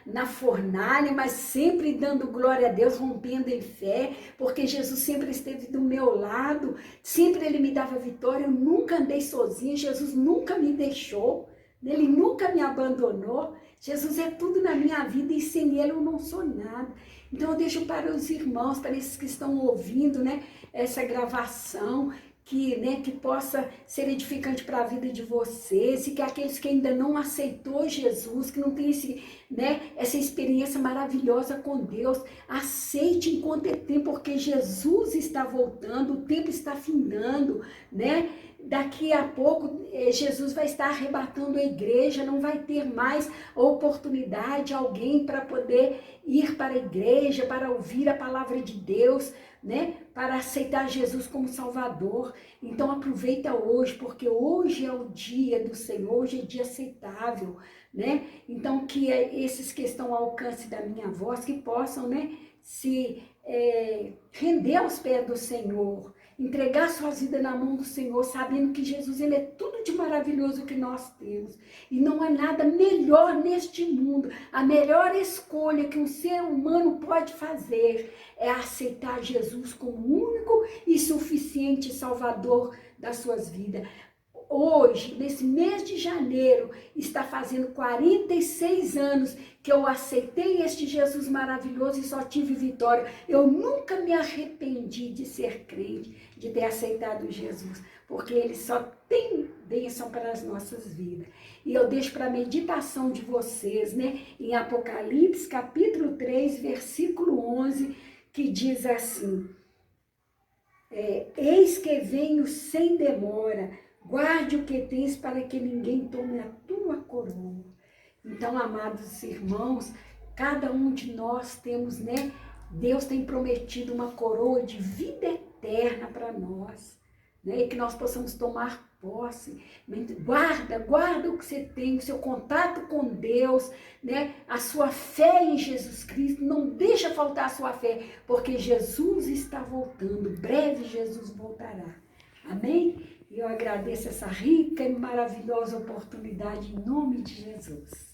na fornalha, mas sempre dando glória a Deus, rompendo em fé, porque Jesus sempre esteve do meu lado, sempre Ele me dava vitória, eu nunca andei sozinha, Jesus nunca me deixou, Ele nunca me abandonou. Jesus é tudo na minha vida e sem Ele eu não sou nada. Então eu deixo para os irmãos, para esses que estão ouvindo, né, essa gravação, que possa ser edificante para a vida de vocês, e que aqueles que ainda não aceitou Jesus, que não tem essa experiência maravilhosa com Deus, aceite enquanto é tempo, porque Jesus está voltando, o tempo está findando, né? Daqui a pouco Jesus vai estar arrebatando a igreja, não vai ter mais oportunidade, alguém para poder ir para a igreja, para ouvir a palavra de Deus, né? Para aceitar Jesus como Salvador. Então aproveita hoje, porque hoje é o dia do Senhor, hoje é dia aceitável, né? Então que esses que estão ao alcance da minha voz, que possam, né, se render aos pés do Senhor, entregar suas vidas na mão do Senhor, sabendo que Jesus, Ele é tudo de maravilhoso que nós temos. E não há nada melhor neste mundo. A melhor escolha que um ser humano pode fazer é aceitar Jesus como único e suficiente Salvador das suas vidas. Hoje, nesse mês de janeiro, está fazendo 46 anos que eu aceitei este Jesus maravilhoso e só tive vitória. Eu nunca me arrependi de ser crente, de ter aceitado Jesus, porque Ele só tem bênção para as nossas vidas. E eu deixo para a meditação de vocês, né, em Apocalipse, capítulo 3, versículo 11, que diz assim: eis que venho sem demora, guarde o que tens para que ninguém tome a tua coroa. Então, amados irmãos, cada um de nós temos, né? Deus tem prometido uma coroa de vida eterna para nós, né? E que nós possamos tomar posse. Guarda o que você tem, o seu contato com Deus, né? A sua fé em Jesus Cristo. Não deixa faltar a sua fé, porque Jesus está voltando. Breve Jesus voltará. Amém? E eu agradeço essa rica e maravilhosa oportunidade em nome de Jesus.